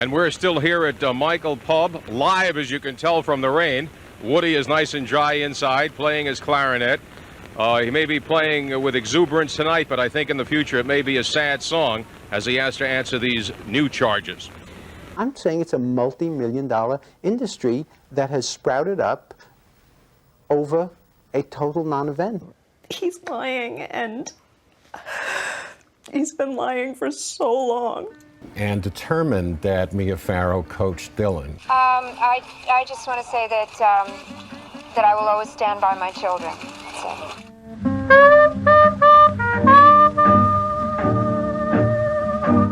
And we're still here at Michael Pub, live as you can tell from the rain. Woody is nice and dry inside, playing his clarinet. He may be playing with exuberance tonight, but I think in the future it may be a sad song as he has to answer these new charges. I'm saying it's a multi-million-dollar industry that has sprouted up over a total non-event. He's lying, and he's been lying for so long. And determined that Mia Farrow coached Dylan. I just want to say that that I will always stand by my children. So.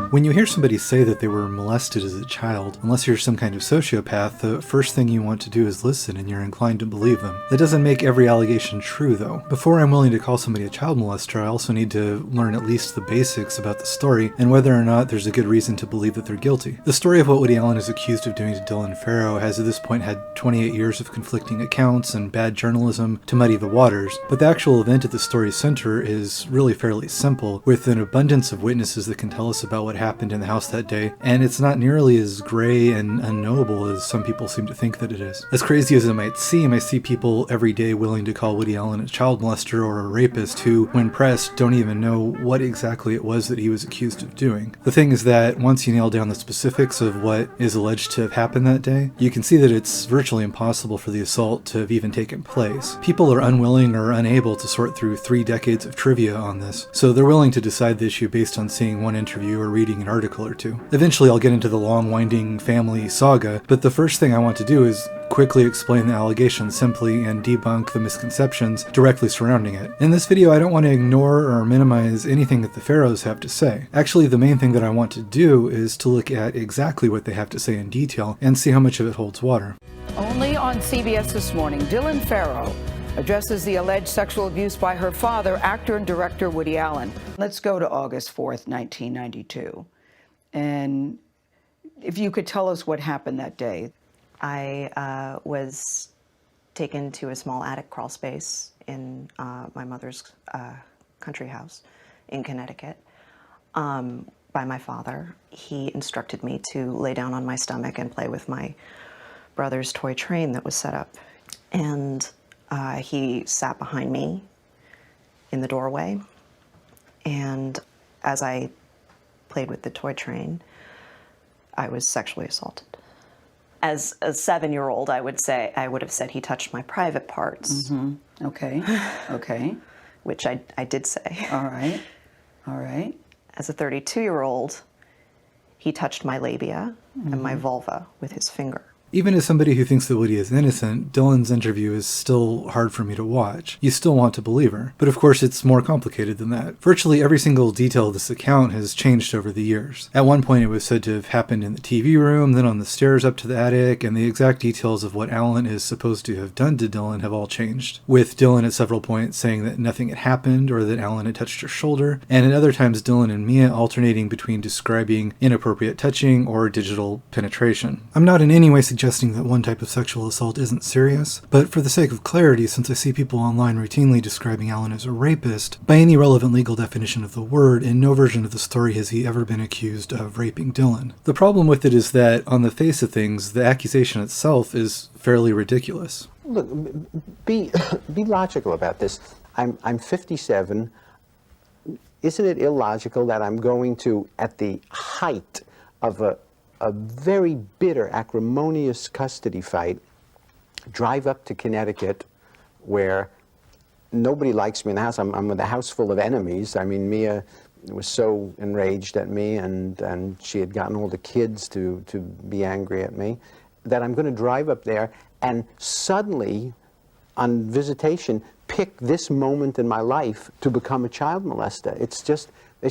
When you hear somebody say that they were molested as a child, unless you're some kind of sociopath, the first thing you want to do is listen, and you're inclined to believe them. That doesn't make every allegation true, though. Before I'm willing to call somebody a child molester, I also need to learn at least the basics about the story, and whether or not there's a good reason to believe that they're guilty. The story of what Woody Allen is accused of doing to Dylan Farrow has at this point had 28 years of conflicting accounts and bad journalism to muddy the waters, but the actual event at the story's center is really fairly simple, with an abundance of witnesses that can tell us about what happened in the house that day, and it's not nearly as gray and unknowable as some people seem to think that it is. As crazy as it might seem, I see people every day willing to call Woody Allen a child molester or a rapist who, when pressed, don't even know what exactly it was that he was accused of doing. The thing is that once you nail down the specifics of what is alleged to have happened that day, you can see that it's virtually impossible for the assault to have even taken place. People are unwilling or unable to sort through 3 decades of trivia on this, so they're willing to decide the issue based on seeing one interview or reading an article or two. Eventually I'll get into the long winding family saga, but the first thing I want to do is quickly explain the allegations simply and debunk the misconceptions directly surrounding it. In this video I don't want to ignore or minimize anything that the Farrows have to say. Actually, the main thing that I want to do is to look at exactly what they have to say in detail and see how much of it holds water. Only on CBS This Morning, Dylan Farrow addresses the alleged sexual abuse by her father, actor and director Woody Allen. Let's go to August 4th, 1992. And if you could tell us what happened that day. I was taken to a small attic crawl space in my mother's country house in Connecticut by my father. He instructed me to lay down on my stomach and play with my brother's toy train that was set up. And he sat behind me in the doorway. And as I played with the toy train, I was sexually assaulted. As a 7-year-old, I would have said he touched my private parts. Mm-hmm. Okay. Okay. Which I did say. All right. All right. As a 32-year-old, he touched my labia and my vulva with his finger. Even as somebody who thinks that Woody is innocent, Dylan's interview is still hard for me to watch. You still want to believe her. But of course it's more complicated than that. Virtually every single detail of this account has changed over the years. At one point it was said to have happened in the TV room, then on the stairs up to the attic, and the exact details of what Allen is supposed to have done to Dylan have all changed. With Dylan at several points saying that nothing had happened or that Allen had touched her shoulder, and at other times Dylan and Mia alternating between describing inappropriate touching or digital penetration. I'm not in any way suggesting that one type of sexual assault isn't serious, but for the sake of clarity, since I see people online routinely describing Allen as a rapist, by any relevant legal definition of the word, in no version of the story has he ever been accused of raping Dylan. The problem with it is that, on the face of things, the accusation itself is fairly ridiculous. Look, be logical about this. I'm 57. Isn't it illogical that I'm going to, at the height of a very bitter, acrimonious custody fight, drive up to Connecticut where nobody likes me in the house. I'm with a house full of enemies. I mean, Mia was so enraged at me, and she had gotten all the kids to be angry at me, that I'm going to drive up there and suddenly, on visitation, pick this moment in my life to become a child molester. It's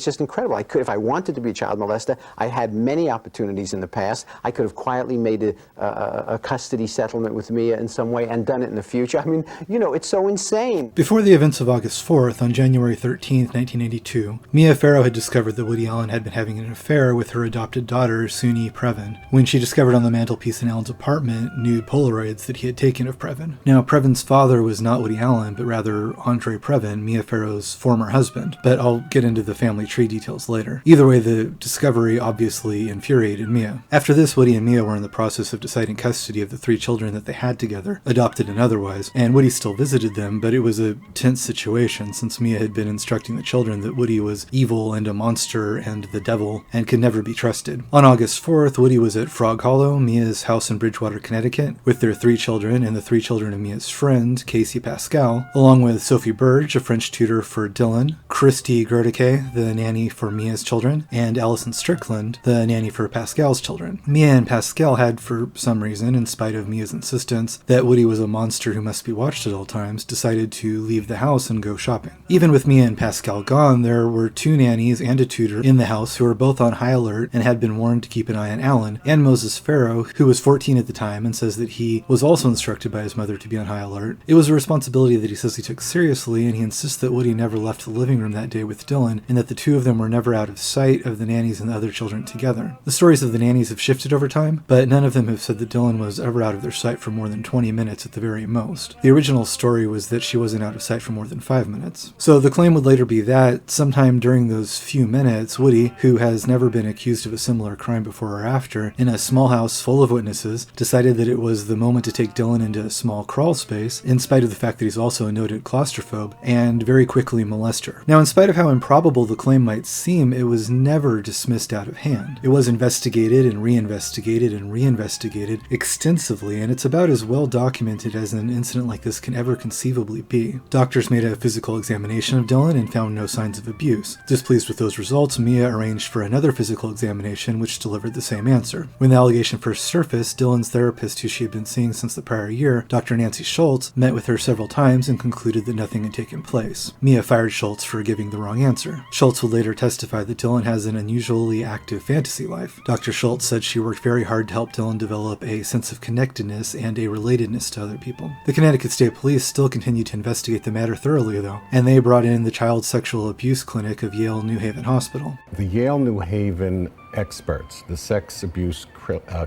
just incredible. I could, if I wanted to be a child molester, I had many opportunities in the past. I could have quietly made a custody settlement with Mia in some way and done it in the future. I mean, you know, it's so insane. Before the events of August 4th, on January 13th, 1982, Mia Farrow had discovered that Woody Allen had been having an affair with her adopted daughter, Suni Previn, when she discovered on the mantelpiece in Allen's apartment nude Polaroids that he had taken of Previn. Now, Previn's father was not Woody Allen, but rather Andre Previn, Mia Farrow's former husband. But I'll get into the family family tree details later. Either way, the discovery obviously infuriated Mia. After this, Woody and Mia were in the process of deciding custody of the 3 children that they had together, adopted and otherwise, and Woody still visited them, but it was a tense situation since Mia had been instructing the children that Woody was evil and a monster and the devil and could never be trusted. On August 4th, Woody was at Frog Hollow, Mia's house in Bridgewater, Connecticut, with their 3 children and the 3 children of Mia's friend, Casey Pascal, along with Sophie Burge, a French tutor for Dylan, Christy Gerdeke, the nanny for Mia's children, and Allison Strickland, the nanny for Pascal's children. Mia and Pascal had, for some reason, in spite of Mia's insistence that Woody was a monster who must be watched at all times, decided to leave the house and go shopping. Even with Mia and Pascal gone, there were 2 nannies and a tutor in the house who were both on high alert and had been warned to keep an eye on Alan, and Moses Farrow, who was 14 at the time and says that he was also instructed by his mother to be on high alert. It was a responsibility that he says he took seriously, and he insists that Woody never left the living room that day with Dylan, and that the 2 of them were never out of sight of the nannies and the other children together. The stories of the nannies have shifted over time, but none of them have said that Dylan was ever out of their sight for more than 20 minutes at the very most. The original story was that she wasn't out of sight for more than 5 minutes. So the claim would later be that sometime during those few minutes, Woody, who has never been accused of a similar crime before or after, in a small house full of witnesses, decided that it was the moment to take Dylan into a small crawl space, in spite of the fact that he's also a noted claustrophobe, and very quickly molest her. Now, in spite of how improbable the claim might seem, it was never dismissed out of hand. It was investigated and reinvestigated and reinvestigated extensively, and it's about as well documented as an incident like this can ever conceivably be. Doctors made a physical examination of Dylan and found no signs of abuse. Displeased with those results, Mia arranged for another physical examination which delivered the same answer. When the allegation first surfaced, Dylan's therapist, who she had been seeing since the prior year, Dr. Nancy Schultz, met with her several times and concluded that nothing had taken place. Mia fired Schultz for giving the wrong answer. Schultz would later testify that Dylan has an unusually active fantasy life. Dr. Schultz said she worked very hard to help Dylan develop a sense of connectedness and a relatedness to other people. The Connecticut State Police still continued to investigate the matter thoroughly, though, and they brought in the Child Sexual Abuse Clinic of Yale New Haven Hospital. The Yale New Haven experts, the sex abuse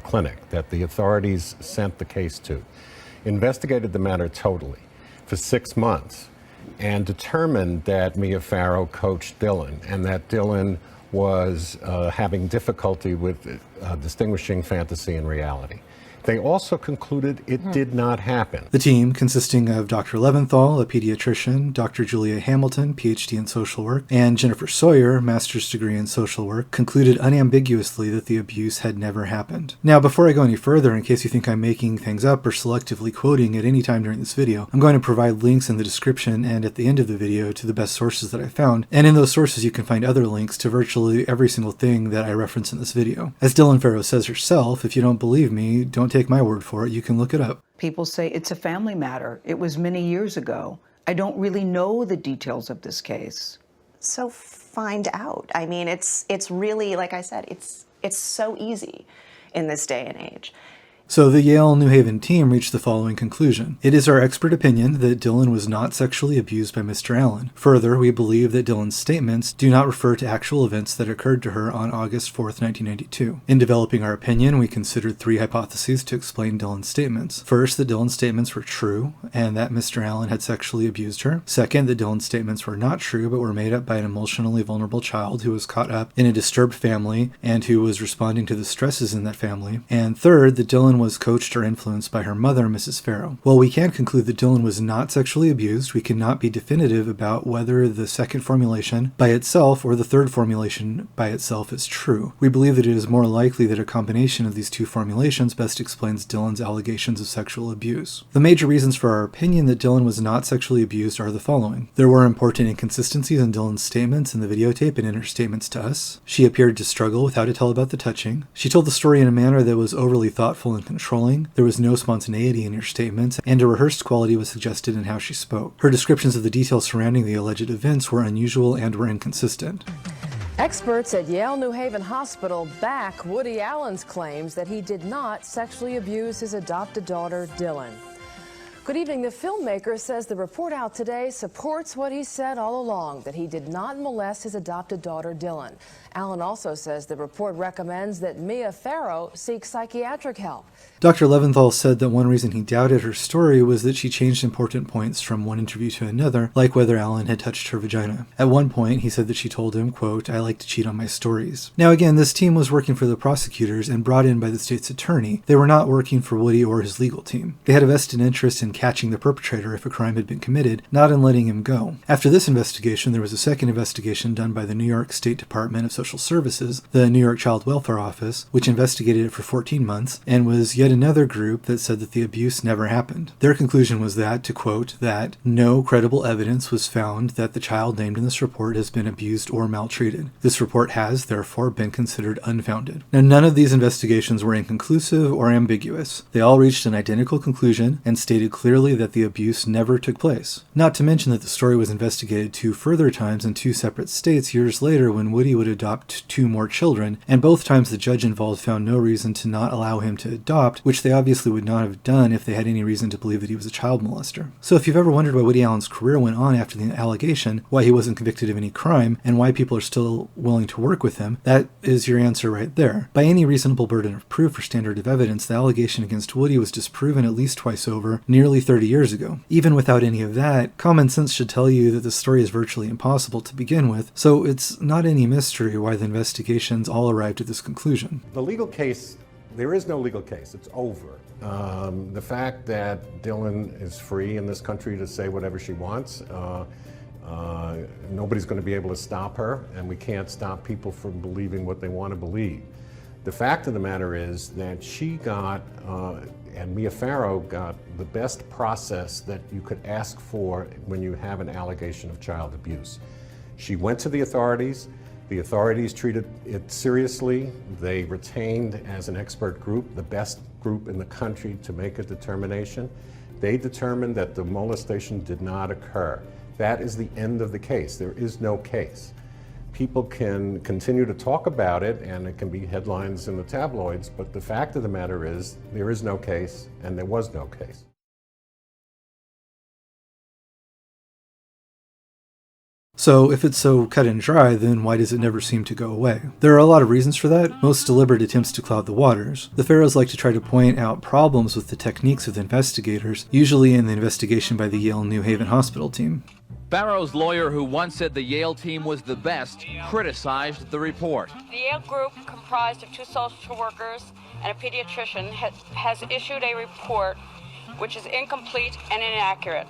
clinic that the authorities sent the case to, investigated the matter totally for 6 months and determined that Mia Farrow coached Dylan and that Dylan was having difficulty with distinguishing fantasy and reality. They also concluded it did not happen. The team, consisting of Dr. Leventhal, a pediatrician, Dr. Julia Hamilton, PhD in social work, and Jennifer Sawyer, master's degree in social work, concluded unambiguously that the abuse had never happened. Now, before I go any further, in case you think I'm making things up or selectively quoting at any time during this video, I'm going to provide links in the description and at the end of the video to the best sources that I found, and in those sources you can find other links to virtually every single thing that I reference in this video. As Dylan Farrow says herself, if you don't believe me, don't take my word for it, you can look it up. People say it's a family matter. It was many years ago. I don't really know the details of this case. So find out. I mean, it's really, like I said, it's so easy in this day and age. So the Yale New Haven team reached the following conclusion. It is our expert opinion that Dylan was not sexually abused by Mr. Allen. Further, we believe that Dylan's statements do not refer to actual events that occurred to her on August 4th, 1992. In developing our opinion, we considered 3 hypotheses to explain Dylan's statements. First, that Dylan's statements were true, and that Mr. Allen had sexually abused her. Second, that Dylan's statements were not true, but were made up by an emotionally vulnerable child who was caught up in a disturbed family and who was responding to the stresses in that family. And third, that Dylan was coached or influenced by her mother, Mrs. Farrow. While we can conclude that Dylan was not sexually abused, we cannot be definitive about whether the second formulation by itself or the third formulation by itself is true. We believe that it is more likely that a combination of these 2 formulations best explains Dylan's allegations of sexual abuse. The major reasons for our opinion that Dylan was not sexually abused are the following. There were important inconsistencies in Dylan's statements in the videotape and in her statements to us. She appeared to struggle with how to tell about the touching. She told the story in a manner that was overly thoughtful and controlling. There was no spontaneity in her statements, and a rehearsed quality was suggested in how she spoke. Her descriptions of the details surrounding the alleged events were unusual and were inconsistent. Experts at Yale New Haven Hospital back Woody Allen's claims that he did not sexually abuse his adopted daughter, Dylan. Good evening. The filmmaker says the report out today supports what he said all along, that he did not molest his adopted daughter, Dylan. Allen also says the report recommends that Mia Farrow seek psychiatric help. Dr. Leventhal said that one reason he doubted her story was that she changed important points from one interview to another, like whether Allen had touched her vagina. At one point, he said that she told him, quote, "I like to cheat on my stories." Now again, this team was working for the prosecutors and brought in by the state's attorney. They were not working for Woody or his legal team. They had a vested interest in catching the perpetrator if a crime had been committed, not in letting him go. After this investigation, there was a second investigation done by the New York State Department of Social Services, the New York Child Welfare Office, which investigated it for 14 months, and was yet another group that said that the abuse never happened. Their conclusion was that, to quote, that no credible evidence was found that the child named in this report has been abused or maltreated. This report has, therefore, been considered unfounded. Now, none of these investigations were inconclusive or ambiguous. They all reached an identical conclusion and stated clearly that the abuse never took place. Not to mention that the story was investigated 2 further times in 2 separate states years later when Woody would adopt 2 more children, and both times the judge involved found no reason to not allow him to adopt, which they obviously would not have done if they had any reason to believe that he was a child molester. So if you've ever wondered why Woody Allen's career went on after the allegation, why he wasn't convicted of any crime, and why people are still willing to work with him, that is your answer right there. By any reasonable burden of proof or standard of evidence, the allegation against Woody was disproven at least twice over, nearly 30 years ago. Even without any of that, common sense should tell you that the story is virtually impossible to begin with, so it's not any mystery why the investigations all arrived at this conclusion. The legal case, there is no legal case. It's over. The fact that Dylan is free in this country to say whatever she wants, nobody's going to be able to stop her, and we can't stop people from believing what they want to believe. The fact of the matter is that she got, and Mia Farrow got, the best process that you could ask for when you have an allegation of child abuse. She went to the authorities. The authorities treated it seriously. They retained, as an expert group, the best group in the country to make a determination. They determined that the molestation did not occur. That is the end of the case. There is no case. People can continue to talk about it, and it can be headlines in the tabloids, but the fact of the matter is there is no case, and there was no case. So if it's so cut and dry, then why does it never seem to go away? There are a lot of reasons for that, most deliberate attempts to cloud the waters. The Farrows like to try to point out problems with the techniques of the investigators, usually in the investigation by the Yale New Haven Hospital team. Farrow's lawyer, who once said the Yale team was the best, criticized the report. The Yale group, comprised of 2 social workers and a pediatrician, has issued a report which is incomplete and inaccurate.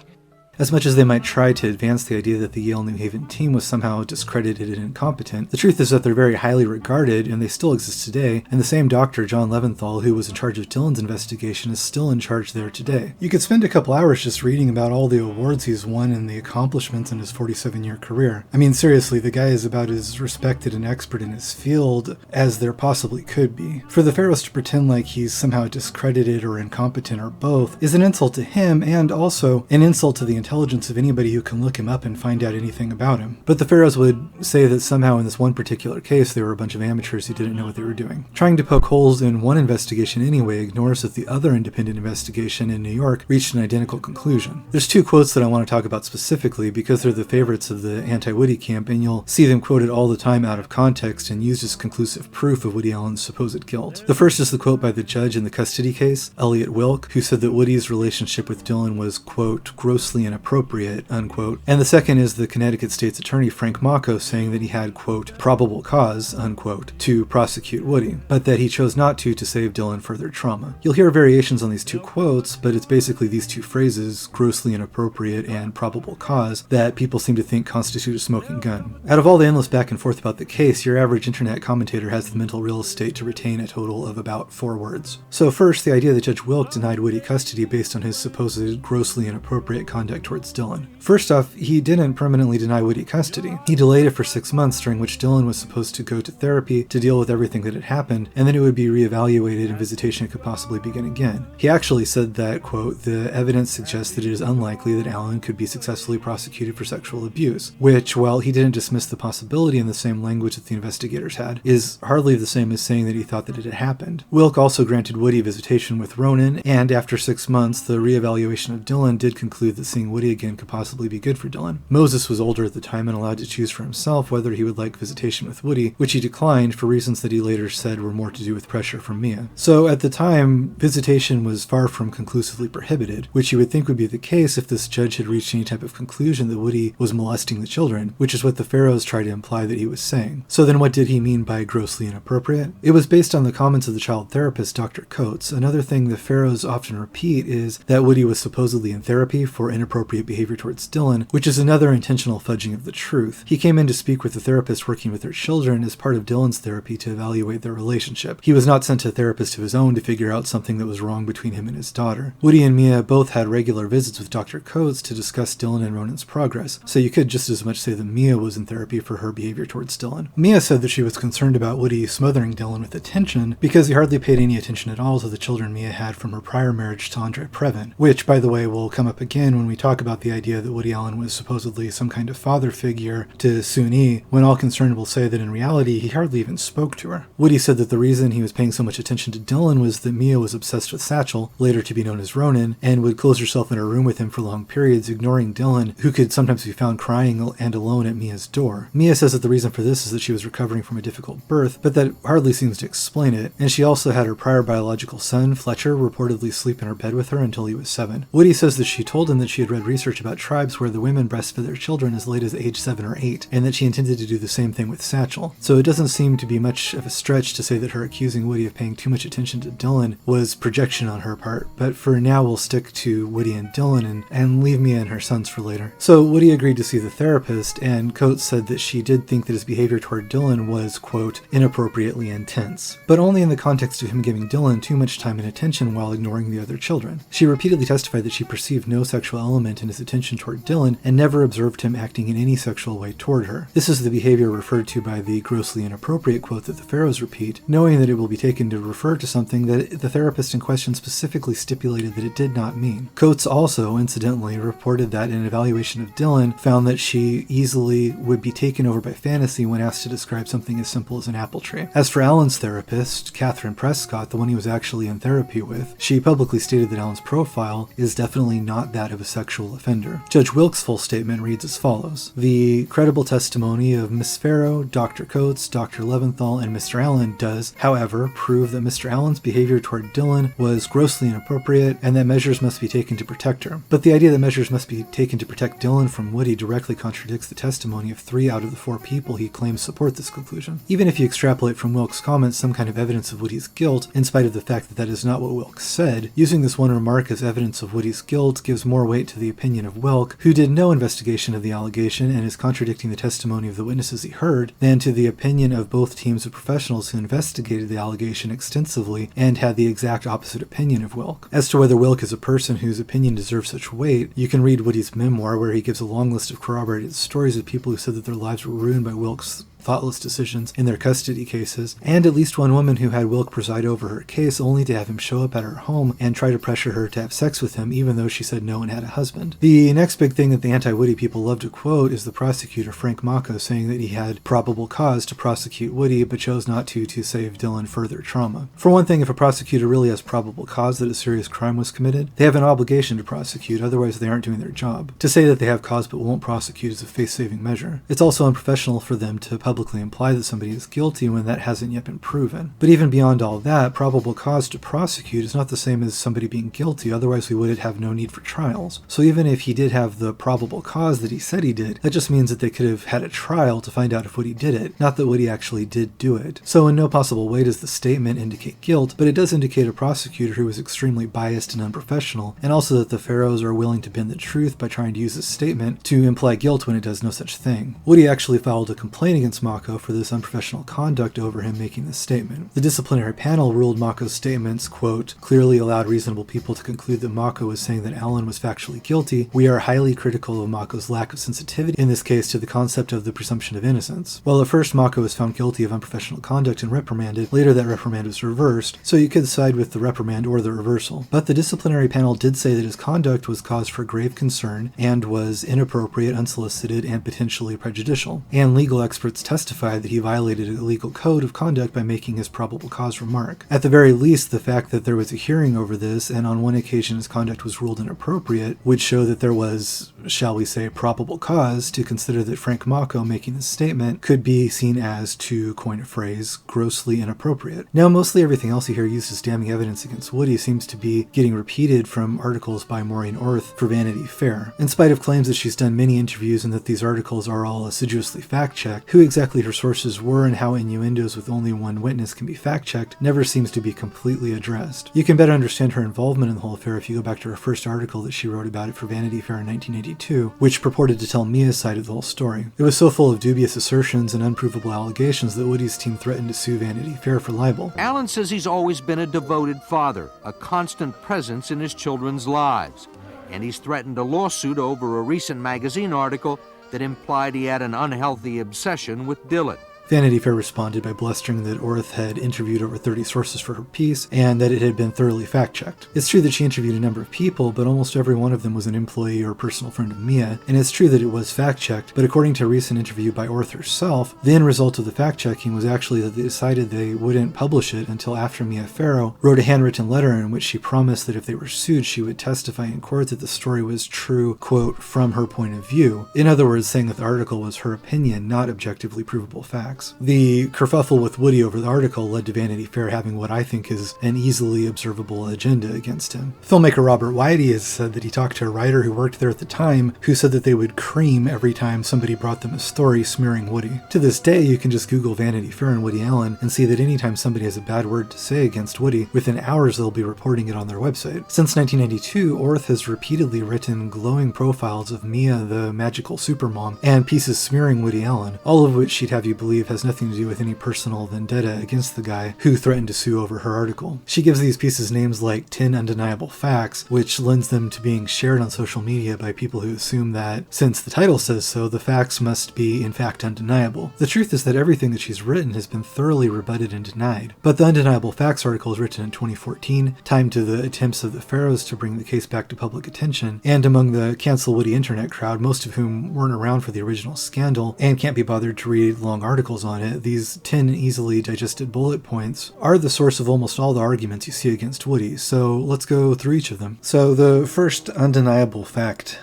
As much as they might try to advance the idea that the Yale New Haven team was somehow discredited and incompetent, the truth is that they're very highly regarded, and they still exist today, and the same doctor, John Leventhal, who was in charge of Dylan's investigation, is still in charge there today. You could spend a couple hours just reading about all the awards he's won and the accomplishments in his 47-year career. I mean, seriously, the guy is about as respected and expert in his field as there possibly could be. For the Farrows to pretend like he's somehow discredited or incompetent or both is an insult to him, and also an insult to the intelligence of anybody who can look him up and find out anything about him. But the Farrows would say that somehow in this one particular case they were a bunch of amateurs who didn't know what they were doing. Trying to poke holes in one investigation anyway ignores that the other independent investigation in New York reached an identical conclusion. There's 2 quotes that I want to talk about specifically because they're the favorites of the anti-Woody camp, and you'll see them quoted all the time out of context and used as conclusive proof of Woody Allen's supposed guilt. The first is the quote by the judge in the custody case, Elliot Wilk, who said that Woody's relationship with Dylan was, quote, grossly inappropriate, unquote. And the second is the Connecticut State's Attorney Frank Mocco saying that he had, quote, probable cause, unquote, to prosecute Woody, but that he chose not to save Dylan further trauma. You'll hear variations on these 2 quotes, but it's basically these 2 phrases, grossly inappropriate and probable cause, that people seem to think constitute a smoking gun. Out of all the endless back and forth about the case, your average internet commentator has the mental real estate to retain a total of about 4 words. So first, the idea that Judge Wilk denied Woody custody based on his supposed grossly inappropriate conduct right towards Dylan. First off, he didn't permanently deny Woody custody. He delayed it for 6 months, during which Dylan was supposed to go to therapy to deal with everything that had happened, and then it would be reevaluated and visitation could possibly begin again. He actually said that, quote, the evidence suggests that it is unlikely that Alan could be successfully prosecuted for sexual abuse, which, while he didn't dismiss the possibility in the same language that the investigators had, is hardly the same as saying that he thought that it had happened. Wilk also granted Woody visitation with Ronan, and after 6 months, the reevaluation of Dylan did conclude that seeing Woody again could possibly be good for Dylan. Moses was older at the time and allowed to choose for himself whether he would like visitation with Woody, which he declined for reasons that he later said were more to do with pressure from Mia. So at the time, visitation was far from conclusively prohibited, which you would think would be the case if this judge had reached any type of conclusion that Woody was molesting the children, which is what the Farrows try to imply that he was saying. So then what did he mean by grossly inappropriate? It was based on the comments of the child therapist, Dr. Coates. Another thing the Farrows often repeat is that Woody was supposedly in therapy for inappropriate behavior towards Dylan, which is another intentional fudging of the truth. He came in to speak with the therapist working with their children as part of Dylan's therapy to evaluate their relationship. He was not sent to a therapist of his own to figure out something that was wrong between him and his daughter. Woody and Mia both had regular visits with Dr. Coates to discuss Dylan and Ronan's progress, so you could just as much say that Mia was in therapy for her behavior towards Dylan. Mia said that she was concerned about Woody smothering Dylan with attention because he hardly paid any attention at all to the children Mia had from her prior marriage to Andre Previn, which, by the way, will come up again when we talk about the idea that Woody Allen was supposedly some kind of father figure to Soon-Yi, when all concerned will say that in reality he hardly even spoke to her. Woody said that the reason he was paying so much attention to Dylan was that Mia was obsessed with Satchel, later to be known as Ronan, and would close herself in her room with him for long periods, ignoring Dylan, who could sometimes be found crying and alone at Mia's door. Mia says that the reason for this is that she was recovering from a difficult birth, but that hardly seems to explain it, and she also had her prior biological son, Fletcher, reportedly sleep in her bed with her until he was 7. Woody says that she told him that she had read research about tribes where the women breastfed their children as late as age 7 or 8, and that she intended to do the same thing with Satchel. So it doesn't seem to be much of a stretch to say that her accusing Woody of paying too much attention to Dylan was projection on her part, but for now we'll stick to Woody and Dylan and leave Mia and her sons for later. So Woody agreed to see the therapist, and Coates said that she did think that his behavior toward Dylan was, quote, inappropriately intense, but only in the context of him giving Dylan too much time and attention while ignoring the other children. She repeatedly testified that she perceived no sexual element in his attention toward Dylan and never observed him acting in any sexual way toward her. This is the behavior referred to by the grossly inappropriate quote that the Farrows repeat, knowing that it will be taken to refer to something that the therapist in question specifically stipulated that it did not mean. Coates also, incidentally, reported that an evaluation of Dylan found that she easily would be taken over by fantasy when asked to describe something as simple as an apple tree. As for Alan's therapist, Catherine Prescott, the one he was actually in therapy with, she publicly stated that Alan's profile is definitely not that of a sexual offender. Judge Wilk's full statement reads as follows: the credible testimony of Miss Farrow, Dr. Coates, Dr. Leventhal, and Mr. Allen does, however, prove that Mr. Allen's behavior toward Dylan was grossly inappropriate and that measures must be taken to protect her. But the idea that measures must be taken to protect Dylan from Woody directly contradicts the testimony of 3 out of the 4 people he claims support this conclusion. Even if you extrapolate from Wilk's comments some kind of evidence of Woody's guilt, in spite of the fact that that is not what Wilk said, using this one remark as evidence of Woody's guilt gives more weight to the opinion of Wilk, who did no investigation of the allegation and is contradicting the testimony of the witnesses he heard, than to the opinion of both teams of professionals who investigated the allegation extensively and had the exact opposite opinion of Wilk. As to whether Wilk is a person whose opinion deserves such weight, you can read Woody's memoir, where he gives a long list of corroborated stories of people who said that their lives were ruined by Wilk's thoughtless decisions in their custody cases, and at least one woman who had Wilk preside over her case only to have him show up at her home and try to pressure her to have sex with him even though she said no and had a husband. The next big thing that the anti-Woody people love to quote is the prosecutor, Frank Mako, saying that he had probable cause to prosecute Woody but chose not to save Dylan further trauma. For one thing, if a prosecutor really has probable cause that a serious crime was committed, they have an obligation to prosecute, otherwise they aren't doing their job. To say that they have cause but won't prosecute is a face-saving measure. It's also unprofessional for them to publicly imply that somebody is guilty when that hasn't yet been proven. But even beyond all that, probable cause to prosecute is not the same as somebody being guilty, otherwise we would have no need for trials. So even if he did have the probable cause that he said he did, that just means that they could have had a trial to find out if Woody did it, not that Woody actually did do it. So in no possible way does the statement indicate guilt, but it does indicate a prosecutor who is extremely biased and unprofessional, and also that the Farrows are willing to bend the truth by trying to use this statement to imply guilt when it does no such thing. Woody actually filed a complaint against against Mako for this unprofessional conduct over him making this statement. The disciplinary panel ruled Mako's statements, quote, clearly allowed reasonable people to conclude that Mako was saying that Alan was factually guilty. We are highly critical of Mako's lack of sensitivity, in this case, to the concept of the presumption of innocence. While at first Mako was found guilty of unprofessional conduct and reprimanded, later that reprimand was reversed, so you could side with the reprimand or the reversal. But the disciplinary panel did say that his conduct was cause for grave concern and was inappropriate, unsolicited, and potentially prejudicial. And legal experts testified that he violated a legal code of conduct by making his probable cause remark. At the very least, the fact that there was a hearing over this, and on one occasion his conduct was ruled inappropriate, would show that there was, shall we say, probable cause to consider that Frank Mako making this statement could be seen as, to coin a phrase, grossly inappropriate. Now, mostly everything else you hear used as damning evidence against Woody seems to be getting repeated from articles by Maureen Orth for Vanity Fair. In spite of claims that she's done many interviews and that these articles are all assiduously fact-checked, who exactly her sources were and how innuendos with only one witness can be fact-checked never seems to be completely addressed. You can better understand her involvement in the whole affair if you go back to her first article that she wrote about it for Vanity Fair in 1982, which purported to tell Mia's side of the whole story. It was so full of dubious assertions and unprovable allegations that Woody's team threatened to sue Vanity Fair for libel. Alan says he's always been a devoted father, a constant presence in his children's lives, and he's threatened a lawsuit over a recent magazine article that implied he had an unhealthy obsession with Dylan. Vanity Fair responded by blustering that Orth had interviewed over 30 sources for her piece and that it had been thoroughly fact-checked. It's true that she interviewed a number of people, but almost every one of them was an employee or personal friend of Mia, and it's true that it was fact-checked, but according to a recent interview by Orth herself, the end result of the fact-checking was actually that they decided they wouldn't publish it until after Mia Farrow wrote a handwritten letter in which she promised that if they were sued, she would testify in court that the story was true, quote, from her point of view. In other words, saying that the article was her opinion, not objectively provable facts. The kerfuffle with Woody over the article led to Vanity Fair having what I think is an easily observable agenda against him. Filmmaker Robert Whitey has said that he talked to a writer who worked there at the time who said that they would cream every time somebody brought them a story smearing Woody. To this day, you can just Google Vanity Fair and Woody Allen and see that anytime somebody has a bad word to say against Woody, within hours they'll be reporting it on their website. Since 1992, Orth has repeatedly written glowing profiles of Mia the magical supermom and pieces smearing Woody Allen, all of which she'd have you believe has nothing to do with any personal vendetta against the guy who threatened to sue over her article. She gives these pieces names like 10 Undeniable Facts, which lends them to being shared on social media by people who assume that, since the title says so, the facts must be in fact undeniable. The truth is that everything that she's written has been thoroughly rebutted and denied. But the Undeniable Facts article was written in 2014, timed to the attempts of the Farrows to bring the case back to public attention, and among the Cancel Woody internet crowd, most of whom weren't around for the original scandal and can't be bothered to read long articles on it, these 10 easily digested bullet points are the source of almost all the arguments you see against Woody, so let's go through each of them. So the first undeniable fact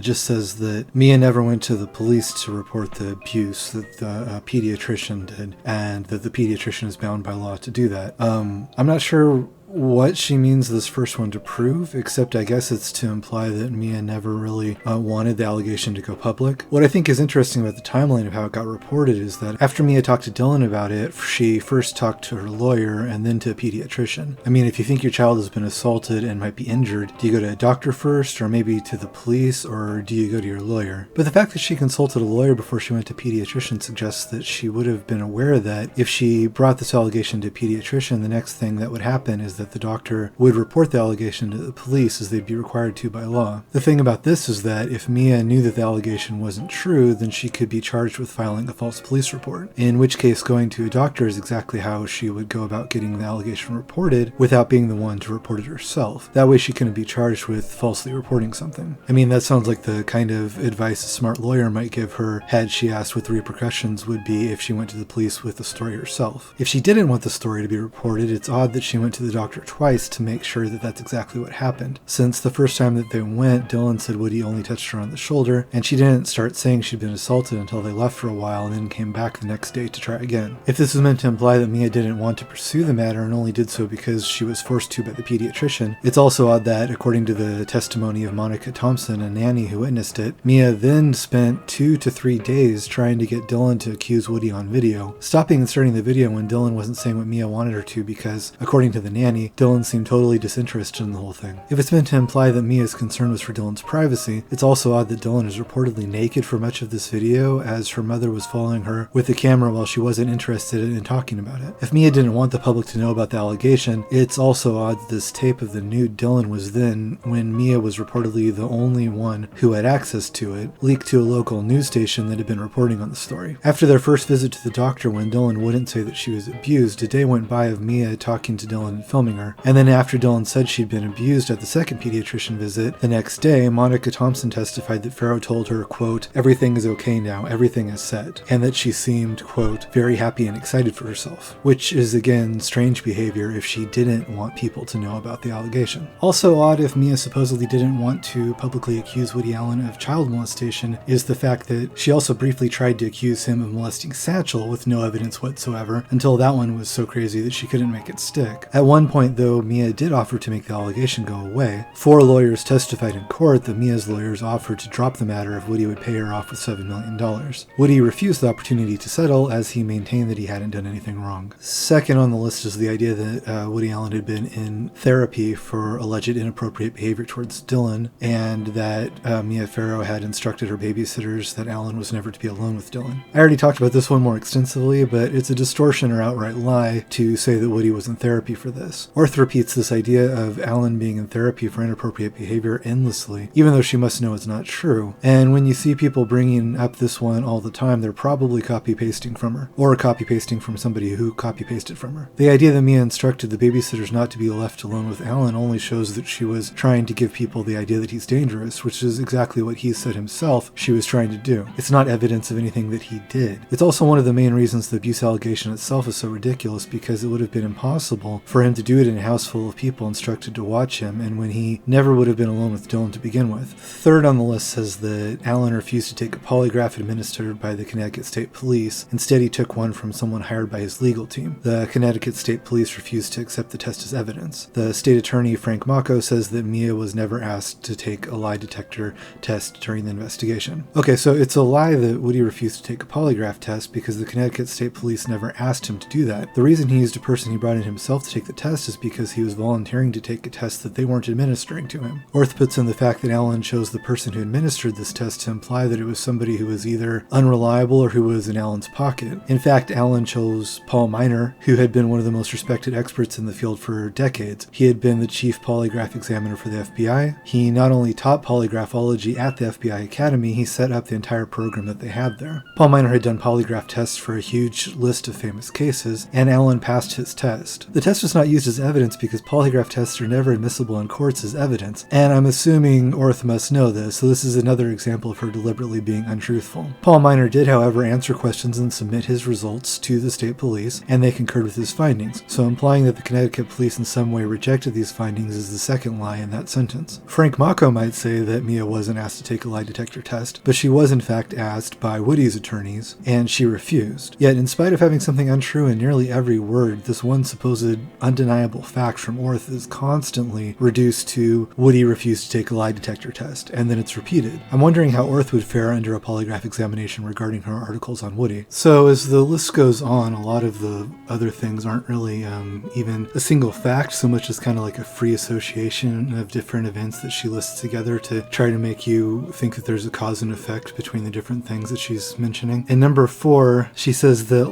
just says that Mia never went to the police to report the abuse that the pediatrician did, and that the pediatrician is bound by law to do that. I'm not sure what she means this first one to prove, except I guess it's to imply that Mia never really wanted the allegation to go public. What I think is interesting about the timeline of how it got reported is that after Mia talked to Dylan about it, she first talked to her lawyer and then to a pediatrician. I mean, if you think your child has been assaulted and might be injured, do you go to a doctor first, or maybe to the police, or do you go to your lawyer? But the fact that she consulted a lawyer before she went to a pediatrician suggests that she would have been aware that if she brought this allegation to a pediatrician, the next thing that would happen is that the doctor would report the allegation to the police, as they'd be required to by law. The thing about this is that if Mia knew that the allegation wasn't true, then she could be charged with filing a false police report, in which case going to a doctor is exactly how she would go about getting the allegation reported without being the one to report it herself. That way she couldn't be charged with falsely reporting something. I mean, that sounds like the kind of advice a smart lawyer might give her had she asked what the repercussions would be if she went to the police with the story herself. If she didn't want the story to be reported, it's odd that she went to the doctor twice to make sure that that's exactly what happened. Since the first time that they went, Dylan said Woody only touched her on the shoulder, and she didn't start saying she'd been assaulted until they left for a while and then came back the next day to try again. If this was meant to imply that Mia didn't want to pursue the matter and only did so because she was forced to by the pediatrician, it's also odd that, according to the testimony of Monica Thompson, a nanny who witnessed it, Mia then spent 2 to 3 days trying to get Dylan to accuse Woody on video, stopping and starting the video when Dylan wasn't saying what Mia wanted her to because, according to the nanny, nanny, Dylan seemed totally disinterested in the whole thing. If it's meant to imply that Mia's concern was for Dylan's privacy, it's also odd that Dylan is reportedly naked for much of this video, as her mother was following her with the camera while she wasn't interested in talking about it. If Mia didn't want the public to know about the allegation, it's also odd that this tape of the nude Dylan was then, when Mia was reportedly the only one who had access to it, leaked to a local news station that had been reporting on the story. After their first visit to the doctor, when Dylan wouldn't say that she was abused, a day went by of Mia talking to Dylan and filming her. And then after Dylan said she'd been abused at the second pediatrician visit, the next day, Monica Thompson testified that Farrow told her, quote, "Everything is okay now, everything is set," and that she seemed, quote, "very happy and excited for herself," which is again strange behavior if she didn't want people to know about the allegation. Also odd, if Mia supposedly didn't want to publicly accuse Woody Allen of child molestation, is the fact that she also briefly tried to accuse him of molesting Satchel with no evidence whatsoever, until that one was so crazy that she couldn't make it stick. At one point, though, Mia did offer to make the allegation go away. 4 lawyers testified in court that Mia's lawyers offered to drop the matter if Woody would pay her off with $7 million. Woody refused the opportunity to settle, as he maintained that he hadn't done anything wrong. Second on the list is the idea that Woody Allen had been in therapy for alleged inappropriate behavior towards Dylan, and that Mia Farrow had instructed her babysitters that Allen was never to be alone with Dylan. I already talked about this one more extensively, but it's a distortion or outright lie to say that Woody was in therapy for this. Orth repeats this idea of Allen being in therapy for inappropriate behavior endlessly, even though she must know it's not true. And when you see people bringing up this one all the time, they're probably copy-pasting from her, or copy-pasting from somebody who copy-pasted from her. The idea that Mia instructed the babysitters not to be left alone with Allen only shows that she was trying to give people the idea that he's dangerous, which is exactly what he said himself she was trying to do. It's not evidence of anything that he did. It's also one of the main reasons the abuse allegation itself is so ridiculous, because it would have been impossible for him to do it in a house full of people instructed to watch him, and when he never would have been alone with Dylan to begin with. Third on the list says that Allen refused to take a polygraph administered by the Connecticut State Police. Instead, he took one from someone hired by his legal team. The Connecticut State Police refused to accept the test as evidence. The state attorney, Frank Mocco, says that Mia was never asked to take a lie detector test during the investigation. Okay, so it's a lie that Woody refused to take a polygraph test because the Connecticut State Police never asked him to do that. The reason he used a person he brought in himself to take the test is because he was volunteering to take a test that they weren't administering to him. Orth puts in the fact that Allen chose the person who administered this test to imply that it was somebody who was either unreliable or who was in Allen's pocket. In fact, Allen chose Paul Miner, who had been one of the most respected experts in the field for decades. He had been the chief polygraph examiner for the FBI. He not only taught polygraphology at the FBI Academy, he set up the entire program that they had there. Paul Miner had done polygraph tests for a huge list of famous cases, and Allen passed his test. The test was not used as evidence because polygraph tests are never admissible in courts as evidence, and I'm assuming Orth must know this, so this is another example of her deliberately being untruthful. Paul Miner did, however, answer questions and submit his results to the state police, and they concurred with his findings, so implying that the Connecticut police in some way rejected these findings is the second lie in that sentence. Frank Mocco might say that Mia wasn't asked to take a lie detector test, but she was in fact asked by Woody's attorneys, and she refused. Yet, in spite of having something untrue in nearly every word, this one supposed undeniable fact from Orth is constantly reduced to Woody refused to take a lie detector test, and then it's repeated. I'm wondering how Orth would fare under a polygraph examination regarding her articles on Woody. So as the list goes on, a lot of the other things aren't really even a single fact, so much as kind of like a free association of different events that she lists together to try to make you think that there's a cause and effect between the different things that she's mentioning. In number 4, she says that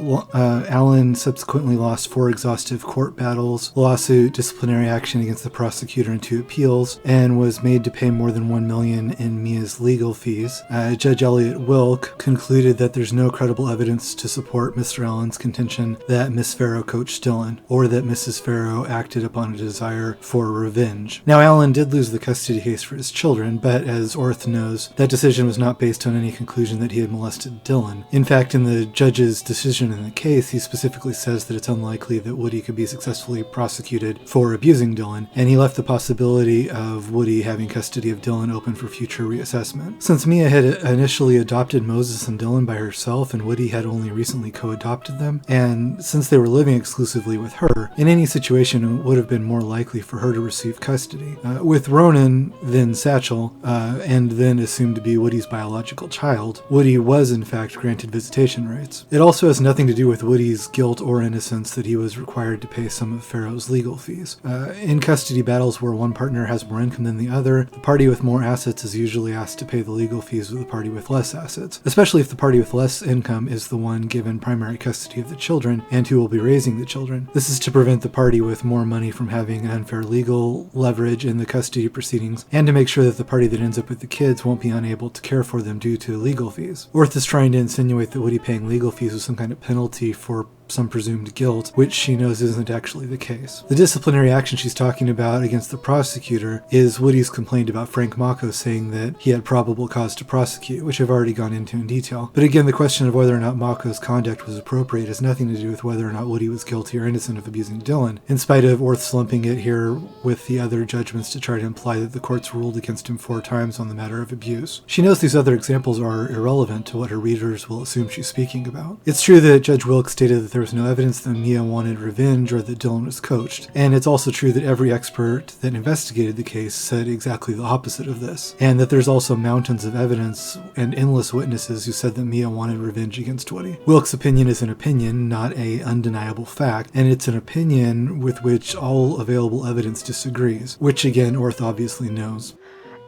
Allen subsequently lost 4 exhaustive court battles, lawsuit, disciplinary action against the prosecutor, and 2 appeals, and was made to pay more than $1 million in Mia's legal fees. Judge Elliot Wilk concluded that there's no credible evidence to support Mr. Allen's contention that Miss Farrow coached Dylan, or that Mrs. Farrow acted upon a desire for revenge. Now, Allen did lose the custody case for his children, but as Orth knows, that decision was not based on any conclusion that he had molested Dylan. In fact, in the judge's decision in the case, he specifically says that it's unlikely that Woody could be successfully prosecuted for abusing Dylan, and he left the possibility of Woody having custody of Dylan open for future reassessment. Since Mia had initially adopted Moses and Dylan by herself, and Woody had only recently co-adopted them, and since they were living exclusively with her, in any situation it would have been more likely for her to receive custody. With Ronan, then Satchel, and then assumed to be Woody's biological child, Woody was in fact granted visitation rights. It also has nothing to do with Woody's guilt or innocence that he was required to pay some of Farrow's Farrow's legal fees. In custody battles where one partner has more income than the other, the party with more assets is usually asked to pay the legal fees of the party with less assets, especially if the party with less income is the one given primary custody of the children and who will be raising the children. This is to prevent the party with more money from having an unfair legal leverage in the custody proceedings, and to make sure that the party that ends up with the kids won't be unable to care for them due to legal fees. Orth is trying to insinuate that Woody paying legal fees was some kind of penalty for some presumed guilt, which she knows isn't actually the case. The disciplinary action she's talking about against the prosecutor is Woody's complaint about Frank Mako saying that he had probable cause to prosecute, which I've already gone into in detail. But again, the question of whether or not Mako's conduct was appropriate has nothing to do with whether or not Woody was guilty or innocent of abusing Dylan, in spite of Orth lumping it here with the other judgments to try to imply that the courts ruled against him 4 times on the matter of abuse. She knows these other examples are irrelevant to what her readers will assume she's speaking about. It's true that Judge Wilkes stated that there was no evidence that Mia wanted revenge or that Dylan was coached, and it's also true that every expert that investigated the case said exactly the opposite of this, and that there's also mountains of evidence and endless witnesses who said that Mia wanted revenge against Woody. Wilkes' opinion is an opinion, not an undeniable fact, and it's an opinion with which all available evidence disagrees, which again Orth obviously knows.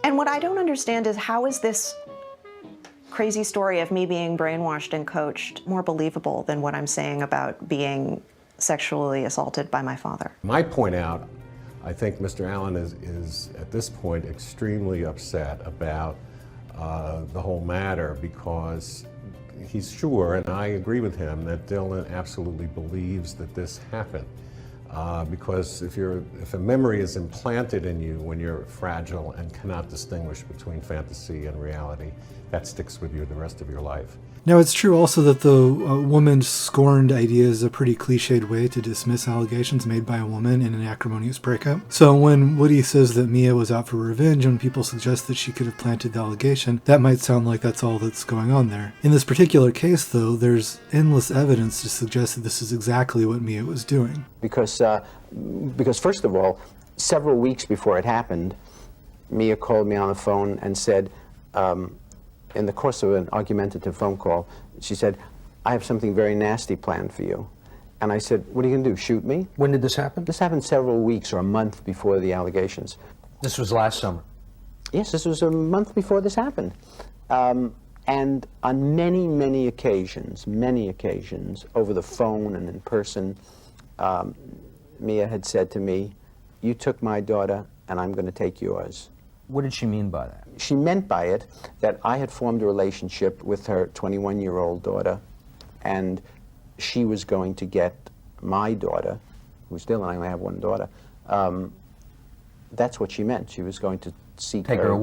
And what I don't understand is, how is this crazy story of me being brainwashed and coached more believable than what I'm saying about being sexually assaulted by my father? My point out, I think Mr. Allen is at this point extremely upset about the whole matter, because he's sure, and I agree with him, that Dylan absolutely believes that this happened. Because if a memory is implanted in you when you're fragile and cannot distinguish between fantasy and reality, that sticks with you the rest of your life. Now, it's true also that the woman scorned idea is a pretty cliched way to dismiss allegations made by a woman in an acrimonious breakup. So when Woody says that Mia was out for revenge, when people suggest that she could have planted the allegation, that might sound like that's all that's going on there. In this particular case, though, there's endless evidence to suggest that this is exactly what Mia was doing. Because first of all, several weeks before it happened, Mia called me on the phone and said, in the course of an argumentative phone call, she said, "I have something very nasty planned for you." And I said, "What are you going to do, shoot me?" When did this happen? This happened several weeks or a month before the allegations. This was last summer. Yes, this was a month before this happened. And on many occasions, over the phone and in person, Mia had said to me, "You took my daughter, and I'm going to take yours." What did she mean by that? She meant by it that I had formed a relationship with her 21-year-old daughter, and she was going to get my daughter, who's Dylan, I only have one daughter. That's what she meant. She was going to seek her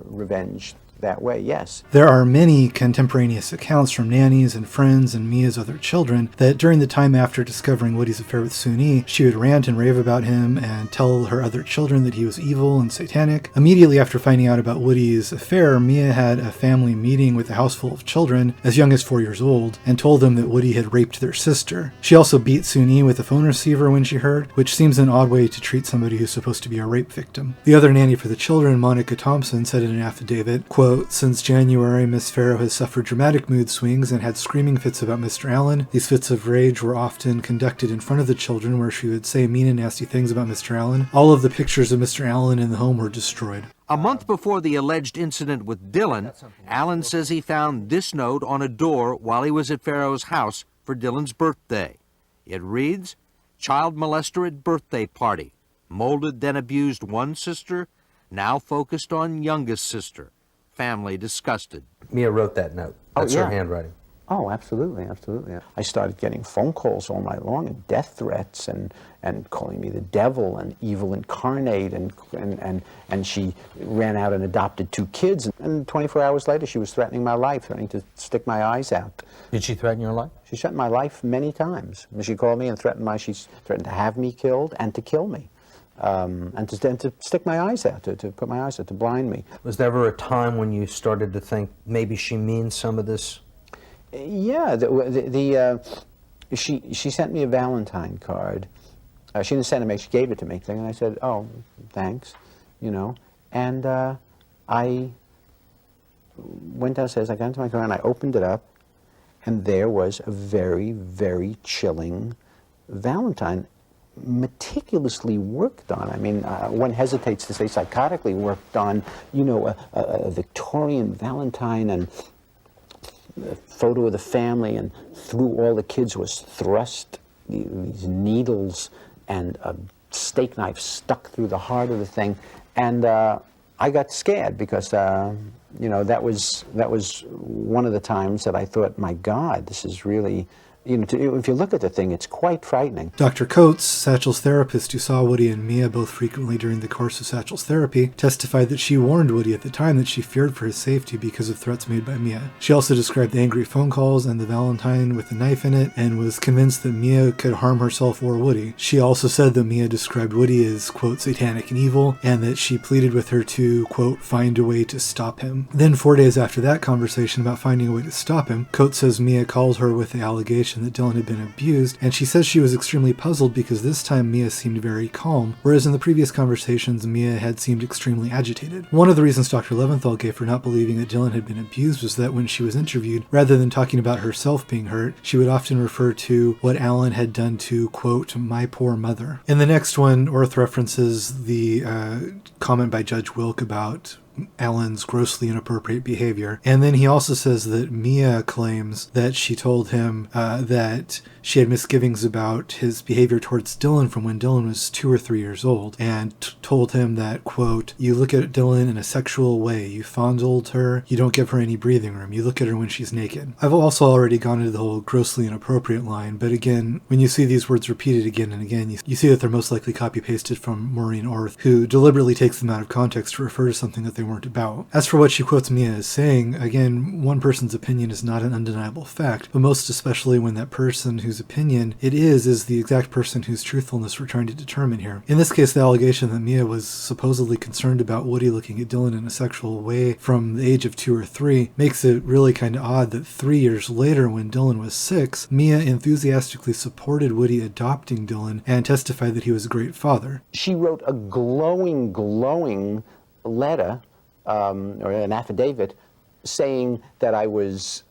revenge that way, yes. There are many contemporaneous accounts from nannies and friends and Mia's other children that during the time after discovering Woody's affair with Soon-Yi, she would rant and rave about him and tell her other children that he was evil and satanic. Immediately after finding out about Woody's affair, Mia had a family meeting with a house full of children, as young as 4 years old, and told them that Woody had raped their sister. She also beat Soon-Yi with a phone receiver when she heard, which seems an odd way to treat somebody who's supposed to be a rape victim. The other nanny for the children, Monica Thompson, said in an affidavit, quote, "Since January, Miss Farrow has suffered dramatic mood swings and had screaming fits about Mr. Allen. These fits of rage were often conducted in front of the children, where she would say mean and nasty things about Mr. Allen. All of the pictures of Mr. Allen in the home were destroyed." A month before the alleged incident with Dylan, Allen says he found this note on a door while he was at Farrow's house for Dylan's birthday. It reads, "Child molester at birthday party. Molded then abused one sister, now focused on youngest sister. Family disgusted." Mia wrote that note. That's her handwriting. Oh, absolutely. I started getting phone calls all night long and death threats and calling me the devil and evil incarnate, and she ran out and adopted 2 kids, and 24 hours later she was threatening my life, threatening to stick my eyes out. Did she threaten your life? She threatened my life many times. She called me and she threatened to have me killed and to kill me. And to stick my eyes out, to put my eyes out, to blind me. Was there ever a time when you started to think maybe she means some of this? Yeah, she sent me a Valentine card. She didn't send it to me, she gave it to me. And I said, "Oh, thanks," you know. And I went downstairs, I got into my car, and I opened it up, and there was a very, very chilling Valentine meticulously worked on. I mean, one hesitates to say psychotically worked on, you know, a Victorian Valentine and a photo of the family, and through all the kids was thrust these needles and a steak knife stuck through the heart of the thing. And I got scared because, you know, that was one of the times that I thought, my God, this is really, you know, if you look at the thing, it's quite frightening. Dr. Coates, Satchel's therapist who saw Woody and Mia both frequently during the course of Satchel's therapy, testified that she warned Woody at the time that she feared for his safety because of threats made by Mia. She also described the angry phone calls and the Valentine with the knife in it, and was convinced that Mia could harm herself or Woody. She also said that Mia described Woody as, quote, satanic and evil, and that she pleaded with her to, quote, find a way to stop him. Then 4 days after that conversation about finding a way to stop him, Coates says Mia called her with the allegation that Dylan had been abused, and she says she was extremely puzzled because this time Mia seemed very calm, whereas in the previous conversations Mia had seemed extremely agitated. One of the reasons Dr. Leventhal gave for not believing that Dylan had been abused was that when she was interviewed, rather than talking about herself being hurt, she would often refer to what Alan had done to, quote, my poor mother. In the next one, Orth references the comment by Judge Wilk about Alan's grossly inappropriate behavior. And then he also says that Mia claims that she told him that she had misgivings about his behavior towards Dylan from when Dylan was 2 or 3 years old, and told him that, quote, you look at Dylan in a sexual way, you fondled her, you don't give her any breathing room, you look at her when she's naked. I've also already gone into the whole grossly inappropriate line, but again, when you see these words repeated again and again, you see that they're most likely copy-pasted from Maureen Orth, who deliberately takes them out of context to refer to something that they weren't about. As for what she quotes Mia as saying, again, one person's opinion is not an undeniable fact, but most especially when that person whose opinion it is the exact person whose truthfulness we're trying to determine here. In this case, the allegation that Mia was supposedly concerned about Woody looking at Dylan in a sexual way from the age of 2 or 3 makes it really kind of odd that 3 years later, when Dylan was 6, Mia enthusiastically supported Woody adopting Dylan and testified that he was a great father. She wrote a glowing letter, or an affidavit, saying that I was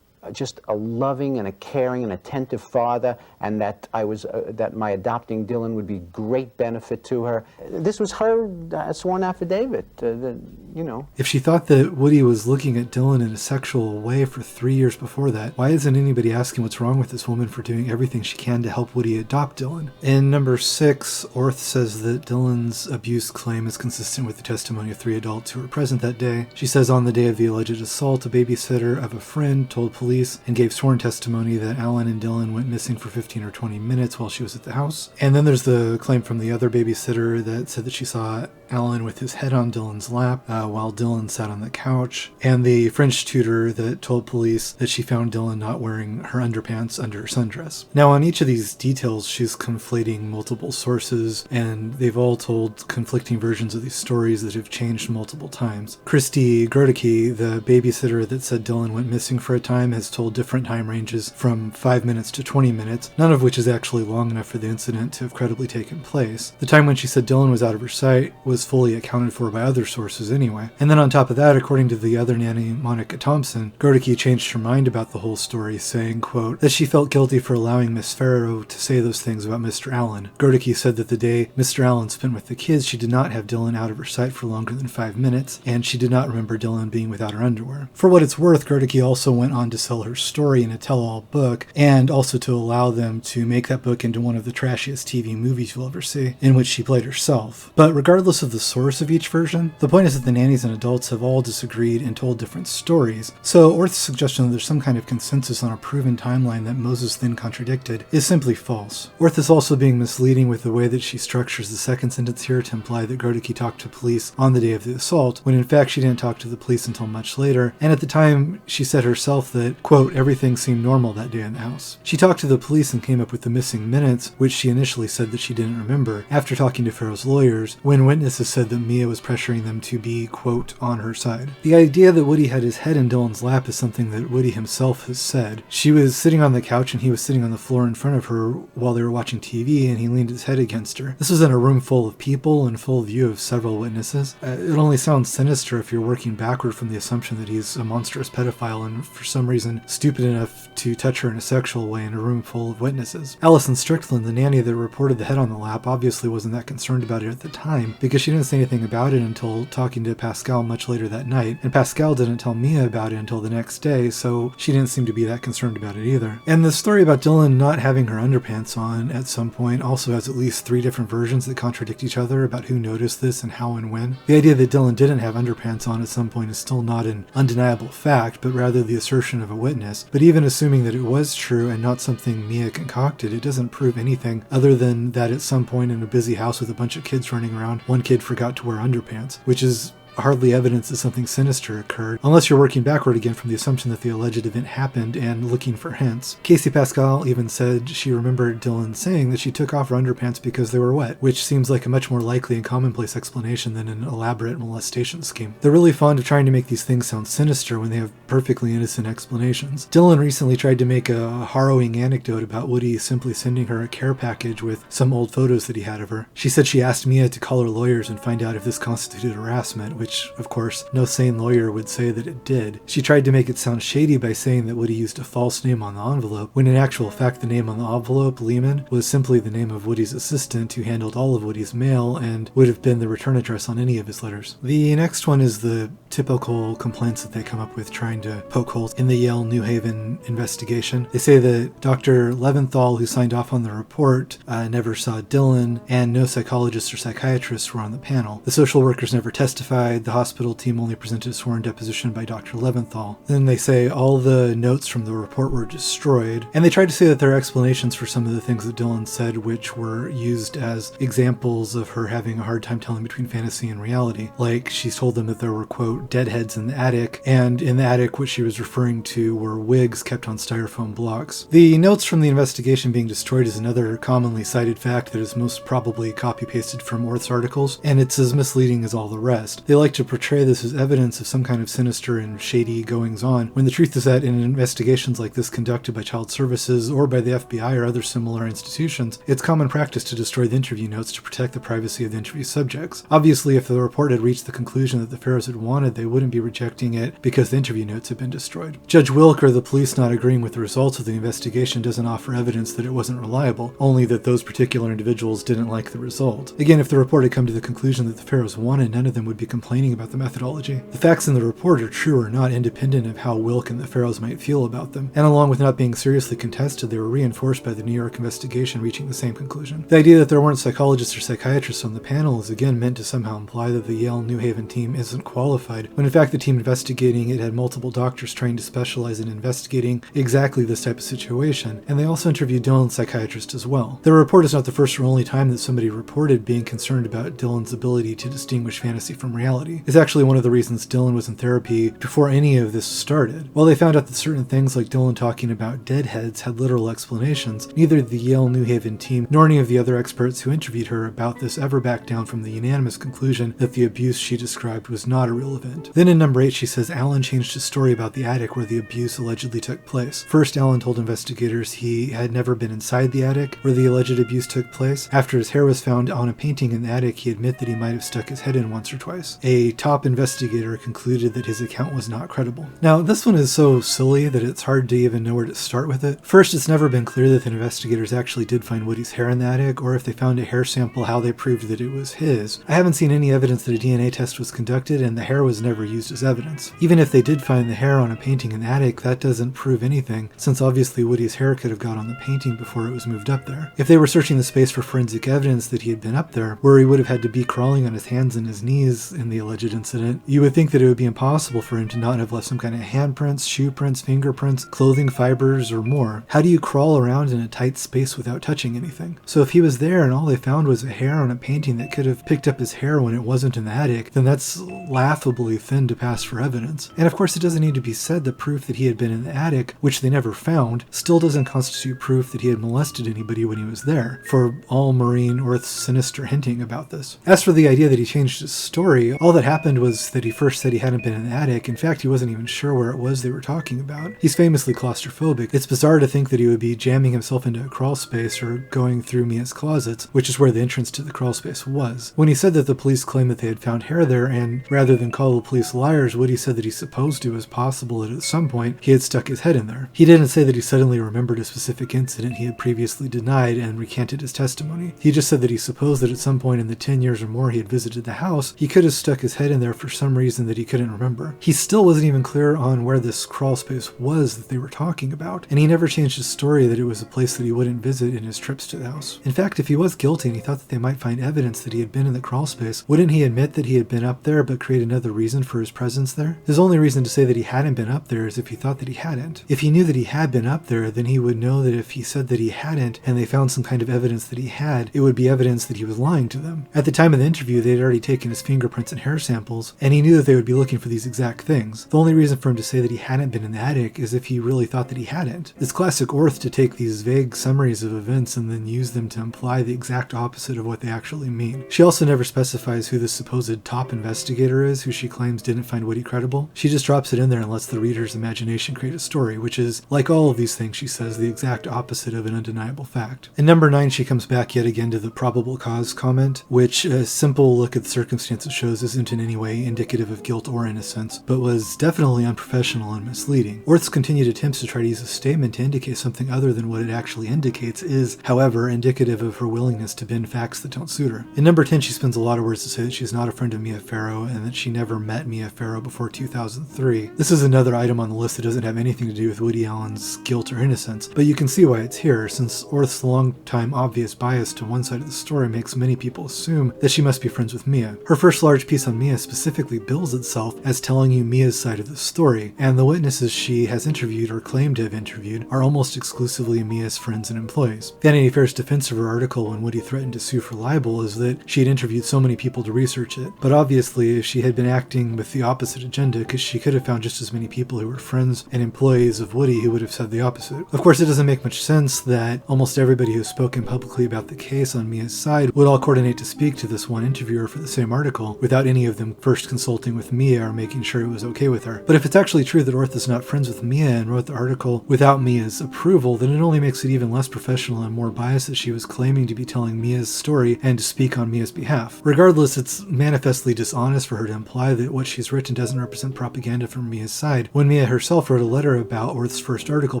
just a loving and a caring and attentive father, and that I was that my adopting Dylan would be great benefit to her. This was her sworn affidavit. You know. If she thought that Woody was looking at Dylan in a sexual way for 3 years before that, why isn't anybody asking what's wrong with this woman for doing everything she can to help Woody adopt Dylan? In number 6, Orth says that Dylan's abuse claim is consistent with the testimony of 3 adults who were present that day. She says on the day of the alleged assault, a babysitter of a friend told police and gave sworn testimony that Alan and Dylan went missing for 15 or 20 minutes while she was at the house. And then there's the claim from the other babysitter that said that she saw Alan with his head on Dylan's lap while Dylan sat on the couch, and the French tutor that told police that she found Dylan not wearing her underpants under her sundress. Now, on each of these details, she's conflating multiple sources, and they've all told conflicting versions of these stories that have changed multiple times. Christy Grodicke, the babysitter that said Dylan went missing for a time, has told different time ranges from 5 minutes to 20 minutes, none of which is actually long enough for the incident to have credibly taken place. The time when she said Dylan was out of her sight was fully accounted for by other sources anyway. And then on top of that, according to the other nanny, Monica Thompson, Grodicke changed her mind about the whole story, saying, quote, that she felt guilty for allowing Miss Farrow to say those things about Mr. Allen. Grodicke said that the day Mr. Allen spent with the kids, she did not have Dylan out of her sight for longer than 5 minutes, and she did not remember Dylan being without her underwear. For what it's worth, Grodicke also went on to sell her story in a tell-all book, and also to allow them to make that book into one of the trashiest TV movies you'll ever see, in which she played herself. But regardless of the source of each version, the point is that the nannies and adults have all disagreed and told different stories, so Orth's suggestion that there's some kind of consensus on a proven timeline that Moses then contradicted is simply false. Orth is also being misleading with the way that she structures the second sentence here to imply that Grodicke talked to police on the day of the assault, when in fact she didn't talk to the police until much later, and at the time she said herself that, quote, everything seemed normal that day in the house. She talked to the police and came up with the missing minutes, which she initially said that she didn't remember, after talking to Farrow's lawyers, when witnesses said that Mia was pressuring them to be, quote, on her side. The idea that Woody had his head in Dylan's lap is something that Woody himself has said. She was sitting on the couch and he was sitting on the floor in front of her while they were watching TV, and he leaned his head against her. This was in a room full of people and full view of several witnesses. It only sounds sinister if you're working backward from the assumption that he's a monstrous pedophile and for some reason reason, stupid enough to touch her in a sexual way in a room full of witnesses. Allison Strickland, the nanny that reported the head on the lap, obviously wasn't that concerned about it at the time, because she didn't say anything about it until talking to Pascal much later that night, and Pascal didn't tell Mia about it until the next day, so she didn't seem to be that concerned about it either. And the story about Dylan not having her underpants on at some point also has at least 3 different versions that contradict each other about who noticed this and how and when. The idea that Dylan didn't have underpants on at some point is still not an undeniable fact, but rather the assertion of a witness. But even assuming that it was true and not something Mia concocted, it doesn't prove anything other than that at some point in a busy house with a bunch of kids running around, one kid forgot to wear underpants, which is hardly evidence that something sinister occurred, unless you're working backward again from the assumption that the alleged event happened and looking for hints. Casey Pascal even said she remembered Dylan saying that she took off her underpants because they were wet, which seems like a much more likely and commonplace explanation than an elaborate molestation scheme. They're really fond of trying to make these things sound sinister when they have perfectly innocent explanations. Dylan recently tried to make a harrowing anecdote about Woody simply sending her a care package with some old photos that he had of her. She said she asked Mia to call her lawyers and find out if this constituted harassment, which, of course, no sane lawyer would say that it did. She tried to make it sound shady by saying that Woody used a false name on the envelope, when in actual fact the name on the envelope, Lehman, was simply the name of Woody's assistant who handled all of Woody's mail and would have been the return address on any of his letters. The next one is the typical complaints that they come up with trying to poke holes in the Yale New Haven investigation. They say that Dr. Leventhal, who signed off on the report, never saw Dylan, and no psychologists or psychiatrists were on the panel. The social workers never testified. The hospital team only presented a sworn deposition by Dr. Leventhal. Then they say all the notes from the report were destroyed, and they tried to say that there are explanations for some of the things that Dylan said, which were used as examples of her having a hard time telling between fantasy and reality. Like, she's told them that there were, quote, deadheads in the attic, and in the attic what she was referring to were wigs kept on styrofoam blocks. The notes from the investigation being destroyed is another commonly cited fact that is most probably copy-pasted from Orth's articles, and it's as misleading as all the rest. They like to portray this as evidence of some kind of sinister and shady goings-on, when the truth is that in investigations like this conducted by Child Services or by the FBI or other similar institutions, it's common practice to destroy the interview notes to protect the privacy of the interview subjects. Obviously, if the report had reached the conclusion that the Farrows had wanted, they wouldn't be rejecting it because the interview notes had been destroyed. Judge Wilk, or the police not agreeing with the results of the investigation, doesn't offer evidence that it wasn't reliable, only that those particular individuals didn't like the result. Again, if the report had come to the conclusion that the Farrows wanted, none of them would be complaining about the methodology. The facts in the report are true or not independent of how Wilk and the Farrows might feel about them, and along with not being seriously contested, they were reinforced by the New York investigation reaching the same conclusion. The idea that there weren't psychologists or psychiatrists on the panel is again meant to somehow imply that the Yale New Haven team isn't qualified, when in fact the team investigating it had multiple doctors trained to specialize in investigating exactly this type of situation, and they also interviewed Dylan's psychiatrist as well. The report is not the first or only time that somebody reported being concerned about Dylan's ability to distinguish fantasy from reality. It's actually one of the reasons Dylan was in therapy before any of this started. While they found out that certain things like Dylan talking about deadheads had literal explanations, neither the Yale New Haven team nor any of the other experts who interviewed her about this ever backed down from the unanimous conclusion that the abuse she described was not a real event. Then in number 8 she says Alan changed his story about the attic where the abuse allegedly took place. First, Alan told investigators he had never been inside the attic where the alleged abuse took place. After his hair was found on a painting in the attic, he admitted that he might have stuck his head in once or twice. A top investigator concluded that his account was not credible. Now, this one is so silly that it's hard to even know where to start with it. First, it's never been clear that the investigators actually did find Woody's hair in the attic, or if they found a hair sample, how they proved that it was his. I haven't seen any evidence that a DNA test was conducted, and the hair was never used as evidence. Even if they did find the hair on a painting in the attic, that doesn't prove anything, since obviously Woody's hair could have got on the painting before it was moved up there. If they were searching the space for forensic evidence that he had been up there, where he would have had to be crawling on his hands and his knees in the alleged incident, you would think that it would be impossible for him to not have left some kind of handprints, shoe prints, fingerprints, clothing fibers, or more. How do you crawl around in a tight space without touching anything? So if he was there and all they found was a hair on a painting that could have picked up his hair when it wasn't in the attic, then that's laughably thin to pass for evidence. And of course it doesn't need to be said that proof that he had been in the attic, which they never found, still doesn't constitute proof that he had molested anybody when he was there, for all Marine Orth's sinister hinting about this. As for the idea that he changed his story, All that happened was that he first said he hadn't been in the attic. In fact, he wasn't even sure where it was they were talking about. He's famously claustrophobic. It's bizarre to think that he would be jamming himself into a crawl space or going through Mia's closets, which is where the entrance to the crawl space was. When he said that the police claimed that they had found hair there, and rather than call the police liars, Woody said that he supposed it was possible that at some point he had stuck his head in there. He didn't say that he suddenly remembered a specific incident he had previously denied and recanted his testimony. He just said that he supposed that at some point in the 10 years or more he had visited the house, he could have stuck his head in there for some reason that he couldn't remember. He still wasn't even clear on where this crawl space was that they were talking about, and he never changed his story that it was a place that he wouldn't visit in his trips to the house. In fact, if he was guilty and he thought that they might find evidence that he had been in the crawl space, wouldn't he admit that he had been up there but create another reason for his presence there? His only reason to say that he hadn't been up there is if he thought that he hadn't. If he knew that he had been up there, then he would know that if he said that he hadn't and they found some kind of evidence that he had, it would be evidence that he was lying to them. At the time of the interview, they had already taken his fingerprints and hair samples, and he knew that they would be looking for these exact things. The only reason for him to say that he hadn't been in the attic is if he really thought that he hadn't. It's classic Orth to take these vague summaries of events and then use them to imply the exact opposite of what they actually mean. She also never specifies who the supposed top investigator is, who she claims didn't find Woody credible. She just drops it in there and lets the reader's imagination create a story, which is, like all of these things she says, the exact opposite of an undeniable fact. In number 9, she comes back yet again to the probable cause comment, which a simple look at the circumstances shows isn't in any way indicative of guilt or innocence, but was definitely unprofessional and misleading. Orth's continued attempts to try to use a statement to indicate something other than what it actually indicates is, however, indicative of her willingness to bend facts that don't suit her. In number 10, she spends a lot of words to say that she's not a friend of Mia Farrow and that she never met Mia Farrow before 2003. This is another item on the list that doesn't have anything to do with Woody Allen's guilt or innocence, but you can see why it's here, since Orth's long-time obvious bias to one side of the story makes many people assume that she must be friends with Mia. Her first large piece on Mia specifically bills itself as telling you Mia's side of the story, and the witnesses she has interviewed or claimed to have interviewed are almost exclusively Mia's friends and employees. Vanity Fair's defense of her article when Woody threatened to sue for libel is that she had interviewed so many people to research it, but obviously if she had been acting with the opposite agenda, because she could have found just as many people who were friends and employees of Woody who would have said the opposite. Of course, it doesn't make much sense that almost everybody who's spoken publicly about the case on Mia's side would all coordinate to speak to this one interviewer for the same article without any of them first consulting with Mia or making sure it was okay with her. But if it's actually true that Orth is not friends with Mia and wrote the article without Mia's approval, then it only makes it even less professional and more biased that she was claiming to be telling Mia's story and to speak on Mia's behalf. Regardless, it's manifestly dishonest for her to imply that what she's written doesn't represent propaganda from Mia's side, when Mia herself wrote a letter about Orth's first article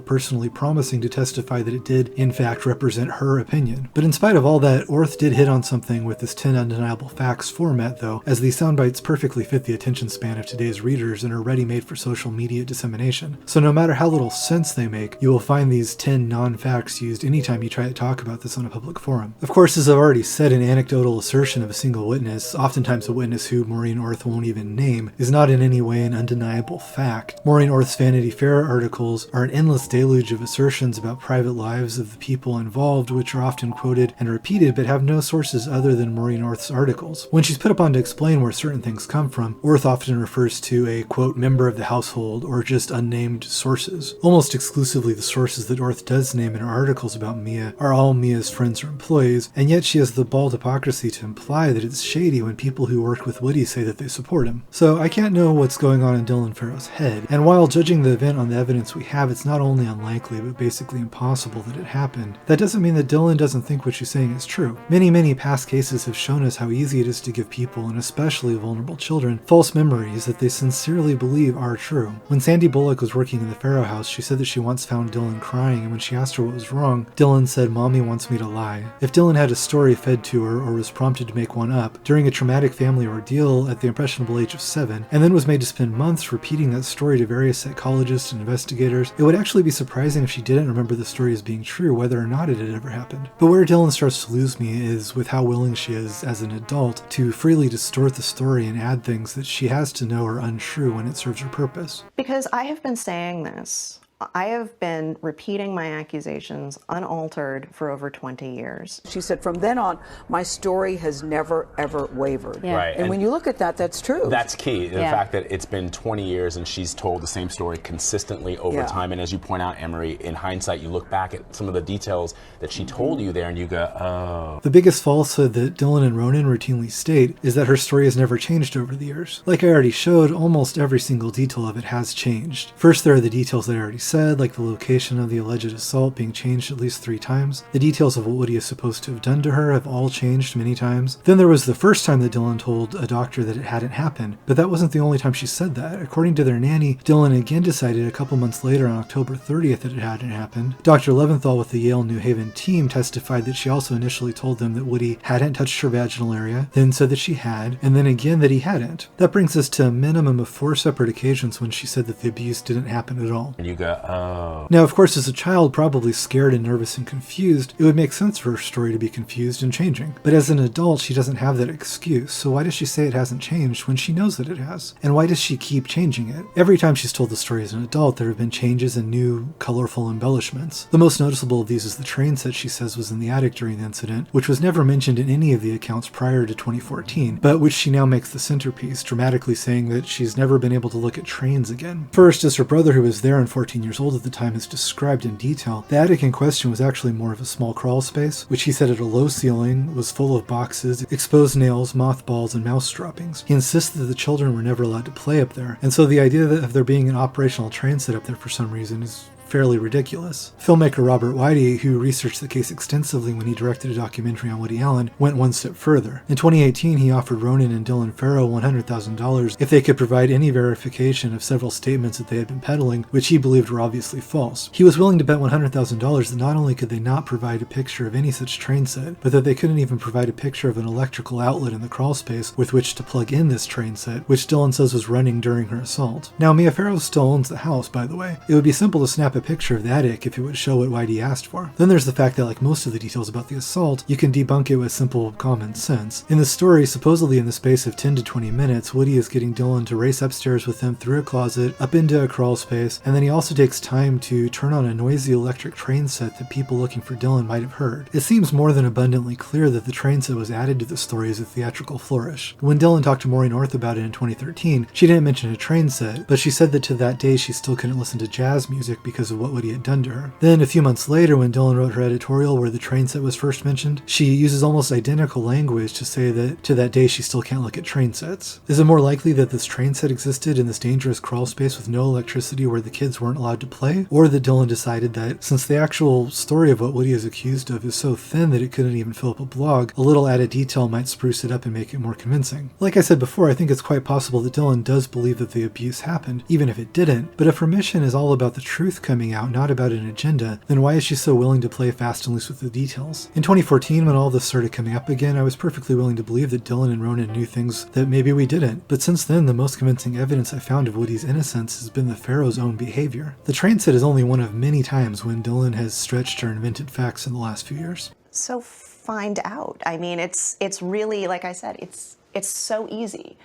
personally promising to testify that it did, in fact, represent her opinion. But in spite of all that, Orth did hit on something with this 10 undeniable facts format, though, as these soundbites perfectly fit the attention span of today's readers and are ready-made for social media dissemination. So no matter how little sense they make, you will find these 10 non-facts used anytime you try to talk about this on a public forum. Of course, as I've already said, an anecdotal assertion of a single witness, oftentimes a witness who Maureen Orth won't even name, is not in any way an undeniable fact. Maureen Orth's Vanity Fair articles are an endless deluge of assertions about private lives of the people involved, which are often quoted and repeated but have no sources other than Maureen Orth's articles. When she's put upon to explain where certain things come from, Orth often refers to a, quote, member of the household or just unnamed sources. Almost exclusively the sources that Orth does name in her articles about Mia are all Mia's friends or employees, and yet she has the bald hypocrisy to imply that it's shady when people who work with Woody say that they support him. So I can't know what's going on in Dylan Farrow's head, and while judging the event on the evidence we have, it's not only unlikely but basically impossible that it happened. That doesn't mean that Dylan doesn't think what she's saying is true. Many past cases have shown us how easy it is to give people, and especially vulnerable children, false memories that they sincerely believe are true. When Sandy Bullock was working in the Farrow house, she said that she once found Dylan crying, and when she asked her what was wrong, Dylan said, "Mommy wants me to lie." If Dylan had a story fed to her or was prompted to make one up during a traumatic family ordeal at the impressionable age of 7, and then was made to spend months repeating that story to various psychologists and investigators, it would actually be surprising if she didn't remember the story as being true, whether or not it had ever happened. But where Dylan starts to lose me is with how willing she is, as an adult, to freely distort the story and add things that she has to know are untrue when it serves her purpose. Because I have been saying this I have been repeating my accusations unaltered for over 20 years. She said, from then on, my story has never, ever wavered. Yeah. Right. And when you look at that, that's true. That's key. The fact that it's been 20 years and she's told the same story consistently over time. And as you point out, Emery, in hindsight, you look back at some of the details that she told you there and you go, oh. The biggest falsehood that Dylan and Ronan routinely state is that her story has never changed over the years. Like I already showed, almost every single detail of it has changed. First, there are the details that I already said, like the location of the alleged assault being changed at least 3 times. The details of what Woody is supposed to have done to her have all changed many times. Then there was the first time that Dylan told a doctor that it hadn't happened, but that wasn't the only time she said that. According to their nanny, Dylan again decided a couple months later on October 30th that it hadn't happened. Dr. Leventhal with the Yale New Haven team testified that she also initially told them that Woody hadn't touched her vaginal area, then said that she had, and then again that he hadn't. That brings us to a minimum of 4 separate occasions when she said that the abuse didn't happen at all. And you go, oh. Now, of course, as a child, probably scared and nervous and confused, it would make sense for her story to be confused and changing. But as an adult, she doesn't have that excuse, so why does she say it hasn't changed when she knows that it has? And why does she keep changing it? Every time she's told the story as an adult, there have been changes and new, colorful embellishments. The most noticeable of these is the train set she says was in the attic during the incident, which was never mentioned in any of the accounts prior to 2014, but which she now makes the centerpiece, dramatically saying that she's never been able to look at trains again. First, as her brother, who was there and 14 years old at the time, is described in detail, the attic in question was actually more of a small crawl space, which he said had a low ceiling, was full of boxes, exposed nails, mothballs, and mouse droppings. He insisted that the children were never allowed to play up there, and so the idea of there being an operational train set up there for some reason is fairly ridiculous. Filmmaker Robert Whitey, who researched the case extensively when he directed a documentary on Woody Allen, went one step further. In 2018, he offered Ronan and Dylan Farrow $100,000 if they could provide any verification of several statements that they had been peddling, which he believed were obviously false. He was willing to bet $100,000 that not only could they not provide a picture of any such train set, but that they couldn't even provide a picture of an electrical outlet in the crawl space with which to plug in this train set, which Dylan says was running during her assault. Now, Mia Farrow still owns the house, by the way. It would be simple to snap a picture of the attic if it would show what Whitey asked for. Then there's the fact that, like most of the details about the assault, you can debunk it with simple common sense. In the story, supposedly in the space of 10 to 20 minutes, Woody is getting Dylan to race upstairs with him through a closet, up into a crawl space, and then he also takes time to turn on a noisy electric train set that people looking for Dylan might have heard. It seems more than abundantly clear that the train set was added to the story as a theatrical flourish. When Dylan talked to Maureen Orth about it in 2013, she didn't mention a train set, but she said that to that day she still couldn't listen to jazz music because of what Woody had done to her. Then, a few months later, when Dylan wrote her editorial where the train set was first mentioned, she uses almost identical language to say that to that day she still can't look at train sets. Is it more likely that this train set existed in this dangerous crawl space with no electricity where the kids weren't allowed to play? Or that Dylan decided that since the actual story of what Woody is accused of is so thin that it couldn't even fill up a blog, a little added detail might spruce it up and make it more convincing? Like I said before, I think it's quite possible that Dylan does believe that the abuse happened, even if it didn't, but if her mission is all about the truth coming out, not about an agenda, then why is she so willing to play fast and loose with the details? In 2014, when all this started coming up again, I was perfectly willing to believe that Dylan and Ronan knew things that maybe we didn't, but since then, the most convincing evidence I found of Woody's innocence has been the Farrow's own behavior. The train set is only one of many times when Dylan has stretched or invented facts in the last few years. So find out. I mean, it's really, like I said, it's so easy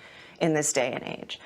in this day and age.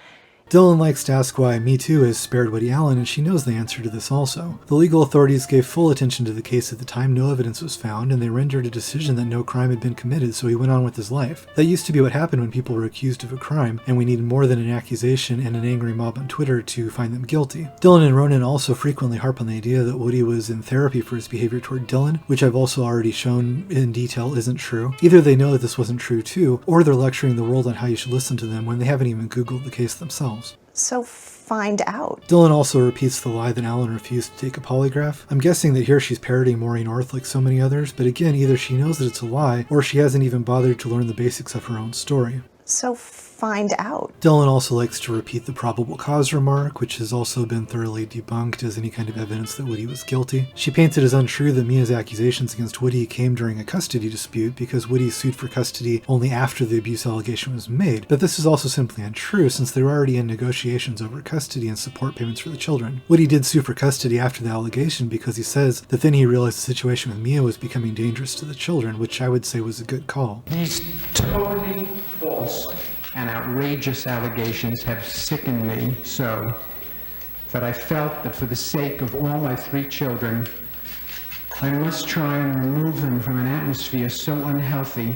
Dylan likes to ask why Me Too has spared Woody Allen, and she knows the answer to this also. The legal authorities gave full attention to the case at the time no evidence was found, and they rendered a decision that no crime had been committed, so he went on with his life. That used to be what happened when people were accused of a crime, and we needed more than an accusation and an angry mob on Twitter to find them guilty. Dylan and Ronan also frequently harp on the idea that Woody was in therapy for his behavior toward Dylan, which I've also already shown in detail isn't true. Either they know that this wasn't true too, or they're lecturing the world on how you should listen to them when they haven't even Googled the case themselves. So find out. Dylan also repeats the lie that Allen refused to take a polygraph. I'm guessing that here she's parroting Maureen Orth like so many others, but again, either she knows that it's a lie, or she hasn't even bothered to learn the basics of her own story. So find out. Dylan also likes to repeat the probable cause remark, which has also been thoroughly debunked as any kind of evidence that Woody was guilty. She paints it as untrue that Mia's accusations against Woody came during a custody dispute because Woody sued for custody only after the abuse allegation was made, but this is also simply untrue since they were already in negotiations over custody and support payments for the children. Woody did sue for custody after the allegation because he says that then he realized the situation with Mia was becoming dangerous to the children, which I would say was a good call. These totally false and outrageous allegations have sickened me, so but I felt that for the sake of all my 3 children, I must try and remove them from an atmosphere so unhealthy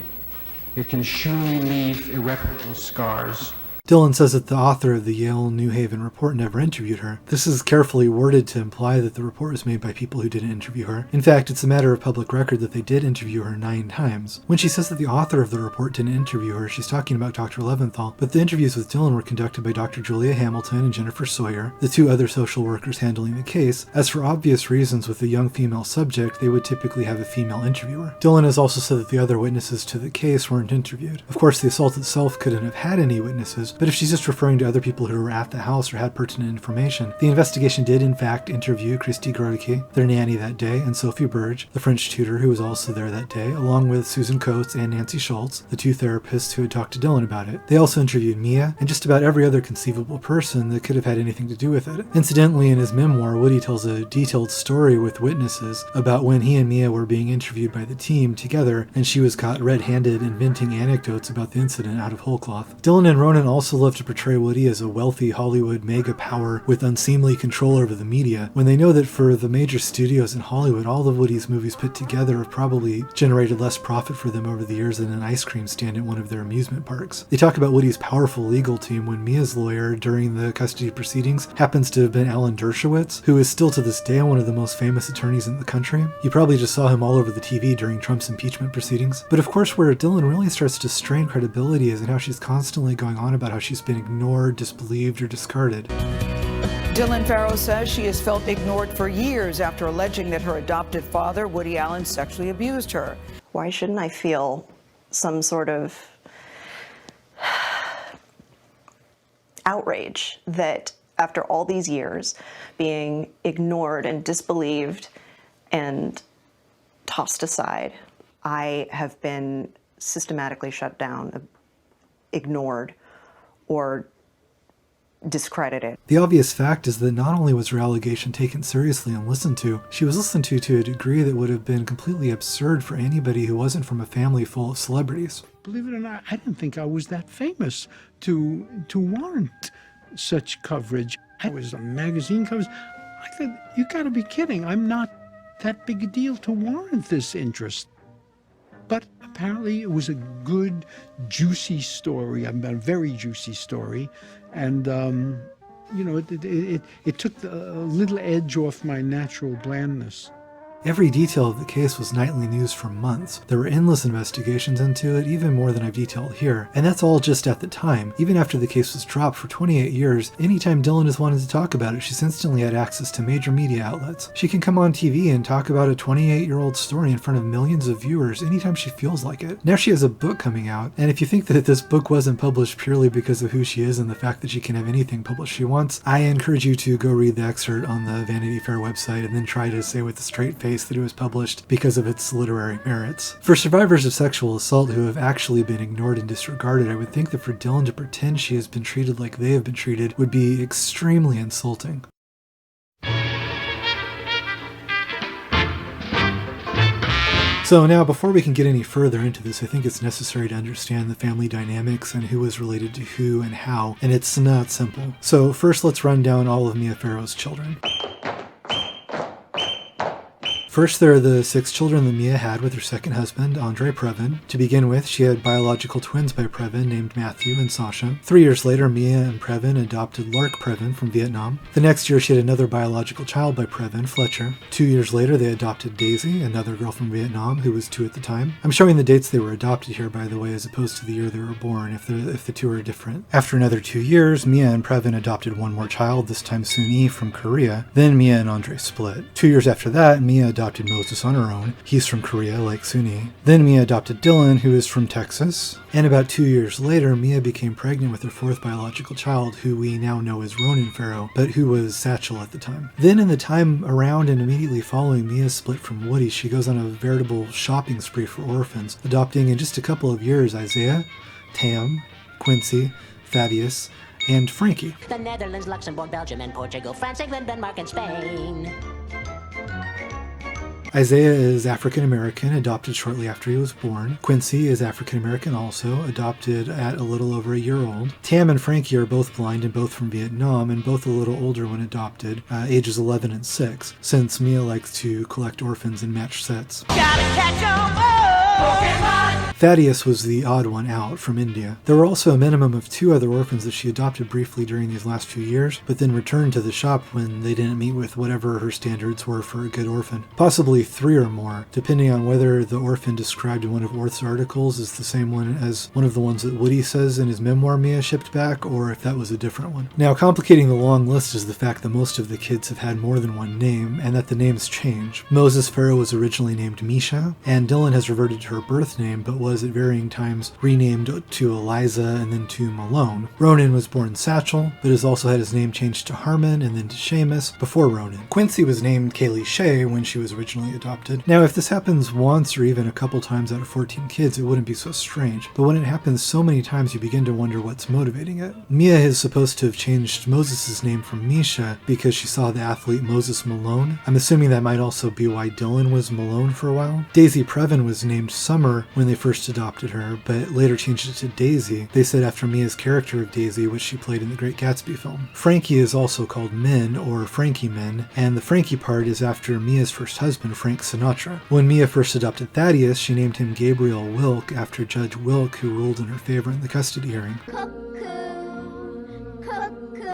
it can surely leave irreparable scars. Dylan says that the author of the Yale New Haven report never interviewed her. This is carefully worded to imply that the report was made by people who didn't interview her. In fact, it's a matter of public record that they did interview her 9 times. When she says that the author of the report didn't interview her, she's talking about Dr. Leventhal, but the interviews with Dylan were conducted by Dr. Julia Hamilton and Jennifer Sawyer, the 2 other social workers handling the case, as for obvious reasons with a young female subject, they would typically have a female interviewer. Dylan has also said that the other witnesses to the case weren't interviewed. Of course, the assault itself couldn't have had any witnesses, but if she's just referring to other people who were at the house or had pertinent information, the investigation did in fact interview Christy Grodeke, their nanny that day, and Sophie Burge, the French tutor who was also there that day, along with Susan Coates and Nancy Schultz, the 2 therapists who had talked to Dylan about it. They also interviewed Mia and just about every other conceivable person that could have had anything to do with it. Incidentally, in his memoir, Woody tells a detailed story with witnesses about when he and Mia were being interviewed by the team together, and she was caught red-handed inventing anecdotes about the incident out of whole cloth. Dylan and Ronan also love to portray Woody as a wealthy Hollywood mega power with unseemly control over the media, when they know that for the major studios in Hollywood, all of Woody's movies put together have probably generated less profit for them over the years than an ice cream stand at one of their amusement parks. They talk about Woody's powerful legal team when Mia's lawyer during the custody proceedings happens to have been Alan Dershowitz, who is still to this day one of the most famous attorneys in the country. You probably just saw him all over the TV during Trump's impeachment proceedings. But of course, where Dylan really starts to strain credibility is in how she's constantly going on about how she's been ignored, disbelieved, or discarded. Dylan Farrow says she has felt ignored for years after alleging that her adoptive father, Woody Allen, sexually abused her. Why shouldn't I feel some sort of outrage that after all these years being ignored and disbelieved and tossed aside, I have been systematically shut down, ignored, or discredited. The obvious fact is that not only was her allegation taken seriously and listened to, she was listened to a degree that would have been completely absurd for anybody who wasn't from a family full of celebrities. Believe it or not, I didn't think I was that famous to warrant such coverage. I was on magazine covers. I thought, you gotta be kidding. I'm not that big a deal to warrant this interest. But apparently it was a good, juicy story, a very juicy story. And, you know, it took a little edge off my natural blandness. Every detail of the case was nightly news for months. There were endless investigations into it, even more than I've detailed here. And that's all just at the time. Even after the case was dropped for 28 years, anytime Dylan has wanted to talk about it, she's instantly had access to major media outlets. She can come on TV and talk about a 28-year-old story in front of millions of viewers anytime she feels like it. Now she has a book coming out, and if you think that this book wasn't published purely because of who she is and the fact that she can have anything published she wants, I encourage you to go read the excerpt on the Vanity Fair website and then try to say with a straight face that it was published because of its literary merits. For survivors of sexual assault who have actually been ignored and disregarded, I would think that for Dylan to pretend she has been treated like they have been treated would be extremely insulting. So now, before we can get any further into this, I think it's necessary to understand the family dynamics and who is related to who and how, and it's not simple. So first, let's run down all of Mia Farrow's children. First, there are the 6 children that Mia had with her second husband, Andre Previn. To begin with, she had biological twins by Previn named Matthew and Sasha. 3 years later, Mia and Previn adopted Lark Previn from Vietnam. The next year, she had another biological child by Previn, Fletcher. 2 years later, they adopted Daisy, another girl from Vietnam who was 2 at the time. I'm showing the dates they were adopted here, by the way, as opposed to the year they were born, if the 2 are different. After another 2 years, Mia and Previn adopted one more child, this time Soon-Yi from Korea. Then Mia and Andre split. 2 years after that, Mia adopted Moses on her own. He's from Korea, like Soon-Yi. Then Mia adopted Dylan, who is from Texas. And about 2 years later, Mia became pregnant with her 4th biological child, who we now know as Ronan Farrow, but who was Satchel at the time. Then in the time around and immediately following Mia's split from Woody, she goes on a veritable shopping spree for orphans, adopting in just a couple of years Isaiah, Tam, Quincy, Thaddeus, and Frankie. The Netherlands, Luxembourg, Belgium, and Portugal, France, England, Denmark, and Spain. Isaiah is African American, adopted shortly after he was born. Quincy is African American also, adopted at a little over a year old. Tam and Frankie are both blind and both from Vietnam, and both a little older when adopted, ages 11 and 6, since Mia likes to collect orphans and match sets. Thaddeus was the odd one out from India. There were also a minimum of 2 other orphans that she adopted briefly during these last few years, but then returned to the shop when they didn't meet with whatever her standards were for a good orphan. Possibly 3 or more, depending on whether the orphan described in one of Orth's articles is the same one as one of the ones that Woody says in his memoir Mia shipped back, or if that was a different one. Now, complicating the long list is the fact that most of the kids have had more than one name, and that the names change. Moses Farrow was originally named Misha, and Dylan has reverted to her birth name, but was at varying times renamed to Eliza and then to Malone. Ronan was born Satchel, but has also had his name changed to Harmon and then to Seamus before Ronan. Quincy was named Kaylee Shea when she was originally adopted. Now, if this happens once or even a couple times out of 14 kids, it wouldn't be so strange, but when it happens so many times, you begin to wonder what's motivating it. Mia is supposed to have changed Moses' name from Misha because she saw the athlete Moses Malone. I'm assuming that might also be why Dylan was Malone for a while. Daisy Previn was named Summer when they first adopted her, but later changed it to Daisy. They said after Mia's character of Daisy, which she played in the Great Gatsby film. Frankie is also called Min, or Frankie Min, and the Frankie part is after Mia's first husband, Frank Sinatra. When Mia first adopted Thaddeus, she named him Gabriel Wilk after Judge Wilk, who ruled in her favor in the custody hearing.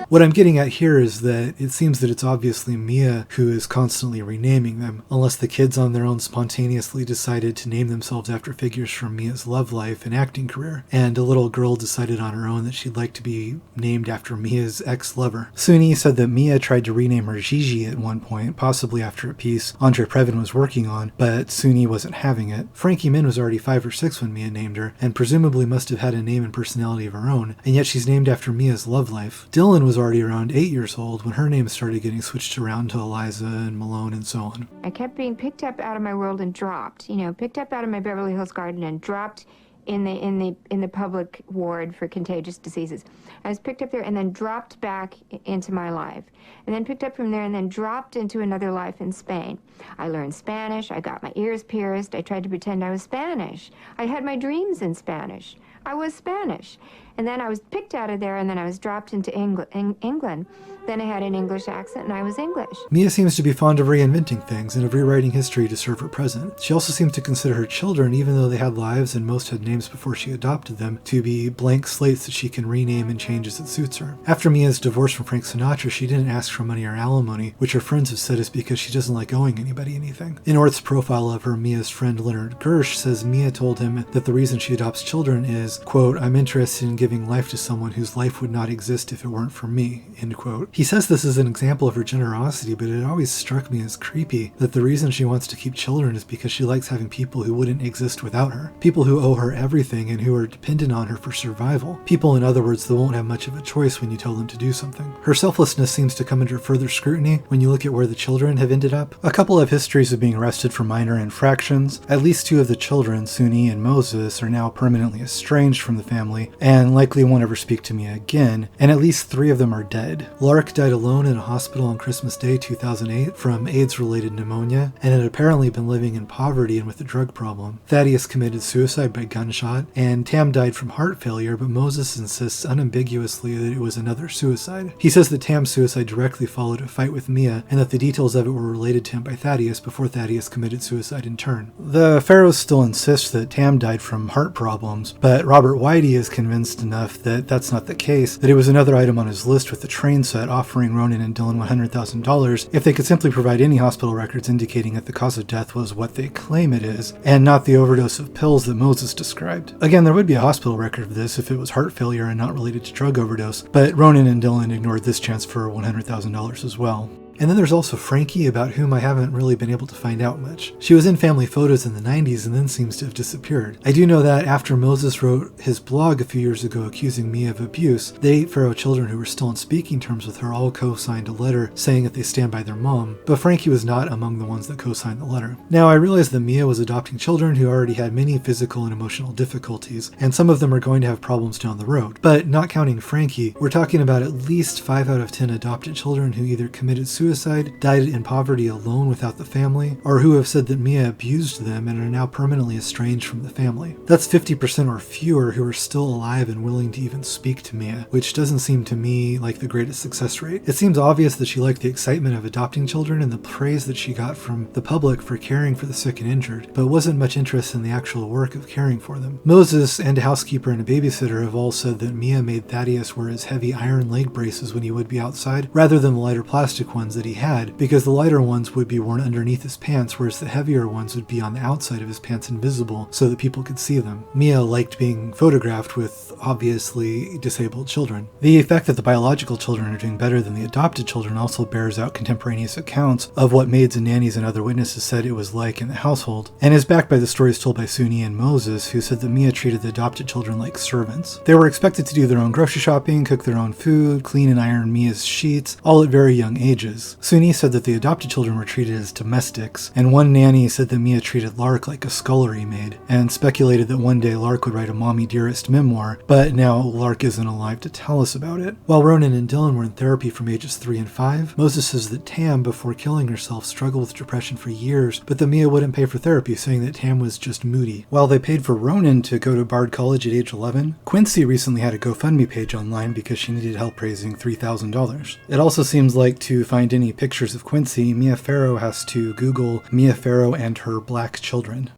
What I'm getting at here is that it seems that it's obviously Mia who is constantly renaming them, unless the kids on their own spontaneously decided to name themselves after figures from Mia's love life and acting career, and a little girl decided on her own that she'd like to be named after Mia's ex-lover. Suni said that Mia tried to rename her Gigi at one point, possibly after a piece Andre Previn was working on, but Suni wasn't having it. Frankie Min was already 5 or 6 when Mia named her, and presumably must have had a name and personality of her own, and yet she's named after Mia's love life. Dylan was already around 8 years old when her name started getting switched around to Eliza and Malone and so on. I kept being picked up out of my world and dropped, picked up out of my Beverly Hills garden and dropped in the public ward for contagious diseases. I was picked up there and then dropped back into my life, and then picked up from there and then dropped into another life in Spain. I learned Spanish, I got my ears pierced, I tried to pretend I was Spanish. I had my dreams in Spanish. I was Spanish. And then I was picked out of there, and then I was dropped into England. Then I had an English accent, and I was English. Mia seems to be fond of reinventing things and of rewriting history to serve her present. She also seems to consider her children, even though they had lives and most had names before she adopted them, to be blank slates that she can rename and change as it suits her. After Mia's divorce from Frank Sinatra, she didn't ask for money or alimony, which her friends have said is because she doesn't like owing anybody anything. In Orth's profile of her, Mia's friend Leonard Gersh says Mia told him that the reason she adopts children is, quote, "I'm interested in giving life to someone whose life would not exist if it weren't for me," end quote. He says this is an example of her generosity, but it always struck me as creepy that the reason she wants to keep children is because she likes having people who wouldn't exist without her. People who owe her everything and who are dependent on her for survival. People, in other words, that won't have much of a choice when you tell them to do something. Her selflessness seems to come under further scrutiny when you look at where the children have ended up. A couple have histories of being arrested for minor infractions. At least 2 of the children, Suni and Moses, are now permanently estranged from the family and likely won't ever speak to Mia again, and at least 3 of them are dead. Lark died alone in a hospital on Christmas Day 2008 from AIDS-related pneumonia, and had apparently been living in poverty and with a drug problem. Thaddeus committed suicide by gunshot, and Tam died from heart failure, but Moses insists unambiguously that it was another suicide. He says that Tam's suicide directly followed a fight with Mia, and that the details of it were related to him by Thaddeus before Thaddeus committed suicide in turn. The Farrows still insist that Tam died from heart problems, but Robert Whitey is convinced enough that that's not the case, that it was another item on his list with the train set offering Ronan and Dylan $100,000 if they could simply provide any hospital records indicating that the cause of death was what they claim it is, and not the overdose of pills that Moses described. Again, there would be a hospital record of this if it was heart failure and not related to drug overdose, but Ronan and Dylan ignored this chance for $100,000 as well. And then there's also Frankie, about whom I haven't really been able to find out much. She was in family photos in the 90s and then seems to have disappeared. I do know that after Moses wrote his blog a few years ago accusing Mia of abuse, the 8 Farrow children who were still on speaking terms with her all co-signed a letter saying that they stand by their mom, but Frankie was not among the ones that co-signed the letter. Now, I realize that Mia was adopting children who already had many physical and emotional difficulties, and some of them are going to have problems down the road. But not counting Frankie, we're talking about at least 5 out of 10 adopted children who either committed suicide suicide, died in poverty alone without the family, or who have said that Mia abused them and are now permanently estranged from the family. That's 50% or fewer who are still alive and willing to even speak to Mia, which doesn't seem to me like the greatest success rate. It seems obvious that she liked the excitement of adopting children and the praise that she got from the public for caring for the sick and injured, but wasn't much interest in the actual work of caring for them. Moses and a housekeeper and a babysitter have all said that Mia made Thaddeus wear his heavy iron leg braces when he would be outside, rather than the lighter plastic ones that he had, because the lighter ones would be worn underneath his pants, whereas the heavier ones would be on the outside of his pants invisible so that people could see them. Mia liked being photographed with obviously disabled children. The fact that the biological children are doing better than the adopted children also bears out contemporaneous accounts of what maids and nannies and other witnesses said it was like in the household, and is backed by the stories told by Suni and Moses, who said that Mia treated the adopted children like servants. They were expected to do their own grocery shopping, cook their own food, clean and iron Mia's sheets, all at very young ages. Suni said that the adopted children were treated as domestics, and one nanny said that Mia treated Lark like a scullery maid, and speculated that one day Lark would write a Mommy Dearest memoir, but now Lark isn't alive to tell us about it. While Ronan and Dylan were in therapy from ages 3 and 5, Moses says that Tam, before killing herself, struggled with depression for years, but that Mia wouldn't pay for therapy, saying that Tam was just moody. While they paid for Ronan to go to Bard College at age 11, Quincy recently had a GoFundMe page online because she needed help raising $3,000. It also seems like to find any pictures of Quincy, Mia Farrow has to Google Mia Farrow and her black children.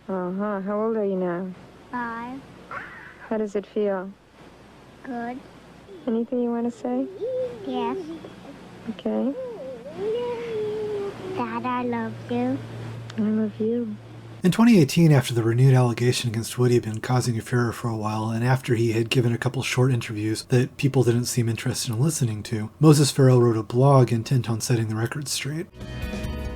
Uh-huh. How old are you now? 5. How does it feel? Good. Anything you want to say? Yes. Okay. Dad, I love you. I love you. In 2018, after the renewed allegation against Woody had been causing a furor for a while, and after he had given a couple short interviews that people didn't seem interested in listening to, Moses Farrow wrote a blog intent on setting the record straight.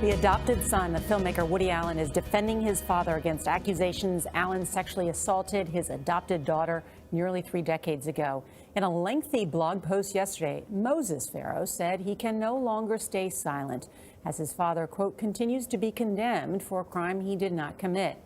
The adopted son of filmmaker Woody Allen is defending his father against accusations Allen sexually assaulted his adopted daughter nearly 3 decades ago. In a lengthy blog post yesterday, Moses Farrow said he can no longer stay silent as his father, quote, continues to be condemned for a crime he did not commit.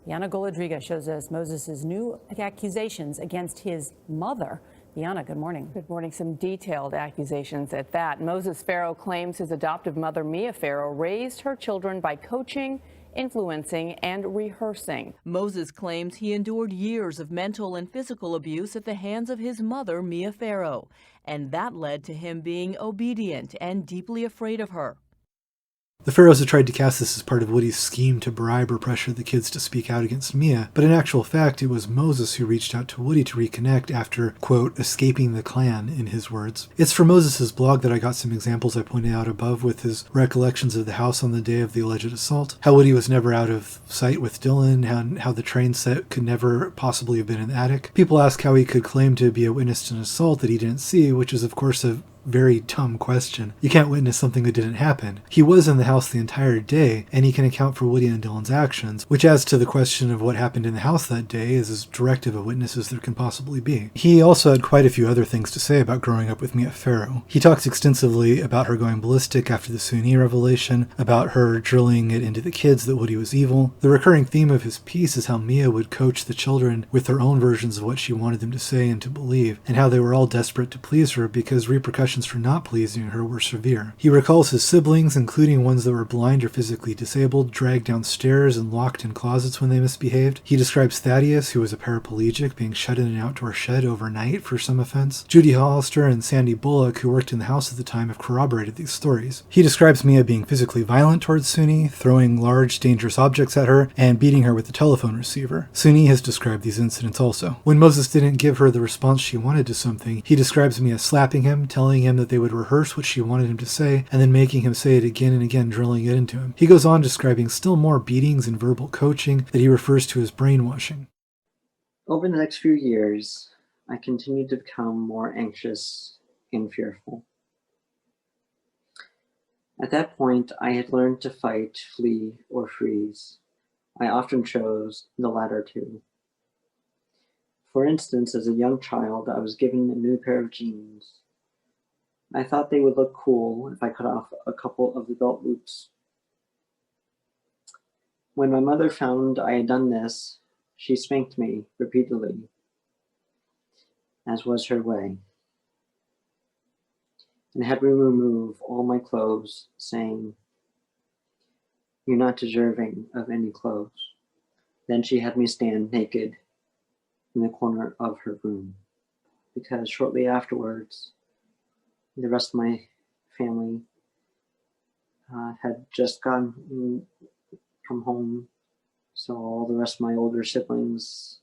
Yana Goladriga shows us Moses' new accusations against his mother. Yana, good morning. Good morning. Some detailed accusations at that. Moses Farrow claims his adoptive mother, Mia Farrow, raised her children by coaching, influencing, and rehearsing. Moses claims he endured years of mental and physical abuse at the hands of his mother, Mia Farrow, and that led to him being obedient and deeply afraid of her. The Farrows had tried to cast this as part of Woody's scheme to bribe or pressure the kids to speak out against Mia, but in actual fact, it was Moses who reached out to Woody to reconnect after, quote, escaping the clan, in his words. It's from Moses' blog that I got some examples I pointed out above with his recollections of the house on the day of the alleged assault, how Woody was never out of sight with Dylan, and how the train set could never possibly have been in the attic. People ask how he could claim to be a witness to an assault that he didn't see, which is of course a very dumb question. You can't witness something that didn't happen. He was in the house the entire day, and he can account for Woody and Dylan's actions, which adds to the question of what happened in the house that day is as direct of a witness as there can possibly be. He also had quite a few other things to say about growing up with Mia Farrow. He talks extensively about her going ballistic after the Suni revelation, about her drilling it into the kids that Woody was evil. The recurring theme of his piece is how Mia would coach the children with their own versions of what she wanted them to say and to believe, and how they were all desperate to please her because repercussions for not pleasing her were severe. He recalls his siblings, including ones that were blind or physically disabled, dragged downstairs and locked in closets when they misbehaved. He describes Thaddeus, who was a paraplegic, being shut in an outdoor shed overnight for some offense. Judy Hollister and Sandy Bullock, who worked in the house at the time, have corroborated these stories. He describes Mia being physically violent towards Suni, throwing large, dangerous objects at her, and beating her with the telephone receiver. Suni has described these incidents also. When Moses didn't give her the response she wanted to something, he describes Mia slapping him, telling him that they would rehearse what she wanted him to say, and then making him say it again and again, drilling it into him. He goes on describing still more beatings and verbal coaching that he refers to as brainwashing. Over the next few years, I continued to become more anxious and fearful. At that point, I had learned to fight, flee, or freeze. I often chose the latter two. For instance, as a young child, I was given a new pair of jeans. I thought they would look cool if I cut off a couple of the belt loops. When my mother found I had done this, she spanked me repeatedly. as was her way, and had me remove all my clothes, saying, "You're not deserving of any clothes." Then she had me stand naked in the corner of her room, because shortly afterwards, the rest of my family had just gone from home, so all the rest of my older siblings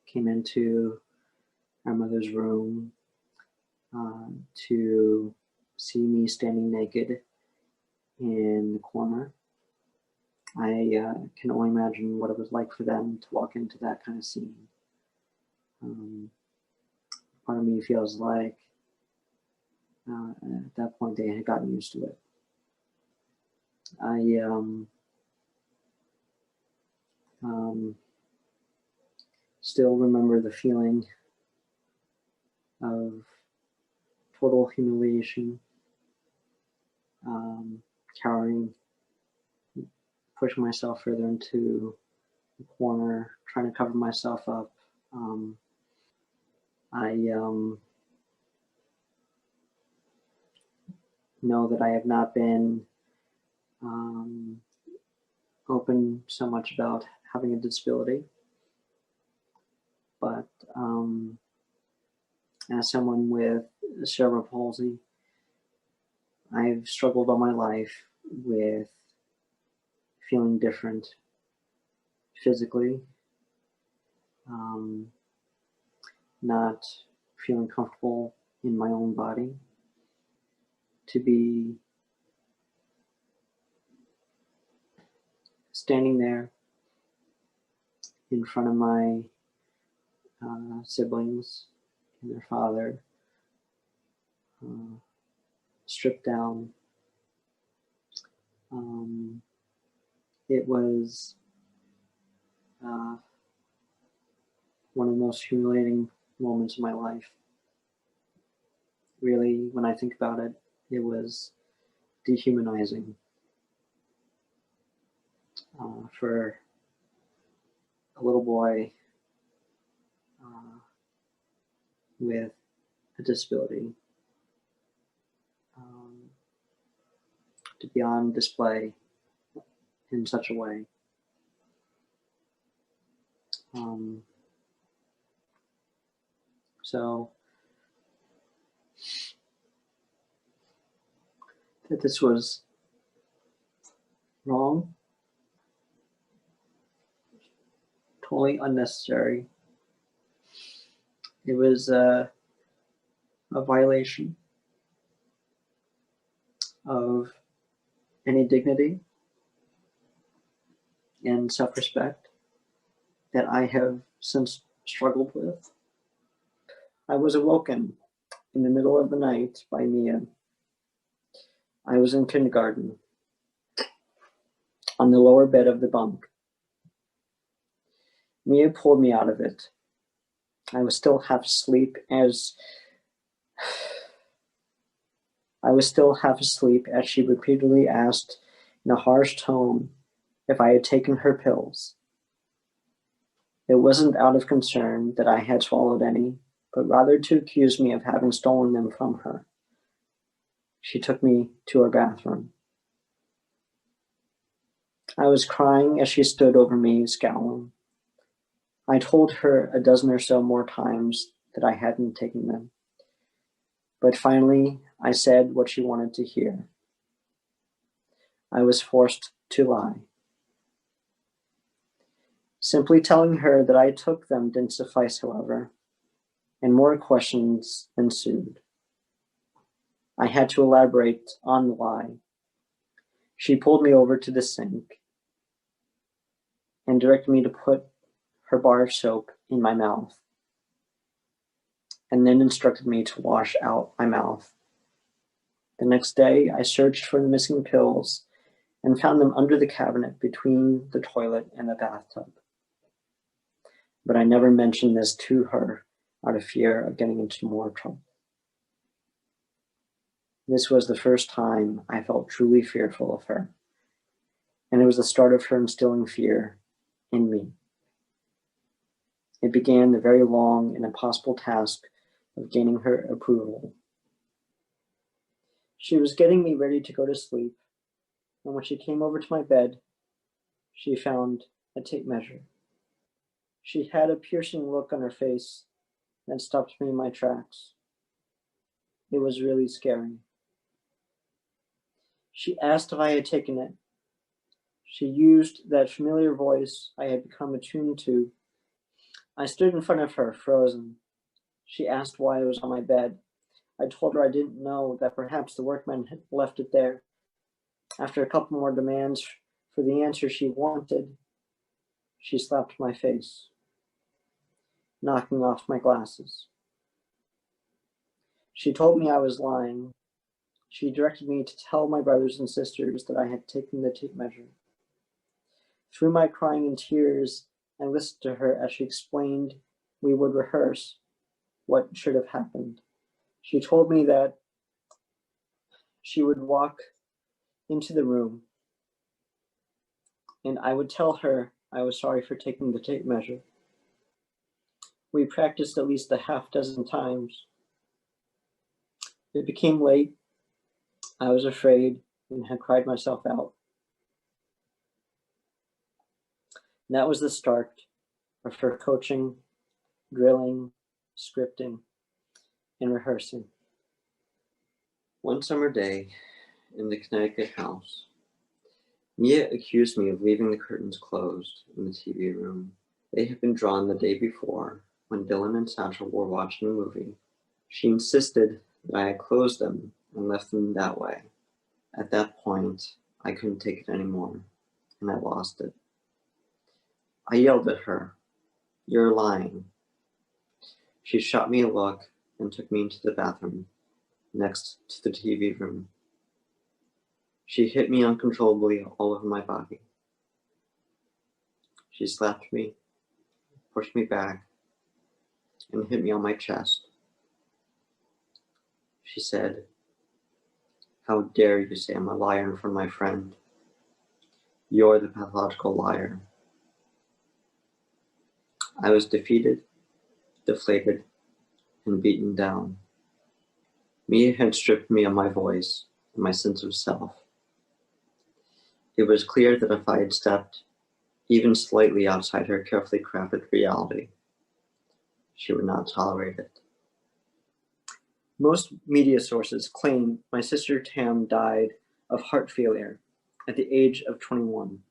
came into our mother's room to see me standing naked in the corner. I can only imagine what it was like for them to walk into that kind of scene. Part of me feels like at that point they had gotten used to it. I still remember the feeling of total humiliation, cowering, pushing myself further into the corner, trying to cover myself up. I know that I have not been open so much about having a disability, but as someone with cerebral palsy, I've struggled all my life with feeling different physically, not feeling comfortable in my own body, to be standing there in front of my siblings and their father, stripped down. It was one of the most humiliating moments of my life. Really, when I think about it, it was dehumanizing for a little boy with a disability to be on display in such a way. So that this was wrong, totally unnecessary. It was a violation of any dignity and self-respect that I have since struggled with. I was awoken in the middle of the night by Mia. I was in kindergarten on the lower bed of the bunk. Mia pulled me out of it. I was still half asleep as she repeatedly asked in a harsh tone if I had taken her pills. It wasn't out of concern that I had swallowed any, but rather to accuse me of having stolen them from her. She took me to her bathroom. I was crying as she stood over me, scowling. I told her a dozen or so more times that I hadn't taken them. But finally, I said what she wanted to hear. I was forced to lie. Simply telling her that I took them didn't suffice, however, and more questions ensued. I had to elaborate on the lie. She pulled me over to the sink and directed me to put her bar of soap in my mouth, and then instructed me to wash out my mouth. The next day, I searched for the missing pills and found them under the cabinet between the toilet and the bathtub. But I never mentioned this to her out of fear of getting into more trouble. This was the first time I felt truly fearful of her, and it was the start of her instilling fear in me. It began the very long and impossible task of gaining her approval. She was getting me ready to go to sleep, and when she came over to my bed, she found a tape measure. She had a piercing look on her face that stopped me in my tracks. It was really scary. She asked if I had taken it. She used that familiar voice I had become attuned to. I stood in front of her, frozen. She asked why it was on my bed. I told her I didn't know, that perhaps the workmen had left it there. After a couple more demands for the answer she wanted, she slapped my face, knocking off my glasses. She told me I was lying. She directed me to tell my brothers and sisters that I had taken the tape measure. Through my crying and tears, I listened to her as she explained we would rehearse what should have happened. She told me that she would walk into the room and I would tell her I was sorry for taking the tape measure. We practiced at least a half dozen times. It became late. I was afraid and had cried myself out. And that was the start of her coaching, drilling, scripting, and rehearsing. One summer day in the Connecticut house, Mia accused me of leaving the curtains closed in the TV room. They had been drawn the day before when Dylan and Sasha were watching a movie. She insisted that I had closed them and left them that way. At that point, I couldn't take it anymore, and I lost it. I yelled at her, "You're lying." She shot me a look and took me into the bathroom next to the TV room. She hit me uncontrollably all over my body. She slapped me, pushed me back, and hit me on my chest. She said, "How dare you say I'm a liar in front of my friend? You're the pathological liar." I was defeated, deflated, and beaten down. Mia had stripped me of my voice and my sense of self. It was clear that if I had stepped even slightly outside her carefully crafted reality, she would not tolerate it. Most media sources claim my sister Tam died of heart failure at the age of 21.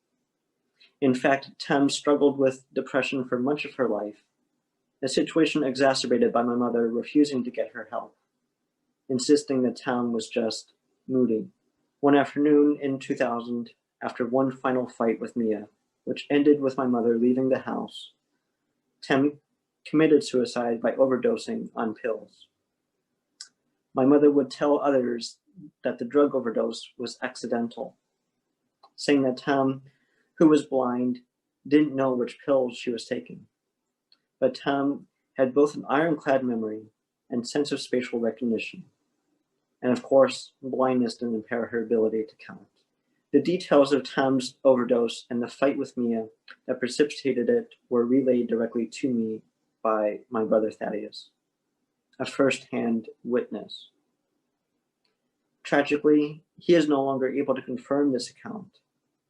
In fact, Tam struggled with depression for much of her life, a situation exacerbated by my mother refusing to get her help, insisting that Tam was just moody. One afternoon in 2000, after one final fight with Mia, which ended with my mother leaving the house, Tam committed suicide by overdosing on pills. My mother would tell others that the drug overdose was accidental, saying that Tam, who was blind, didn't know which pills she was taking. But Tam had both an ironclad memory and sense of spatial recognition. And of course, blindness didn't impair her ability to count. The details of Tam's overdose and the fight with Mia that precipitated it were relayed directly to me by my brother Thaddeus, a first-hand witness. Tragically, he is no longer able to confirm this account.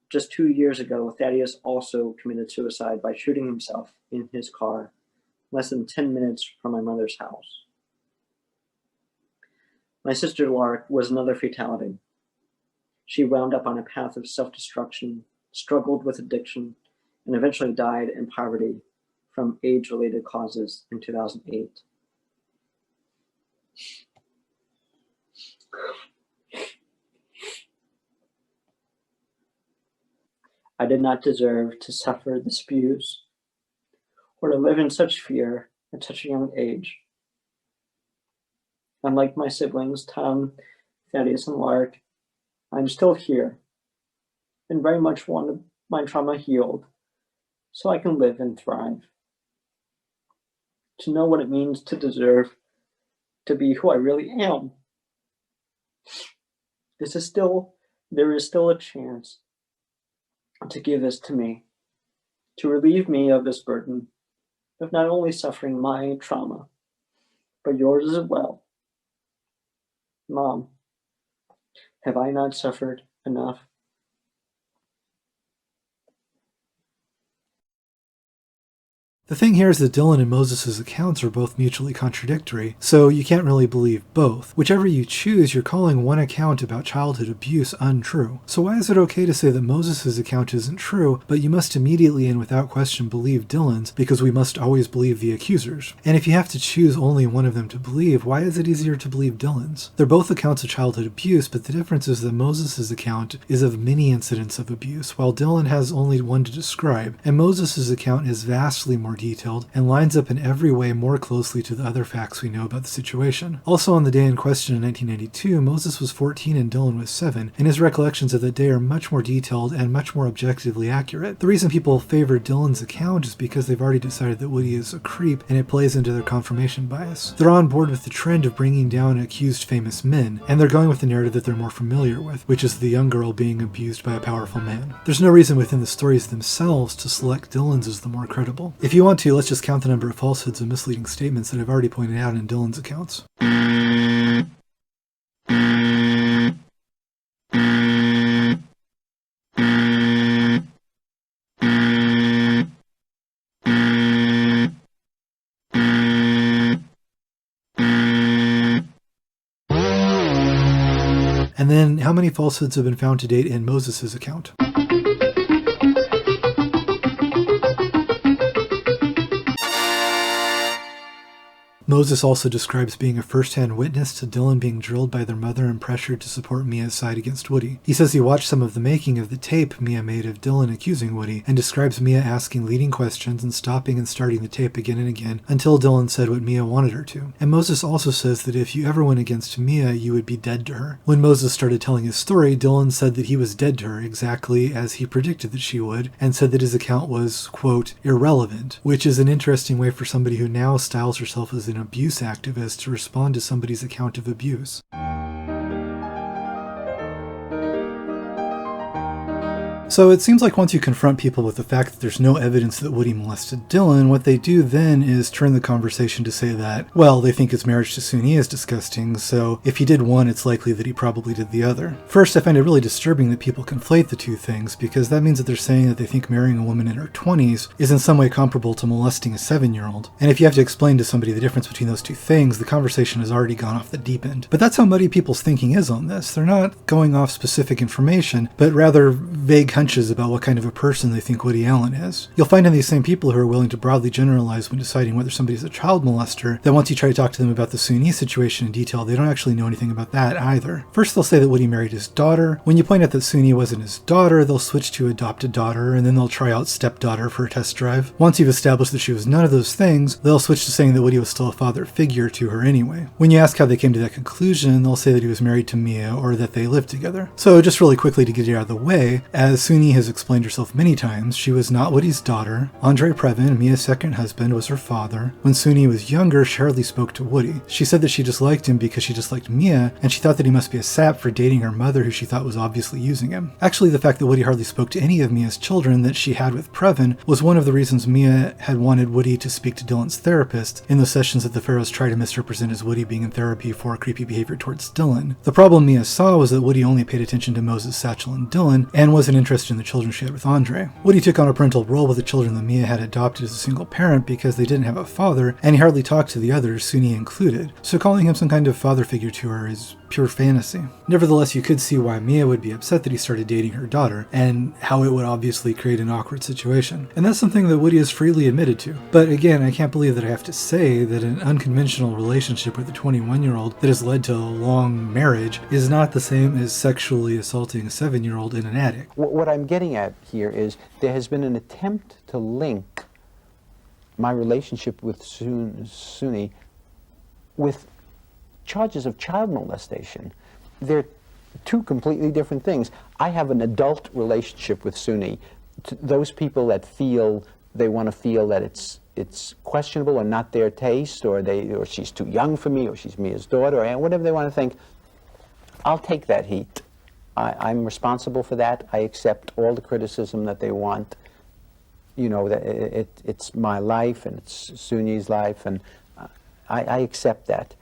Just 2 years ago, Thaddeus also committed suicide by shooting himself in his car, less than 10 minutes from my mother's house. My sister Lark was another fatality. She wound up on a path of self-destruction, struggled with addiction, and eventually died in poverty from age-related causes in 2008. I did not deserve to suffer this abuse or to live in such fear at such a young age. Unlike my siblings, Tom, Thaddeus, and Lark, I'm still here and very much want my trauma healed so I can live and thrive. To know what it means to deserve to be who I really am. There is still a chance to give this to me, to relieve me of this burden of not only suffering my trauma, but yours as well. Mom, have I not suffered enough? The thing here is that Dylan and Moses' accounts are both mutually contradictory, so you can't really believe both. Whichever you choose, you're calling one account about childhood abuse untrue. So why is it okay to say that Moses' account isn't true, but you must immediately and without question believe Dylan's, because we must always believe the accusers? And if you have to choose only one of them to believe, why is it easier to believe Dylan's? They're both accounts of childhood abuse, but the difference is that Moses' account is of many incidents of abuse, while Dylan has only one to describe, and Moses' account is vastly more detailed and lines up in every way more closely to the other facts we know about the situation. Also, on the day in question in 1992, Moses was 14 and Dylan was 7, and his recollections of that day are much more detailed and much more objectively accurate. The reason people favor Dylan's account is because they've already decided that Woody is a creep, and it plays into their confirmation bias. They're on board with the trend of bringing down accused famous men, and they're going with the narrative that they're more familiar with, which is the young girl being abused by a powerful man. There's no reason within the stories themselves to select Dylan's as the more credible. If you want to, let's just count the number of falsehoods and misleading statements that I've already pointed out in Dylan's accounts. And then, how many falsehoods have been found to date in Moses' account? Moses also describes being a first-hand witness to Dylan being drilled by their mother and pressured to support Mia's side against Woody. He says he watched some of the making of the tape Mia made of Dylan accusing Woody, and describes Mia asking leading questions and stopping and starting the tape again and again until Dylan said what Mia wanted her to. And Moses also says that if you ever went against Mia, you would be dead to her. When Moses started telling his story, Dylan said that he was dead to her exactly as he predicted that she would, and said that his account was, quote, irrelevant, which is an interesting way for somebody who now styles herself as an abuse activist to respond to somebody's account of abuse. So it seems like once you confront people with the fact that there's no evidence that Woody molested Dylan, what they do then is turn the conversation to say that, well, they think his marriage to Suni is disgusting, so if he did one, it's likely that he probably did the other. First, I find it really disturbing that people conflate the two things, because that means that they're saying that they think marrying a woman in her 20s is in some way comparable to molesting a 7-year-old. And if you have to explain to somebody the difference between those two things, the conversation has already gone off the deep end. But that's how muddy people's thinking is on this. They're not going off specific information, but rather vague hunches about what kind of a person they think Woody Allen is. You'll find in these same people who are willing to broadly generalize when deciding whether somebody's a child molester, that once you try to talk to them about the Suni situation in detail, they don't actually know anything about that either. First, they'll say that Woody married his daughter. When you point out that Suni wasn't his daughter, they'll switch to adopted daughter, and then they'll try out stepdaughter for a test drive. Once you've established that she was none of those things, they'll switch to saying that Woody was still a father figure to her anyway. When you ask how they came to that conclusion, they'll say that he was married to Mia or that they lived together. So just really quickly to get it out of the way, as Suni has explained herself many times, she was not Woody's daughter. Andre Previn, Mia's second husband, was her father. When Suni was younger, she hardly spoke to Woody. She said that she disliked him because she disliked Mia, and she thought that he must be a sap for dating her mother, who she thought was obviously using him. Actually, the fact that Woody hardly spoke to any of Mia's children that she had with Previn was one of the reasons Mia had wanted Woody to speak to Dylan's therapist in those sessions that the Farrows try to misrepresent as Woody being in therapy for creepy behavior towards Dylan. The problem Mia saw was that Woody only paid attention to Moses, Satchel, and Dylan, and wasn't interested in the children she had with Andre. Woody took on a parental role with the children that Mia had adopted as a single parent because they didn't have a father, and he hardly talked to the others, Suni included, so calling him some kind of father figure to her is pure fantasy. Nevertheless, you could see why Mia would be upset that he started dating her daughter, and how it would obviously create an awkward situation. And that's something that Woody has freely admitted to. But again, I can't believe that I have to say that an unconventional relationship with a 21-year-old that has led to a long marriage is not the same as sexually assaulting a 7-year-old in an attic. What I'm getting at here is there has been an attempt to link my relationship with Suni with charges of child molestation. They're two completely different things. I have an adult relationship with Suni. Those people that feel they want to feel that it's questionable or not their taste, or she's too young for me, or she's Mia's daughter, or whatever they want to think, I'll take that heat. I'm responsible for that. I accept all the criticism that they want. You know, that it's my life and it's Suni's life, and I accept that.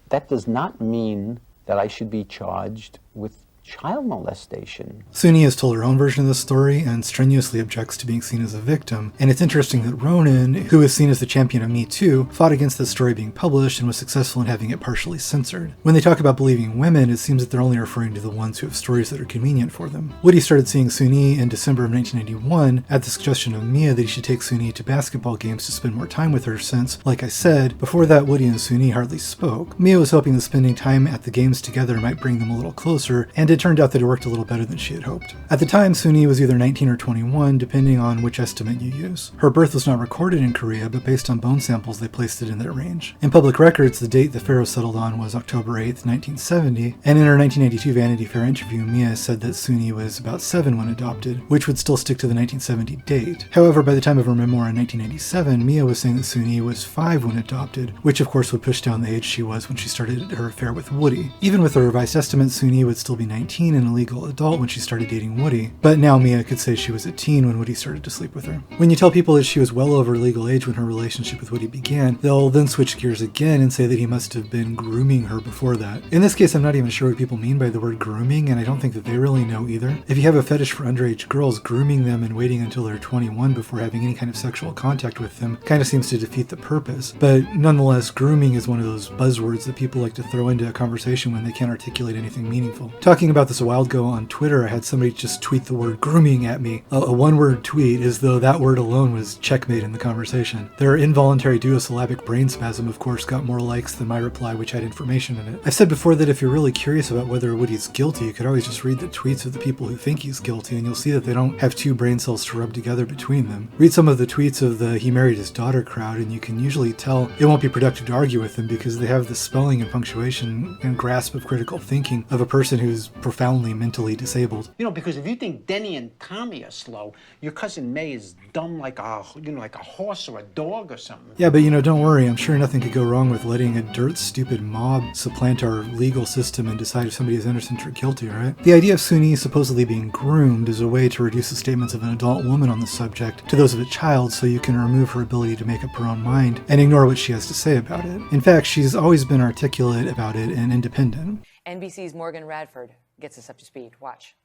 That does not mean that I should be charged with child molestation. Suni has told her own version of the story and strenuously objects to being seen as a victim. And it's interesting that Ronan, who is seen as the champion of Me Too, fought against this story being published and was successful in having it partially censored. When they talk about believing women, it seems that they're only referring to the ones who have stories that are convenient for them. Woody started seeing Suni in December of 1991 at the suggestion of Mia that he should take Suni to basketball games to spend more time with her since, like I said, before that Woody and Suni hardly spoke. Mia was hoping that spending time at the games together might bring them a little closer, and it turned out that it worked a little better than she had hoped. At the time, Suni was either 19 or 21, depending on which estimate you use. Her birth was not recorded in Korea, but based on bone samples, they placed it in that range. In public records, the date the Farrow settled on was October 8th, 1970, and in her 1982 Vanity Fair interview, Mia said that Suni was about 7 when adopted, which would still stick to the 1970 date. However, by the time of her memoir in 1987, Mia was saying that Suni was 5 when adopted, which of course would push down the age she was when she started her affair with Woody. Even with the revised estimate, Suni would still be 19 and a legal adult when she started dating Woody, but now Mia could say she was a teen when Woody started to sleep with her. When you tell people that she was well over legal age when her relationship with Woody began, they'll then switch gears again and say that he must have been grooming her before that. In this case, I'm not even sure what people mean by the word grooming, and I don't think that they really know either. If you have a fetish for underage girls, grooming them and waiting until they're 21 before having any kind of sexual contact with them kind of seems to defeat the purpose. But nonetheless, grooming is one of those buzzwords that people like to throw into a conversation when they can't articulate anything meaningful. Talking about this a while ago on Twitter, I had somebody just tweet the word grooming at me. A one-word tweet, as though that word alone was checkmate in the conversation. Their involuntary duosyllabic brain spasm, of course, got more likes than my reply, which had information in it. I've said before that if you're really curious about whether Woody's guilty, you could always just read the tweets of the people who think he's guilty, and you'll see that they don't have two brain cells to rub together between them. Read some of the tweets of the he married his daughter crowd, and you can usually tell it won't be productive to argue with them because they have the spelling and punctuation and grasp of critical thinking of a person who's profoundly mentally disabled. You know, because if you think Denny and Tommy are slow, your cousin May is dumb like a horse or a dog or something. Yeah, but don't worry. I'm sure nothing could go wrong with letting a dirt stupid mob supplant our legal system and decide if somebody is innocent or guilty, right? The idea of Suni supposedly being groomed is a way to reduce the statements of an adult woman on the subject to those of a child so you can remove her ability to make up her own mind and ignore what she has to say about it. In fact, she's always been articulate about it and independent. NBC's Morgan Radford gets us up to speed. Watch.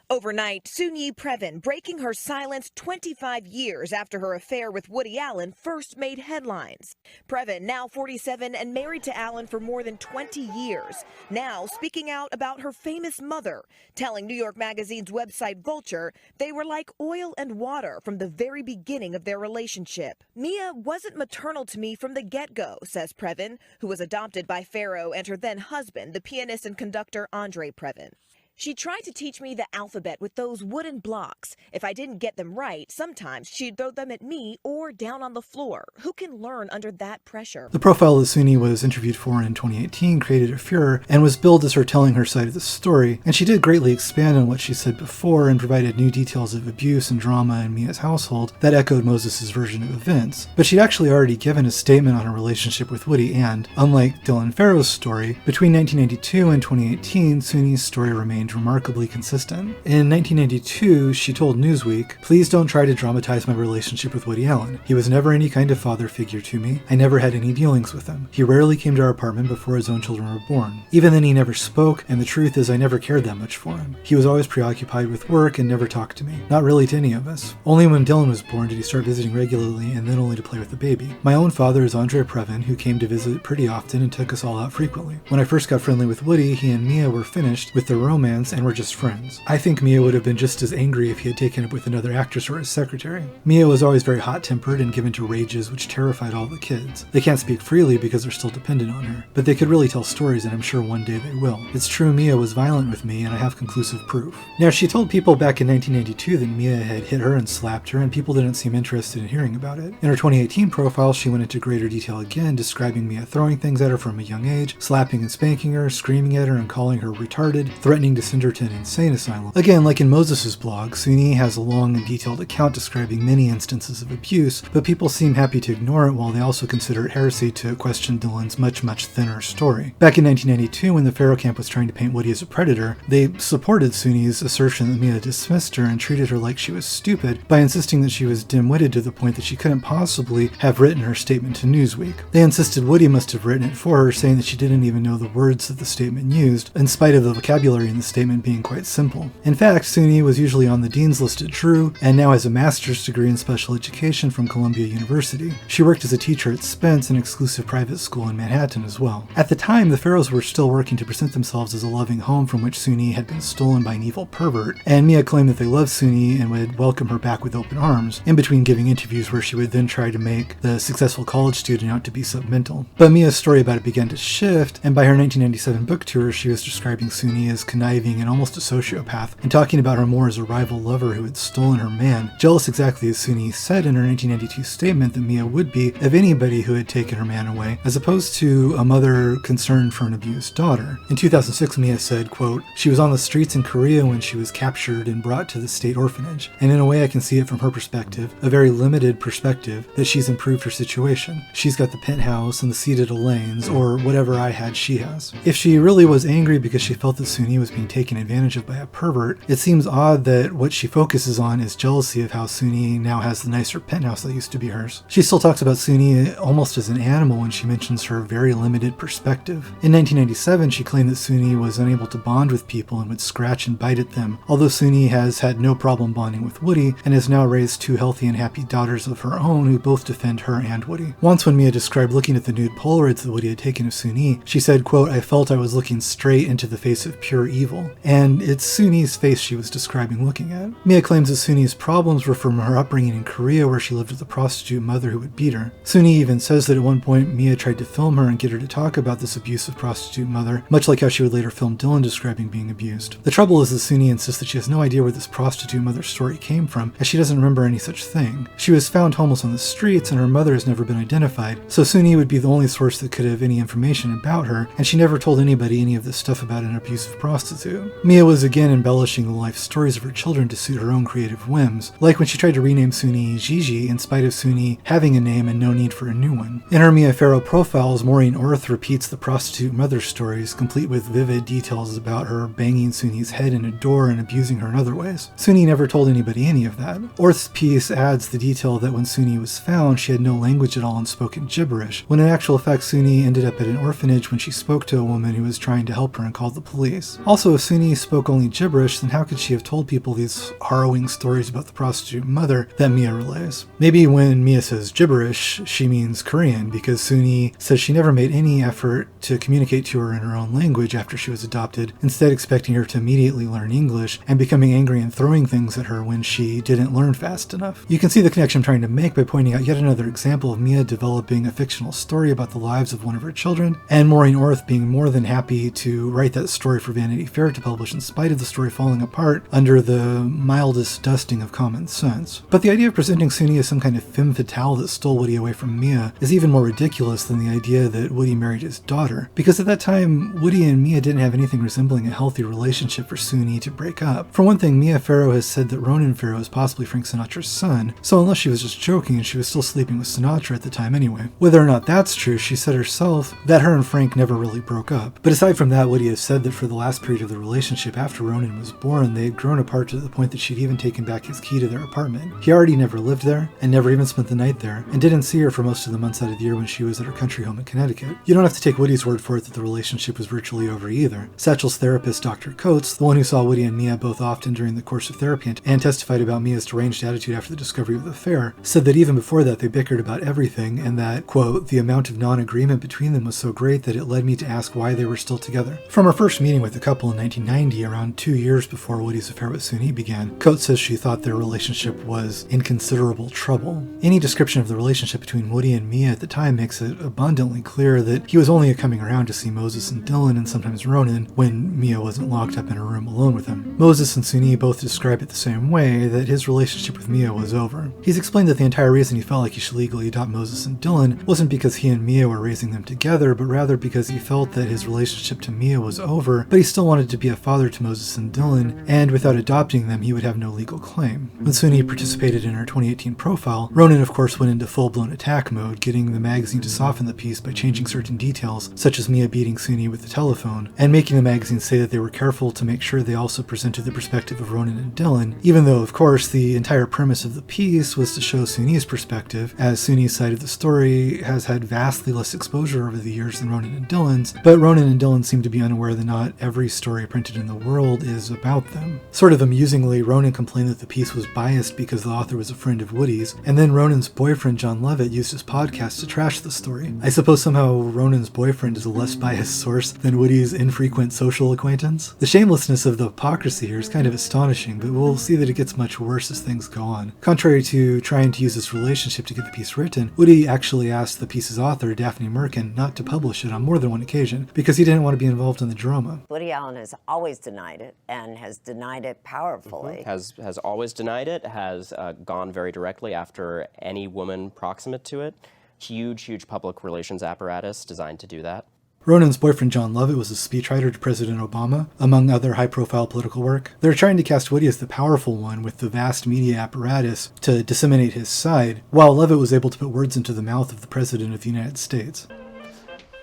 Overnight, Soon-Yi Previn breaking her silence 25 years after her affair with Woody Allen first made headlines. Previn, now 47 and married to Allen for more than 20 years, now speaking out about her famous mother, telling New York Magazine's website Vulture they were like oil and water from the very beginning of their relationship. Mia wasn't maternal to me from the get-go, says Previn, who was adopted by Farrow and her then husband, the pianist and conductor Andre Previn. She tried to teach me the alphabet with those wooden blocks. If I didn't get them right, sometimes she'd throw them at me or down on the floor. Who can learn under that pressure? The profile that Suni was interviewed for in 2018 created a furor and was billed as her telling her side of the story, and she did greatly expand on what she said before and provided new details of abuse and drama in Mia's household that echoed Moses' version of events. But she'd actually already given a statement on her relationship with Woody, and, unlike Dylan Farrow's story, between 1992 and 2018, Suni's story remained remarkably consistent. In 1992, she told Newsweek, "Please don't try to dramatize my relationship with Woody Allen. He was never any kind of father figure to me. I never had any dealings with him. He rarely came to our apartment before his own children were born. Even then, he never spoke, and the truth is I never cared that much for him. He was always preoccupied with work and never talked to me. Not really to any of us. Only when Dylan was born did he start visiting regularly, and then only to play with the baby. My own father is Andre Previn, who came to visit pretty often and took us all out frequently. When I first got friendly with Woody, he and Mia were finished with their romance and were just friends. I think Mia would have been just as angry if he had taken up with another actress or his secretary. Mia was always very hot-tempered and given to rages which terrified all the kids. They can't speak freely because they're still dependent on her, but they could really tell stories, and I'm sure one day they will. It's true Mia was violent with me, and I have conclusive proof." Now, she told people back in 1992 that Mia had hit her and slapped her, and people didn't seem interested in hearing about it. In her 2018 profile, she went into greater detail again, describing Mia throwing things at her from a young age, slapping and spanking her, screaming at her and calling her retarded, threatening to Cinderton Insane Asylum. Again, like in Moses' blog, Suni has a long and detailed account describing many instances of abuse, but people seem happy to ignore it while they also consider it heresy to question Dylan's much, much thinner story. Back in 1992, when the Farrow camp was trying to paint Woody as a predator, they supported Suni's assertion that Mia dismissed her and treated her like she was stupid by insisting that she was dim-witted to the point that she couldn't possibly have written her statement to Newsweek. They insisted Woody must have written it for her, saying that she didn't even know the words that the statement used, in spite of the vocabulary in the statement being quite simple. In fact, Suni was usually on the dean's list at Drew, and now has a master's degree in special education from Columbia University. She worked as a teacher at Spence, an exclusive private school in Manhattan as well. At the time, the Farrows were still working to present themselves as a loving home from which Suni had been stolen by an evil pervert, and Mia claimed that they loved Suni and would welcome her back with open arms, in between giving interviews where she would then try to make the successful college student out to be submental. But Mia's story about it began to shift, and by her 1997 book tour, she was describing Suni as conniving and almost a sociopath, and talking about her more as a rival lover who had stolen her man, jealous exactly as Suni said in her 1992 statement that Mia would be of anybody who had taken her man away, as opposed to a mother concerned for an abused daughter. In 2006, Mia said, quote, "She was on the streets in Korea when she was captured and brought to the state orphanage, and in a way I can see it from her perspective, a very limited perspective, that she's improved her situation. She's got the penthouse and the seated Elaine's, or whatever I had she has." If she really was angry because she felt that Suni was being taken advantage of by a pervert, it seems odd that what she focuses on is jealousy of how Suni now has the nicer penthouse that used to be hers. She still talks about Suni almost as an animal when she mentions her very limited perspective. In 1997, she claimed that Suni was unable to bond with people and would scratch and bite at them, although Suni has had no problem bonding with Woody and has now raised two healthy and happy daughters of her own who both defend her and Woody. Once when Mia described looking at the nude Polaroids that Woody had taken of Suni, she said, quote, "I felt I was looking straight into the face of pure evil." And it's Suni's face she was describing looking at. Mia claims that Suni's problems were from her upbringing in Korea, where she lived with a prostitute mother who would beat her. Suni even says that at one point Mia tried to film her and get her to talk about this abusive prostitute mother, much like how she would later film Dylan describing being abused. The trouble is that Suni insists that she has no idea where this prostitute mother's story came from, as she doesn't remember any such thing. She was found homeless on the streets and her mother has never been identified, so Suni would be the only source that could have any information about her, and she never told anybody any of this stuff about an abusive prostitute. Mia was again embellishing the life stories of her children to suit her own creative whims, like when she tried to rename Suni Gigi in spite of Suni having a name and no need for a new one. In her Mia Farrow profiles, Maureen Orth repeats the prostitute mother stories, complete with vivid details about her banging Suni's head in a door and abusing her in other ways. Suni never told anybody any of that. Orth's piece adds the detail that when Suni was found, she had no language at all and spoke in gibberish, when in actual fact Suni ended up at an orphanage when she spoke to a woman who was trying to help her and called the police. Also, if Suni spoke only gibberish, then how could she have told people these harrowing stories about the prostitute mother that Mia relays? Maybe when Mia says gibberish, she means Korean, because Suni says she never made any effort to communicate to her in her own language after she was adopted, instead expecting her to immediately learn English and becoming angry and throwing things at her when she didn't learn fast enough. You can see the connection I'm trying to make by pointing out yet another example of Mia developing a fictional story about the lives of one of her children, and Maureen Orth being more than happy to write that story for Vanity Fair to publish in spite of the story falling apart under the mildest dusting of common sense. But the idea of presenting Suni as some kind of femme fatale that stole Woody away from Mia is even more ridiculous than the idea that Woody married his daughter, because at that time, Woody and Mia didn't have anything resembling a healthy relationship for Suni to break up. For one thing, Mia Farrow has said that Ronan Farrow is possibly Frank Sinatra's son, so unless she was just joking, she was still sleeping with Sinatra at the time anyway. Whether or not that's true, she said herself that her and Frank never really broke up. But aside from that, Woody has said that for the last period of the relationship after Ronan was born, they had grown apart to the point that she'd even taken back his key to their apartment. He already never lived there, and never even spent the night there, and didn't see her for most of the months out of the year when she was at her country home in Connecticut. You don't have to take Woody's word for it that the relationship was virtually over either. Satchel's therapist, Dr. Coates, the one who saw Woody and Mia both often during the course of therapy and testified about Mia's deranged attitude after the discovery of the affair, said that even before that they bickered about everything, and that, quote, "the amount of non-agreement between them was so great that it led me to ask why they were still together." From her first meeting with the couple in 1990, around 2 years before Woody's affair with Suni began, Coates says she thought their relationship was in considerable trouble. Any description of the relationship between Woody and Mia at the time makes it abundantly clear that he was only coming around to see Moses and Dylan, and sometimes Ronan, when Mia wasn't locked up in her room alone with him. Moses and Suni both describe it the same way, that his relationship with Mia was over. He's explained that the entire reason he felt like he should legally adopt Moses and Dylan wasn't because he and Mia were raising them together, but rather because he felt that his relationship to Mia was over, but he still wanted wanted to be a father to Moses and Dylan, and without adopting them, he would have no legal claim. When Soon-Yi participated in her 2018 profile, Ronan of course went into full-blown attack mode, getting the magazine to soften the piece by changing certain details, such as Mia beating Soon-Yi with the telephone, and making the magazine say that they were careful to make sure they also presented the perspective of Ronan and Dylan, even though, of course, the entire premise of the piece was to show Soon-Yi's perspective, as Soon-Yi's side of the story has had vastly less exposure over the years than Ronan and Dylan's, but Ronan and Dylan seem to be unaware that not every story printed in the world is about them. Sort of amusingly, Ronan complained that the piece was biased because the author was a friend of Woody's, and then Ronan's boyfriend John Levitt used his podcast to trash the story. I suppose somehow Ronan's boyfriend is a less biased source than Woody's infrequent social acquaintance. The shamelessness of the hypocrisy here is kind of astonishing, but we'll see that it gets much worse as things go on. Contrary to trying to use this relationship to get the piece written, Woody actually asked the piece's author, Daphne Merkin, not to publish it on more than one occasion, because he didn't want to be involved in the drama. Woody Allen has always denied it, and has denied it powerfully. Has always denied it, has gone very directly after any woman proximate to it. Huge public relations apparatus designed to do that. Ronan's boyfriend John Levitt was a speechwriter to President Obama, among other high-profile political work. They're trying to cast Woody as the powerful one with the vast media apparatus to disseminate his side, while Levitt was able to put words into the mouth of the President of the United States.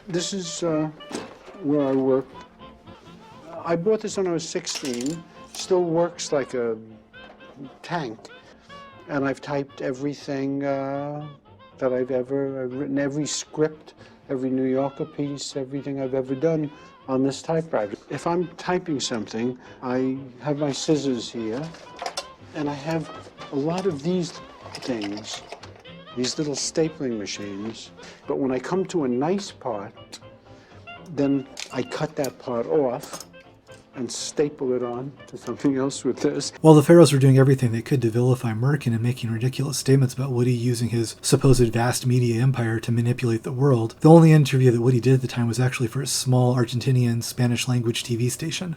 This is where I work. I bought this when I was 16. Still works like a tank. And I've typed everything that I've written every script, every New Yorker piece, everything I've ever done on this typewriter. If I'm typing something, I have my scissors here, and I have a lot of these things, these little stapling machines. But when I come to a nice part, then I cut that part off and staple it on to something else with this. While the Farrows were doing everything they could to vilify Merkin and making ridiculous statements about Woody using his supposed vast media empire to manipulate the world, the only interview that Woody did at the time was actually for a small Argentinian Spanish-language TV station.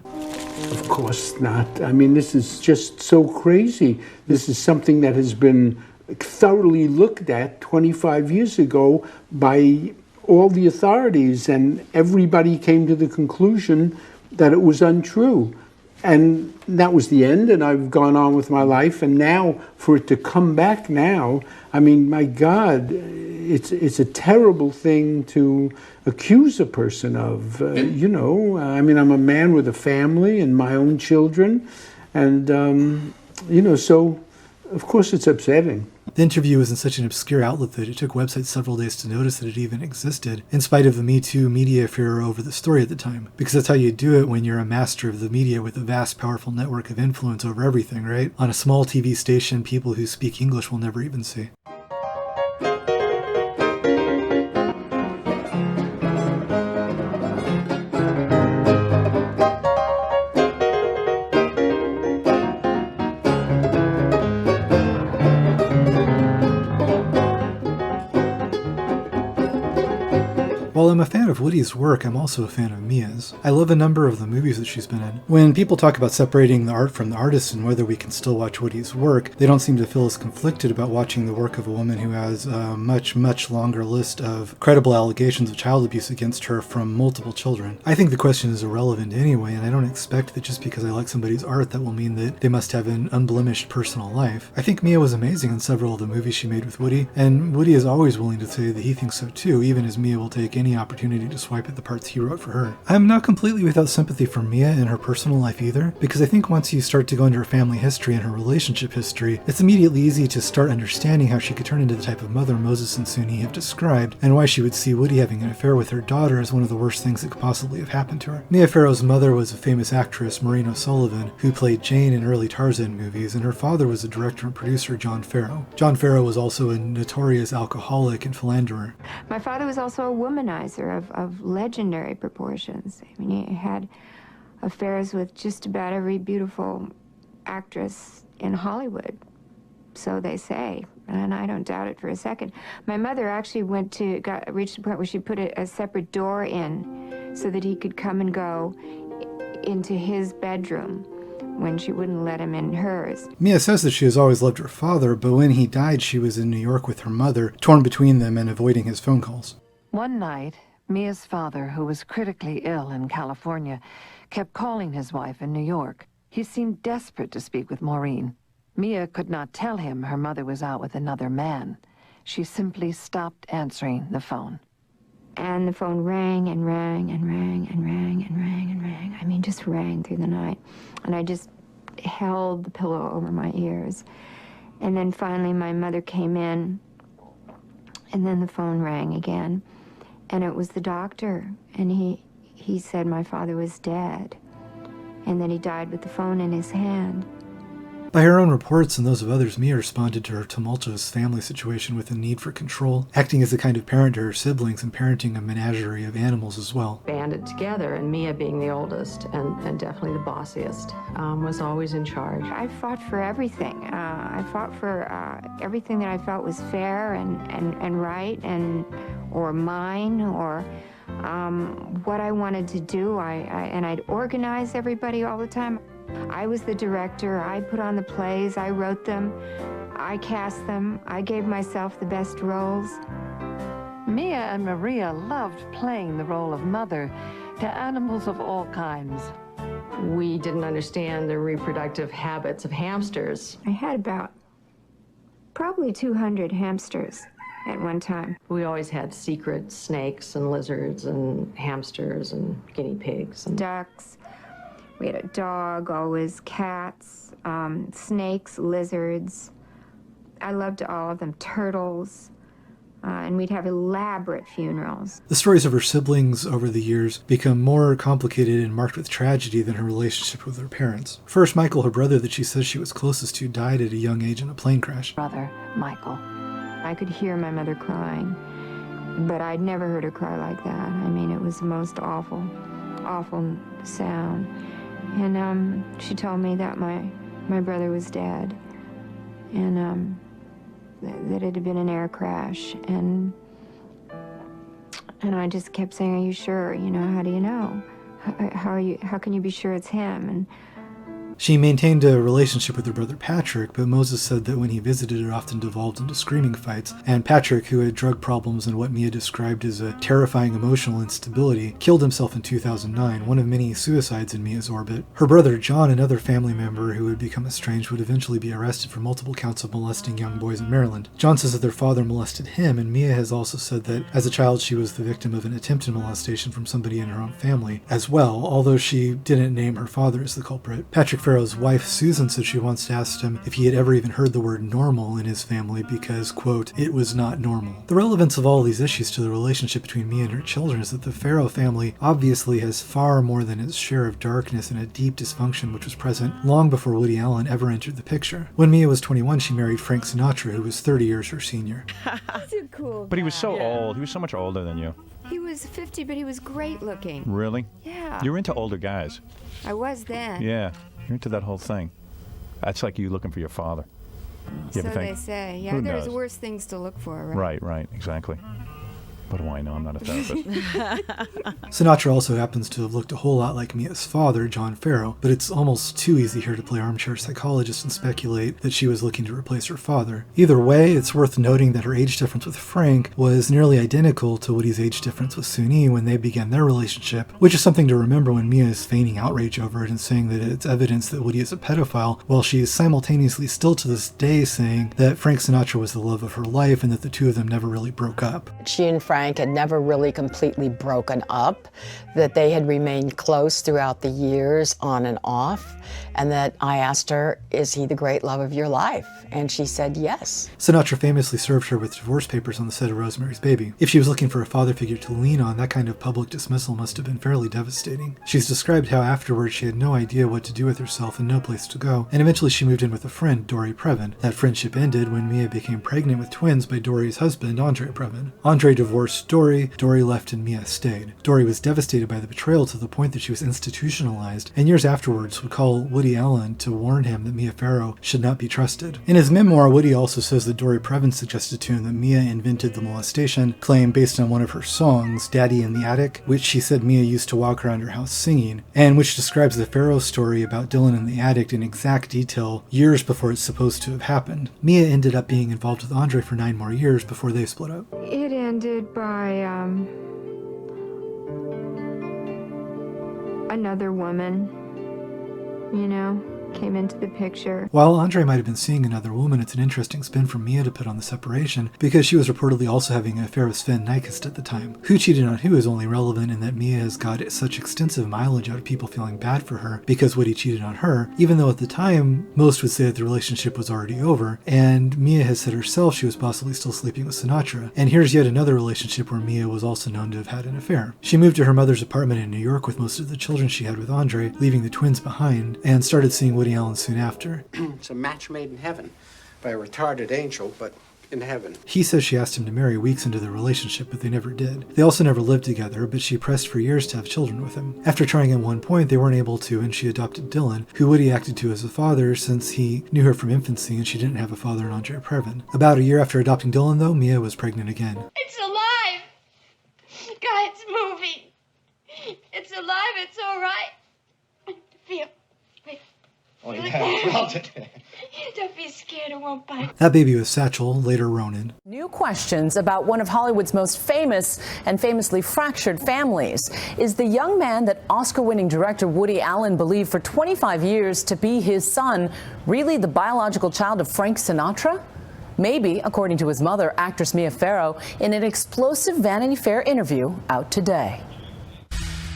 Of course not. I mean, this is just so crazy. This is something that has been thoroughly looked at 25 years ago by all the authorities, and everybody came to the conclusion that it was untrue. And that was the end, and I've gone on with my life. And now, for it to come back now, I mean, my God, it's a terrible thing to accuse a person of, you know. I mean, I'm a man with a family and my own children, and, you know, so, of course it's upsetting. The interview was in such an obscure outlet that it took websites several days to notice that it even existed, in spite of the Me Too media furor over the story at the time. Because that's how you do it when you're a master of the media with a vast, powerful network of influence over everything, right? On a small TV station, people who speak English will never even see. While I'm a fan of Woody's work, I'm also a fan of Mia's. I love a number of the movies that she's been in. When people talk about separating the art from the artist and whether we can still watch Woody's work, they don't seem to feel as conflicted about watching the work of a woman who has a much longer list of credible allegations of child abuse against her from multiple children. I think the question is irrelevant anyway, and I don't expect that just because I like somebody's art that will mean that they must have an unblemished personal life. I think Mia was amazing in several of the movies she made with Woody, and Woody is always willing to say that he thinks so too, even as Mia will take any opportunity to swipe at the parts he wrote for her. I'm not completely without sympathy for Mia in her personal life either, because I think once you start to go into her family history and her relationship history, it's immediately easy to start understanding how she could turn into the type of mother Moses and Soon-Yi have described, and why she would see Woody having an affair with her daughter as one of the worst things that could possibly have happened to her. Mia Farrow's mother was a famous actress, Maureen O'Sullivan, who played Jane in early Tarzan movies, and her father was the director and producer John Farrow. John Farrow was also a notorious alcoholic and philanderer. My father was also a womanizer of legendary proportions. I mean, he had affairs with just about every beautiful actress in Hollywood, so they say, and I don't doubt it for a second. My mother actually reached a point where she put a separate door in so that he could come and go into his bedroom when she wouldn't let him in hers. Mia says that she has always loved her father, but when he died, she was in New York with her mother, torn between them and avoiding his phone calls. One night, Mia's father, who was critically ill in California, kept calling his wife in New York. He seemed desperate to speak with Maureen. Mia could not tell him her mother was out with another man. She simply stopped answering the phone. And the phone rang and rang and rang and rang and rang and rang. I mean, just rang through the night. And I just held the pillow over my ears. And then finally my mother came in, and then the phone rang again. And it was the doctor, and he said my father was dead, and that he died with the phone in his hand. By her own reports and those of others, Mia responded to her tumultuous family situation with a need for control, acting as a kind of parent to her siblings and parenting a menagerie of animals as well. Banded together, and Mia, being the oldest and definitely the bossiest, was always in charge. I fought for everything. I fought for everything that I felt was fair and right or mine or what I wanted to do. And I'd organize everybody all the time. I was the director. I put on the plays. I wrote them. I cast them. I gave myself the best roles. Mia and Maria loved playing the role of mother to animals of all kinds. We didn't understand the reproductive habits of hamsters. I had about probably 200 hamsters at one time. We always had secret snakes and lizards and hamsters and guinea pigs and ducks. We had a dog, always cats, snakes, lizards. I loved all of them, turtles, and we'd have elaborate funerals. The stories of her siblings over the years become more complicated and marked with tragedy than her relationship with her parents. First, Michael, her brother that she says she was closest to, died at a young age in a plane crash. Brother, Michael. I could hear my mother crying, but I'd never heard her cry like that. I mean, it was the most awful, awful sound. And she told me that my brother was dead, and that it had been an air crash. And I just kept saying, "Are you sure? You know, how do you know? How can you be sure it's him?" And she maintained a relationship with her brother Patrick, but Moses said that when he visited, it often devolved into screaming fights. And Patrick, who had drug problems and what Mia described as a terrifying emotional instability, killed himself in 2009, one of many suicides in Mia's orbit. Her brother John, another family member who had become estranged, would eventually be arrested for multiple counts of molesting young boys in Maryland. John says that their father molested him, and Mia has also said that as a child she was the victim of an attempted molestation from somebody in her own family as well, although she didn't name her father as the culprit. Patrick Farrow's wife, Susan, said she once asked him if he had ever even heard the word normal in his family because, quote, it was not normal. The relevance of all these issues to the relationship between Mia and her children is that the Farrow family obviously has far more than its share of darkness and a deep dysfunction which was present long before Woody Allen ever entered the picture. When Mia was 21, she married Frank Sinatra, who was 30 years her senior. He's a cool But he was guy. so old. He was so much older than you. He was 50, but he was great looking. Really? Yeah. You're into older guys. I was then. Yeah. You're into that whole thing. That's like you looking for your father. You So ever think? they say. Yeah, Who there's knows? worse things to look for, right? Right, exactly. What do I know? I'm not a therapist. Sinatra also happens to have looked a whole lot like Mia's father, John Farrow, but it's almost too easy here to play armchair psychologist and speculate that she was looking to replace her father. Either way, it's worth noting that her age difference with Frank was nearly identical to Woody's age difference with Suni when they began their relationship, which is something to remember when Mia is feigning outrage over it and saying that it's evidence that Woody is a pedophile, while she is simultaneously still to this day saying that Frank Sinatra was the love of her life and that the two of them never really broke up. She and Frank had never really completely broken up, that they had remained close throughout the years on and off, and that I asked her, is he the great love of your life? And she said yes. Sinatra famously served her with divorce papers on the set of Rosemary's Baby. If she was looking for a father figure to lean on, that kind of public dismissal must have been fairly devastating. She's described how afterwards she had no idea what to do with herself and no place to go, and eventually she moved in with a friend, Dory Previn. That friendship ended when Mia became pregnant with twins by Dory's husband, Andre Previn. Andre divorced Dory left and Mia stayed. Dory was devastated by the betrayal to the point that she was institutionalized, and years afterwards would call Woody Allen to warn him that Mia Farrow should not be trusted. In his memoir, Woody also says that Dory Previn suggested to him that Mia invented the molestation claim based on one of her songs, Daddy in the Attic, which she said Mia used to walk around her house singing, and which describes the Farrow story about Dylan in the attic in exact detail years before it's supposed to have happened. Mia ended up being involved with Andre for 9 more years before they split up. It ended by another woman, you know, came into the picture. While Andre might have been seeing another woman, it's an interesting spin from Mia to put on the separation, because she was reportedly also having an affair with Sven Nykvist at the time. Who cheated on who is only relevant in that Mia has got such extensive mileage out of people feeling bad for her because Woody cheated on her, even though at the time most would say that the relationship was already over, and Mia has said herself she was possibly still sleeping with Sinatra. And here's yet another relationship where Mia was also known to have had an affair. She moved to her mother's apartment in New York with most of the children she had with Andre, leaving the twins behind, and started seeing Woody Allen soon after. It's a match made in heaven by a retarded angel, but in heaven. He says she asked him to marry weeks into their relationship, but they never did. They also never lived together, but she pressed for years to have children with him. After trying at one point, they weren't able to, and she adopted Dylan, who Woody acted to as a father since he knew her from infancy and she didn't have a father in Andre Previn. About a year after adopting Dylan, though, Mia was pregnant again. It's alive! God, it's moving. It's alive, it's all right. Feel. Wait. Oh, yeah, well, Don't be scared, it won't bite. That baby was Satchel, later Ronan. New questions about one of Hollywood's most famous and famously fractured families. Is the young man that Oscar-winning director Woody Allen believed for 25 years to be his son really the biological child of Frank Sinatra? Maybe, according to his mother, actress Mia Farrow, in an explosive Vanity Fair interview out today.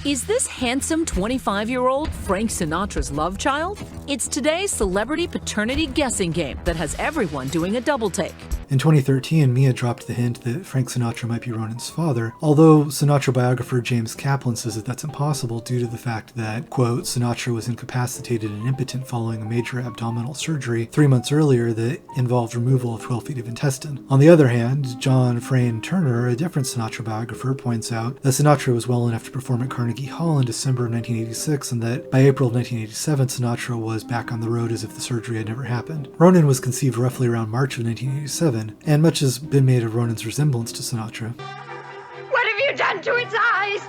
Is this handsome 25-year-old Frank Sinatra's love child? It's today's celebrity paternity guessing game that has everyone doing a double take. In 2013, Mia dropped the hint that Frank Sinatra might be Ronan's father, although Sinatra biographer James Kaplan says that that's impossible due to the fact that, quote, Sinatra was incapacitated and impotent following a major abdominal surgery 3 months earlier that involved removal of 12 feet of intestine. On the other hand, John Frayne Turner, a different Sinatra biographer, points out that Sinatra was well enough to perform at Carnegie Hall in December of 1986, and that by April of 1987, Sinatra was back on the road as if the surgery had never happened. Ronan was conceived roughly around March of 1987, and much has been made of Ronan's resemblance to Sinatra. What have you done to its eyes?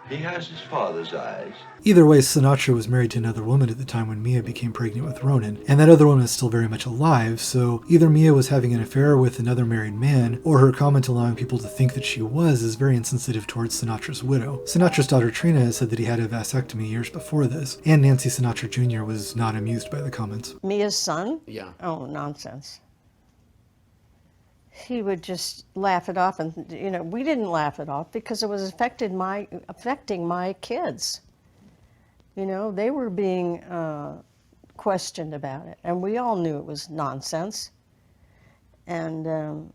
He has his father's eyes. Either way, Sinatra was married to another woman at the time when Mia became pregnant with Ronan, and that other woman is still very much alive, so either Mia was having an affair with another married man, or her comment allowing people to think that she was is very insensitive towards Sinatra's widow. Sinatra's daughter Trina has said that he had a vasectomy years before this, and Nancy Sinatra Jr. was not amused by the comments. Mia's son? Yeah. Oh, nonsense. He would just laugh it off, and we didn't laugh it off because it was affecting my kids. They were being questioned about it, and we all knew it was nonsense. And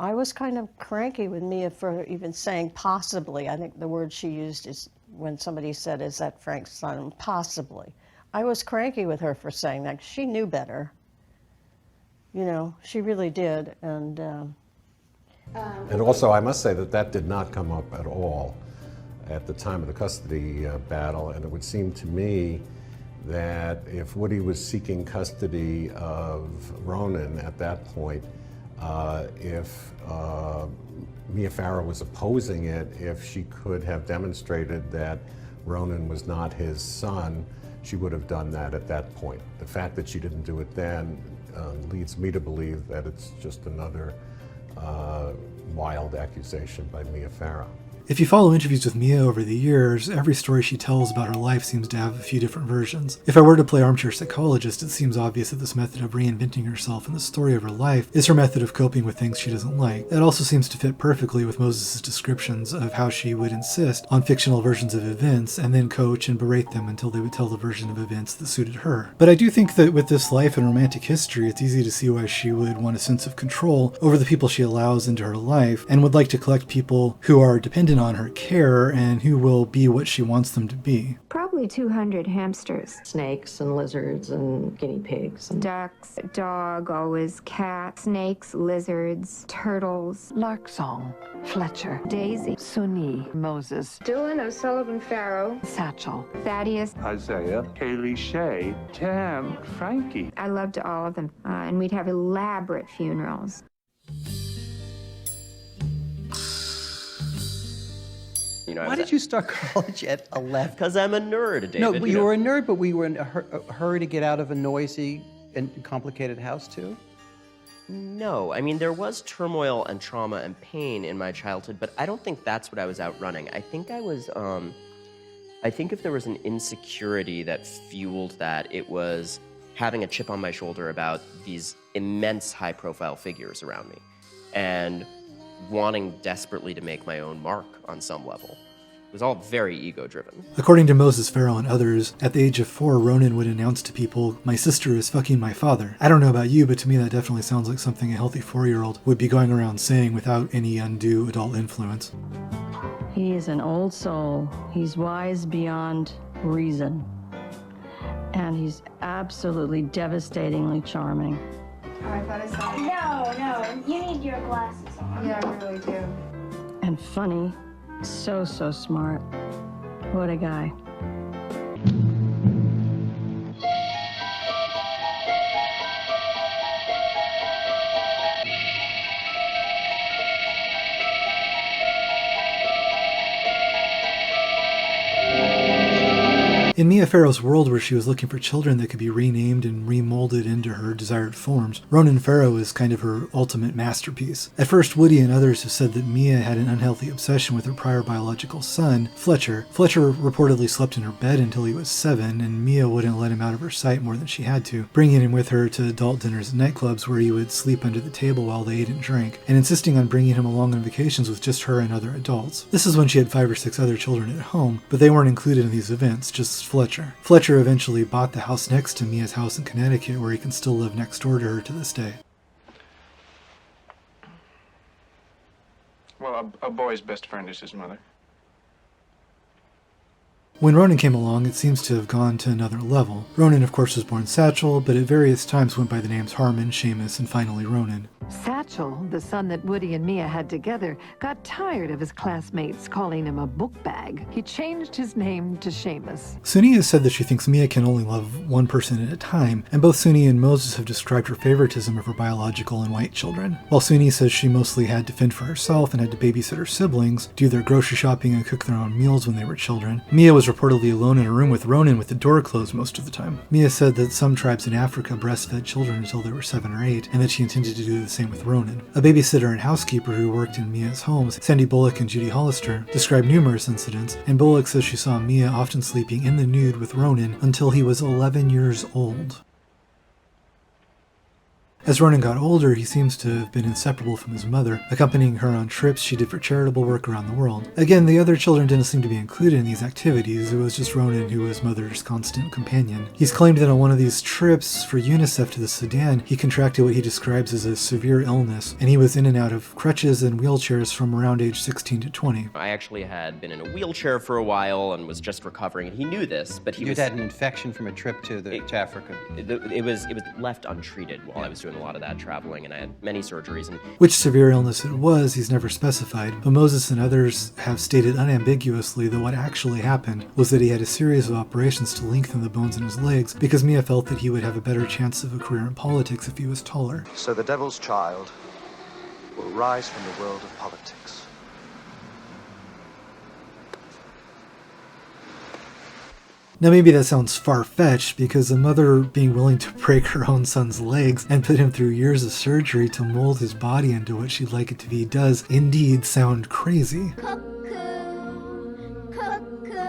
I was kind of cranky with Mia for even saying possibly. I think the word she used is when somebody said, "Is that Frank's son?" Possibly. I was cranky with her for saying that. She knew better. She really did. And also, I must say that did not come up at all at the time of the custody battle, and it would seem to me that if Woody was seeking custody of Ronan at that point, if Mia Farrow was opposing it, if she could have demonstrated that Ronan was not his son, she would have done that at that point. The fact that she didn't do it then leads me to believe that it's just another wild accusation by Mia Farrow. If you follow interviews with Mia over the years, every story she tells about her life seems to have a few different versions. If I were to play armchair psychologist, it seems obvious that this method of reinventing herself in the story of her life is her method of coping with things she doesn't like. It also seems to fit perfectly with Moses' descriptions of how she would insist on fictional versions of events and then coach and berate them until they would tell the version of events that suited her. But I do think that with this life and romantic history, it's easy to see why she would want a sense of control over the people she allows into her life and would like to collect people who are dependent on her care and who will be what she wants them to be. Probably 200 hamsters. Snakes and lizards and guinea pigs. And Ducks, dog, always cat, snakes, lizards, turtles. Larksong, Fletcher, Daisy, Suni, Moses, Dylan, O'Sullivan, Farrow, Satchel, Thaddeus, Isaiah, Kaylee Shea, Tam, Frankie. I loved all of them, and we'd have elaborate funerals. Why did you start college at 11? Because I'm a nerd, David. No, but you were a nerd, but were you in a hurry to get out of a noisy and complicated house, too? No, I mean, there was turmoil and trauma and pain in my childhood, but I don't think that's what I was outrunning. I think I think if there was an insecurity that fueled that, it was having a chip on my shoulder about these immense high-profile figures around me and wanting desperately to make my own mark on some level. It was all very ego-driven. According to Moses, Farrow, and others, at the age of 4, Ronan would announce to people, "My sister is fucking my father." I don't know about you, but to me that definitely sounds like something a healthy 4-year-old would be going around saying without any undue adult influence. He is an old soul. He's wise beyond reason. And he's absolutely devastatingly charming. Oh, I thought I saw you. No, you need your glasses on. Yeah, I really do. And funny. So smart. What a guy. In Mia Farrow's world, where she was looking for children that could be renamed and remolded into her desired forms, Ronan Farrow is kind of her ultimate masterpiece. At first, Woody and others have said that Mia had an unhealthy obsession with her prior biological son, Fletcher. Fletcher reportedly slept in her bed until he was 7, and Mia wouldn't let him out of her sight more than she had to, bringing him with her to adult dinners and nightclubs where he would sleep under the table while they ate and drank, and insisting on bringing him along on vacations with just her and other adults. This is when she had 5 or 6 other children at home, but they weren't included in these events, just Fletcher. Fletcher eventually bought the house next to Mia's house in Connecticut, where he can still live next door to her to this day. Well, a boy's best friend is his mother. When Ronan came along, it seems to have gone to another level. Ronan, of course, was born Satchel, but at various times went by the names Harmon, Seamus, and finally Ronan. Satchel, the son that Woody and Mia had together, got tired of his classmates calling him a book bag. He changed his name to Seamus. Suni has said that she thinks Mia can only love one person at a time, and both Suni and Moses have described her favoritism of her biological and white children. While Suni says she mostly had to fend for herself and had to babysit her siblings, do their grocery shopping and cook their own meals when they were children, Mia was reportedly alone in a room with Ronan with the door closed most of the time. Mia said that some tribes in Africa breastfed children until they were 7 or 8, and that she intended to do the same with Ronan. A babysitter and housekeeper who worked in Mia's homes, Sandy Bullock and Judy Hollister, described numerous incidents, and Bullock says she saw Mia often sleeping in the nude with Ronan until he was 11 years old. As Ronan got older, he seems to have been inseparable from his mother, accompanying her on trips she did for charitable work around the world. Again, the other children didn't seem to be included in these activities. It was just Ronan who was Mother's constant companion. He's claimed that on one of these trips for UNICEF to the Sudan, he contracted what he describes as a severe illness, and he was in and out of crutches and wheelchairs from around age 16 to 20. I actually had been in a wheelchair for a while and was just recovering, and he knew this, but You'd had an infection from a trip to Africa. It was left untreated while I was doing a lot of that traveling, and I had many surgeries. And which severe illness it was, he's never specified, but Moses and others have stated unambiguously that what actually happened was that he had a series of operations to lengthen the bones in his legs because Mia felt that he would have a better chance of a career in politics if he was taller. So the devil's child will rise from the world of politics. Now maybe that sounds far-fetched, because a mother being willing to break her own son's legs and put him through years of surgery to mold his body into what she'd like it to be does indeed sound crazy.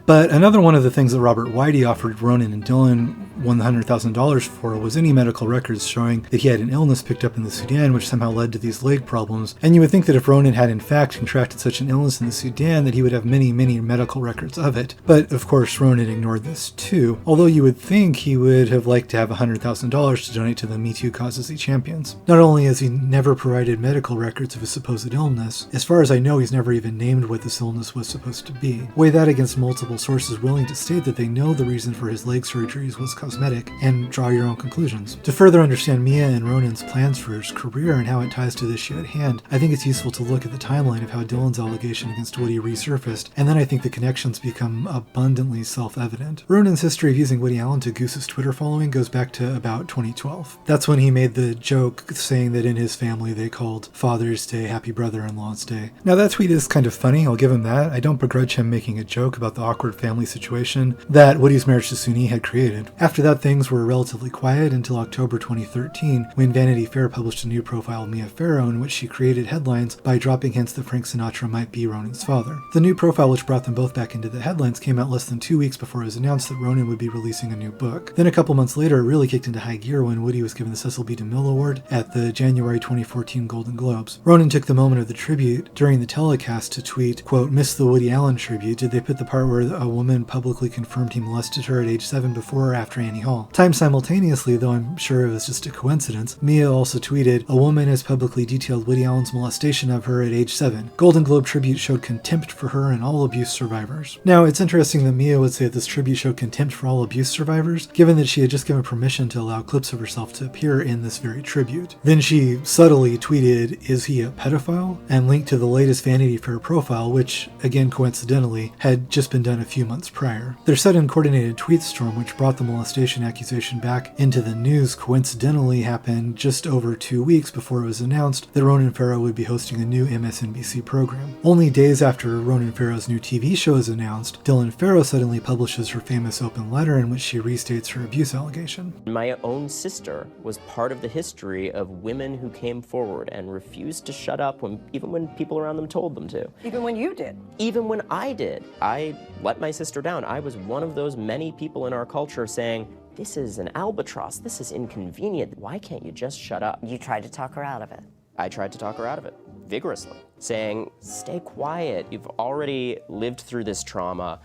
But another one of the things that Robert Whitey offered Ronan and Dylan $100,000 for was any medical records showing that he had an illness picked up in the Sudan which somehow led to these leg problems. And you would think that if Ronan had in fact contracted such an illness in the Sudan that he would have many medical records of it. But of course Ronan ignored this too, although you would think he would have liked to have $100,000 to donate to the Me Too causes he champions. Not only has he never provided medical records of his supposed illness, as far as I know he's never even named what this illness was supposed to be. Weigh that against multiple sources willing to state that they know the reason for his leg surgeries was cosmetic, and draw your own conclusions. To further understand Mia and Ronan's plans for his career and how it ties to the issue at hand, I think it's useful to look at the timeline of how Dylan's allegation against Woody resurfaced, and then I think the connections become abundantly self-evident. Ronan's history of using Woody Allen to goose his Twitter following goes back to about 2012. That's when he made the joke saying that in his family they called Father's Day Happy Brother-in-Law's Day. Now that tweet is kind of funny, I'll give him that. I don't begrudge him making a joke about the awkward family situation that Woody's marriage to Suni had created. After After that, things were relatively quiet until October 2013, when Vanity Fair published a new profile of Mia Farrow in which she created headlines by dropping hints that Frank Sinatra might be Ronan's father. The new profile, which brought them both back into the headlines, came out less than 2 weeks before it was announced that Ronan would be releasing a new book. Then a couple months later, it really kicked into high gear when Woody was given the Cecil B. DeMille Award at the January 2014 Golden Globes. Ronan took the moment of the tribute during the telecast to tweet, quote, "Missed the Woody Allen tribute. Did they put the part where a woman publicly confirmed he molested her at age 7 before or after Annie Hall?" Timed simultaneously, though I'm sure it was just a coincidence, Mia also tweeted, "A woman has publicly detailed Woody Allen's molestation of her at age 7. Golden Globe tribute showed contempt for her and all abuse survivors." Now, it's interesting that Mia would say that this tribute showed contempt for all abuse survivors, given that she had just given permission to allow clips of herself to appear in this very tribute. Then she subtly tweeted, "Is he a pedophile?" and linked to the latest Vanity Fair profile, which, again coincidentally, had just been done a few months prior. Their sudden coordinated tweet storm, which brought the molestation accusation back into the news, coincidentally happened just over 2 weeks before it was announced that Ronan Farrow would be hosting a new MSNBC program. Only days after Ronan Farrow's new TV show is announced, Dylan Farrow suddenly publishes her famous open letter in which she restates her abuse allegation. My own sister was part of the history of women who came forward and refused to shut up even when people around them told them to. Even when you did. Even when I did. I let my sister down. I was one of those many people in our culture saying, "This is an albatross. This is inconvenient. Why can't you just shut up?" You tried to talk her out of it. I tried to talk her out of it, vigorously, saying, "Stay quiet. You've already lived through this trauma.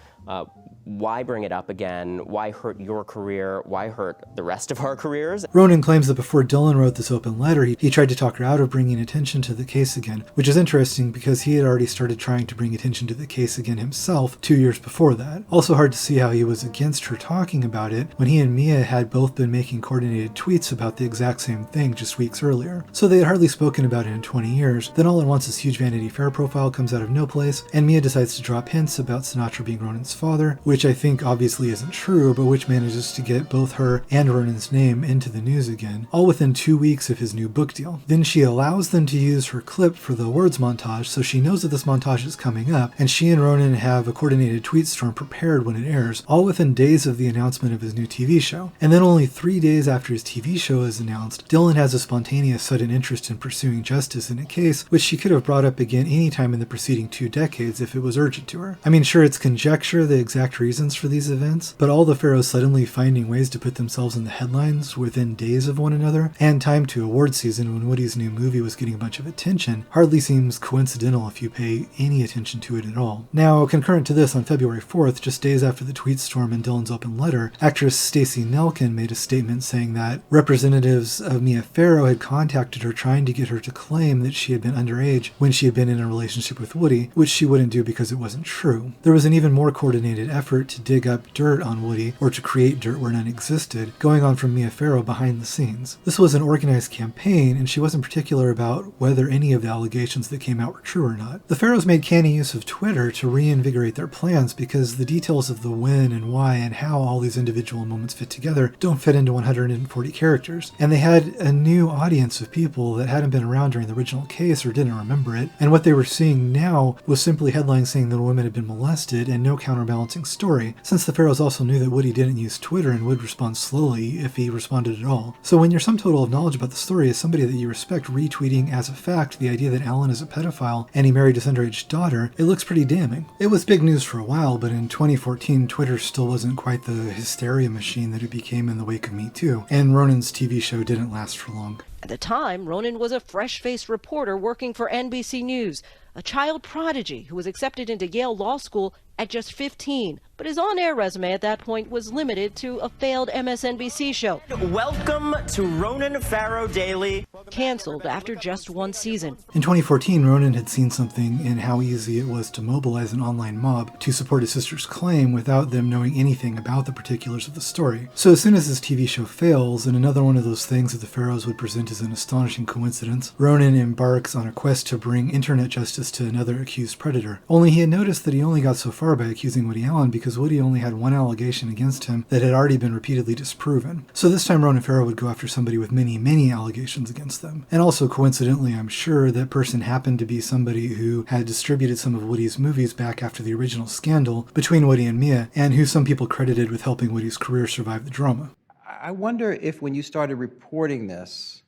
Why bring it up again? Why hurt your career? Why hurt the rest of our careers?" Ronan claims that before Dylan wrote this open letter, he tried to talk her out of bringing attention to the case again, which is interesting because he had already started trying to bring attention to the case again himself 2 years before that. Also hard to see how he was against her talking about it when he and Mia had both been making coordinated tweets about the exact same thing just weeks earlier. So they had hardly spoken about it in 20 years. Then all at once this huge Vanity Fair profile comes out of no place, and Mia decides to drop hints about Sinatra being Ronan's father, which I think obviously isn't true, but which manages to get both her and Ronan's name into the news again, all within 2 weeks of his new book deal. Then she allows them to use her clip for the words montage, so she knows that this montage is coming up, and she and Ronan have a coordinated tweet storm prepared when it airs, all within days of the announcement of his new TV show. And then only 3 days after his TV show is announced, Dylan has a spontaneous sudden interest in pursuing justice in a case which she could have brought up again any time in the preceding 2 decades if it was urgent to her. I mean, sure, it's conjecture the exact reasons for these events, but all the Farrows suddenly finding ways to put themselves in the headlines within days of one another, and timed to award season when Woody's new movie was getting a bunch of attention, hardly seems coincidental if you pay any attention to it at all. Now, concurrent to this, on February 4th, just days after the tweet storm and Dylan's open letter, actress Stacey Nelkin made a statement saying that representatives of Mia Farrow had contacted her trying to get her to claim that she had been underage when she had been in a relationship with Woody, which she wouldn't do because it wasn't true. There was an even more coordinated effort to dig up dirt on Woody, or to create dirt where none existed, going on from Mia Farrow behind the scenes. This was an organized campaign, and she wasn't particular about whether any of the allegations that came out were true or not. The Farrows made canny use of Twitter to reinvigorate their plans because the details of the when and why and how all these individual moments fit together don't fit into 140 characters. And they had a new audience of people that hadn't been around during the original case or didn't remember it, and what they were seeing now was simply headlines saying that a woman had been molested and no counterbalancing story, since the Farrows also knew that Woody didn't use Twitter and would respond slowly if he responded at all. So when your sum total of knowledge about the story is somebody that you respect retweeting as a fact the idea that Alan is a pedophile and he married his underage daughter, it looks pretty damning. It was big news for a while, but in 2014, Twitter still wasn't quite the hysteria machine that it became in the wake of Me Too, and Ronan's TV show didn't last for long. At the time, Ronan was a fresh-faced reporter working for NBC News, a child prodigy who was accepted into Yale Law School at just 15. But his on-air resume at that point was limited to a failed MSNBC show. Welcome to Ronan Farrow Daily. Canceled after just 1 season. In 2014, Ronan had seen something in how easy it was to mobilize an online mob to support his sister's claim without them knowing anything about the particulars of the story. So as soon as his TV show fails, and another one of those things that the Farrows would present as an astonishing coincidence, Ronan embarks on a quest to bring internet justice to another accused predator. Only he had noticed that he only got so far by accusing Woody Allen because Woody only had one allegation against him that had already been repeatedly disproven. So this time Ronan Farrow would go after somebody with many, many allegations against them. And also coincidentally, I'm sure, that person happened to be somebody who had distributed some of Woody's movies back after the original scandal between Woody and Mia, and who some people credited with helping Woody's career survive the drama. I wonder if when you started reporting this,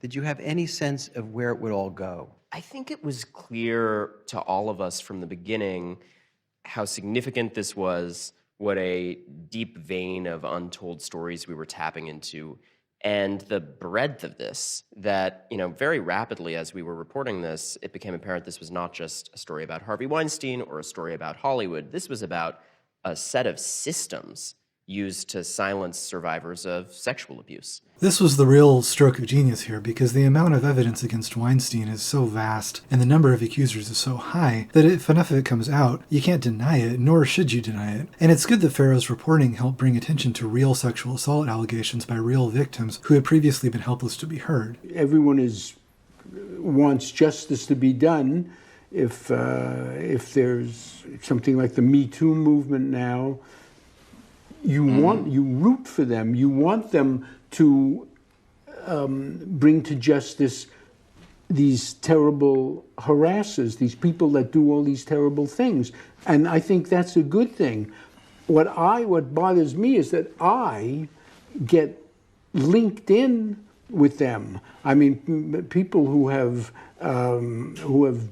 did you have any sense of where it would all go? I think it was clear to all of us from the beginning how significant this was, what a deep vein of untold stories we were tapping into, and the breadth of this, that, very rapidly as we were reporting this, it became apparent this was not just a story about Harvey Weinstein or a story about Hollywood. This was about a set of systems used to silence survivors of sexual abuse. This was the real stroke of genius here, because the amount of evidence against Weinstein is so vast and the number of accusers is so high that if enough of it comes out, you can't deny it, nor should you deny it. And it's good that Farrow's reporting helped bring attention to real sexual assault allegations by real victims who had previously been helpless to be heard. Everyone wants justice to be done. If there's something like the Me Too movement now, you root for them. You want them to bring to justice these terrible harassers, these people that do all these terrible things. And I think that's a good thing. What bothers me is that I get linked in with them. I mean, people who have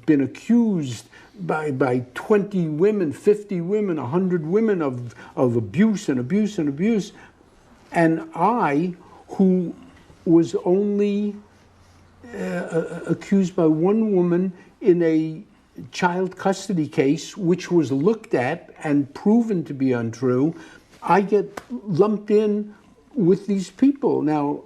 been accused by 20 women, 50 women, 100 women of abuse and abuse and abuse. And I, who was only accused by one woman in a child custody case, which was looked at and proven to be untrue, I get lumped in with these people. Now,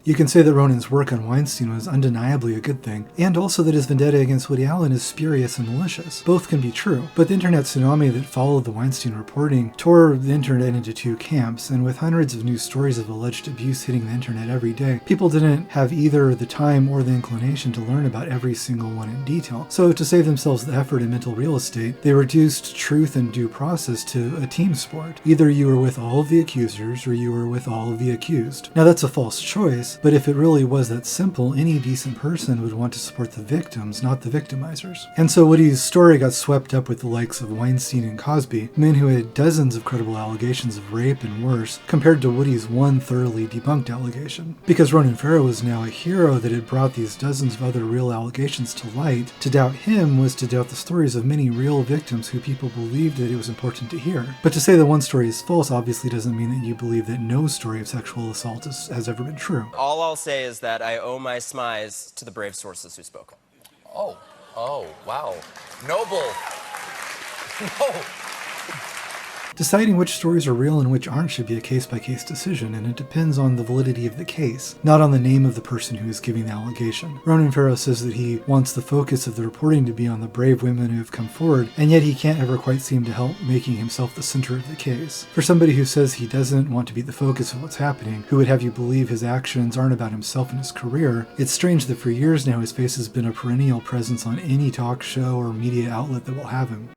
you can say that Ronan's work on Weinstein was undeniably a good thing, and also that his vendetta against Woody Allen is spurious and malicious. Both can be true, but the internet tsunami that followed the Weinstein reporting tore the internet into two camps, and with hundreds of new stories of alleged abuse hitting the internet every day, people didn't have either the time or the inclination to learn about every single one in detail. So to save themselves the effort and mental real estate, they reduced truth and due process to a team sport. Either you were with all of the accusers or you were with all of the accused. Now that's a false choice, but if it really was that simple, any decent person would want to support the victims, not the victimizers. And so Woody's story got swept up with the likes of Weinstein and Cosby, men who had dozens of credible allegations of rape and worse, compared to Woody's one thoroughly debunked allegation. Because Ronan Farrow was now a hero that had brought these dozens of other real allegations to light, to doubt him was to doubt the stories of many real victims who people believed that it was important to hear. But to say that one story is false obviously doesn't mean that you believe that no story of sexual assault has ever been true. All I'll say is that I owe my smize to the brave sources who spoke. Oh, wow. Noble. No. Deciding which stories are real and which aren't should be a case-by-case decision, and it depends on the validity of the case, not on the name of the person who is giving the allegation. Ronan Farrow says that he wants the focus of the reporting to be on the brave women who have come forward, and yet he can't ever quite seem to help making himself the center of the case. For somebody who says he doesn't want to be the focus of what's happening, who would have you believe his actions aren't about himself and his career, it's strange that for years now his face has been a perennial presence on any talk show or media outlet that will have him.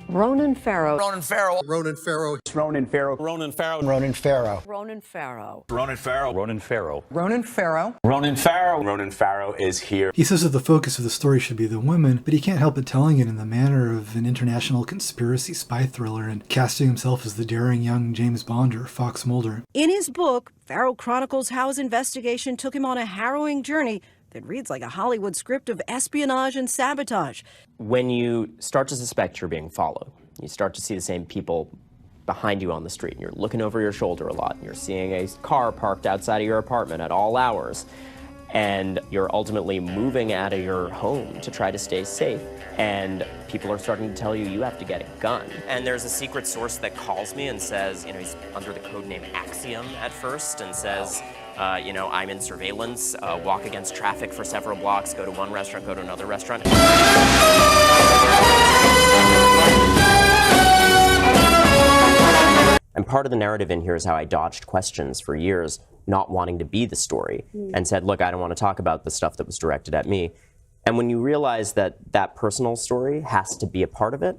Ronan Farrow. Ronan Farrow. Ronan Farrow. Ronan Farrow. Ronan Farrow. Ronan Farrow. Ronan Farrow. Ronan Farrow. Ronan Farrow. Ronan Farrow. Ronan Farrow. Ronan Farrow is here. He says that the focus of the story should be the women, but he can't help but telling it in the manner of an international conspiracy spy thriller and casting himself as the daring young James Bond or Fox Mulder. In his book, Farrow chronicles how his investigation took him on a harrowing journey that reads like a Hollywood script of espionage and sabotage. When you start to suspect you're being followed, you start to see the same people behind you on the street, and you're looking over your shoulder a lot, and you're seeing a car parked outside of your apartment at all hours, and you're ultimately moving out of your home to try to stay safe, and people are starting to tell you you have to get a gun. And there's a secret source that calls me and says, he's under the code name Axiom at first, and says, I'm in surveillance, walk against traffic for several blocks, go to one restaurant, go to another restaurant. And part of the narrative in here is how I dodged questions for years, not wanting to be the story, and said, look, I don't want to talk about the stuff that was directed at me. And when you realize that that personal story has to be a part of it,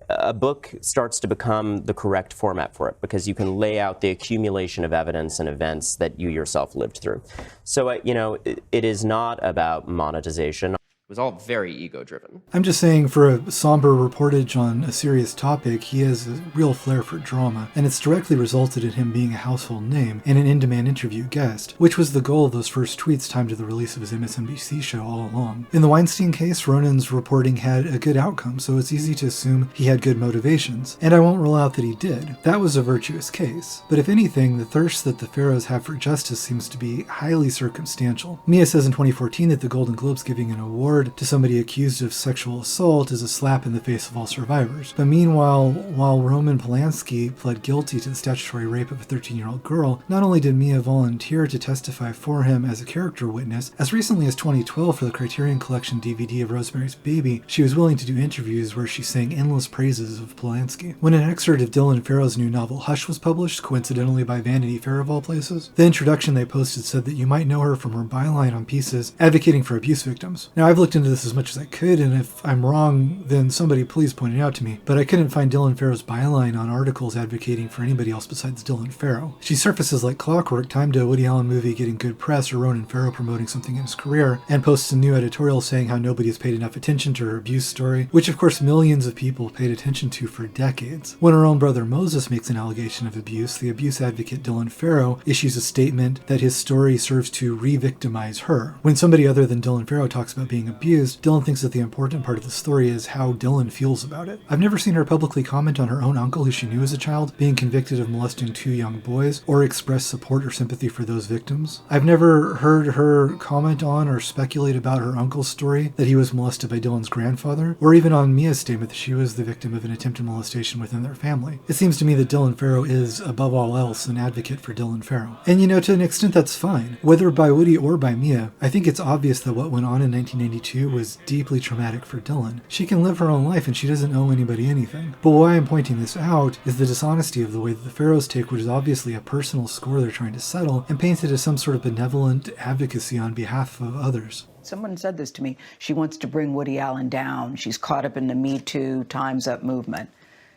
a book starts to become the correct format for it, because you can lay out the accumulation of evidence and events that you yourself lived through. So, it is not about monetization. It was all very ego-driven. I'm just saying, for a somber reportage on a serious topic, he has a real flair for drama, and it's directly resulted in him being a household name and an in-demand interview guest, which was the goal of those first tweets timed to the release of his MSNBC show all along. In the Weinstein case, Ronan's reporting had a good outcome, so it's easy to assume he had good motivations, and I won't rule out that he did. That was a virtuous case. But if anything, the thirst that the Farrows have for justice seems to be highly circumstantial. Mia says in 2014 that the Golden Globe's giving an award to somebody accused of sexual assault is a slap in the face of all survivors. But meanwhile, while Roman Polanski pled guilty to the statutory rape of a 13-year-old girl, not only did Mia volunteer to testify for him as a character witness, as recently as 2012 for the Criterion Collection DVD of Rosemary's Baby, she was willing to do interviews where she sang endless praises of Polanski. When an excerpt of Dylan Farrow's new novel Hush was published, coincidentally by Vanity Fair of all places, the introduction they posted said that you might know her from her byline on pieces advocating for abuse victims. Now, I've looked into this as much as I could, and if I'm wrong, then somebody please point it out to me, but I couldn't find Dylan Farrow's byline on articles advocating for anybody else besides Dylan Farrow. She surfaces like clockwork, timed a Woody Allen movie getting good press or Ronan Farrow promoting something in his career, and posts a new editorial saying how nobody has paid enough attention to her abuse story, which of course millions of people paid attention to for decades. When her own brother Moses makes an allegation of abuse, the abuse advocate Dylan Farrow issues a statement that his story serves to re-victimize her. When somebody other than Dylan Farrow talks about being abused, Dylan thinks that the important part of the story is how Dylan feels about it. I've never seen her publicly comment on her own uncle, who she knew as a child, being convicted of molesting 2 young boys, or express support or sympathy for those victims. I've never heard her comment on or speculate about her uncle's story that he was molested by Dylan's grandfather, or even on Mia's statement that she was the victim of an attempted molestation within their family. It seems to me that Dylan Farrow is, above all else, an advocate for Dylan Farrow. And to an extent that's fine. Whether by Woody or by Mia, I think it's obvious that what went on in 1992 was deeply traumatic for Dylan. She can live her own life and she doesn't owe anybody anything. But why I'm pointing this out is the dishonesty of the way that the Farrows take what is obviously a personal score they're trying to settle and paint it as some sort of benevolent advocacy on behalf of others. Someone said this to me. She wants to bring Woody Allen down. She's caught up in the Me Too, Time's Up movement.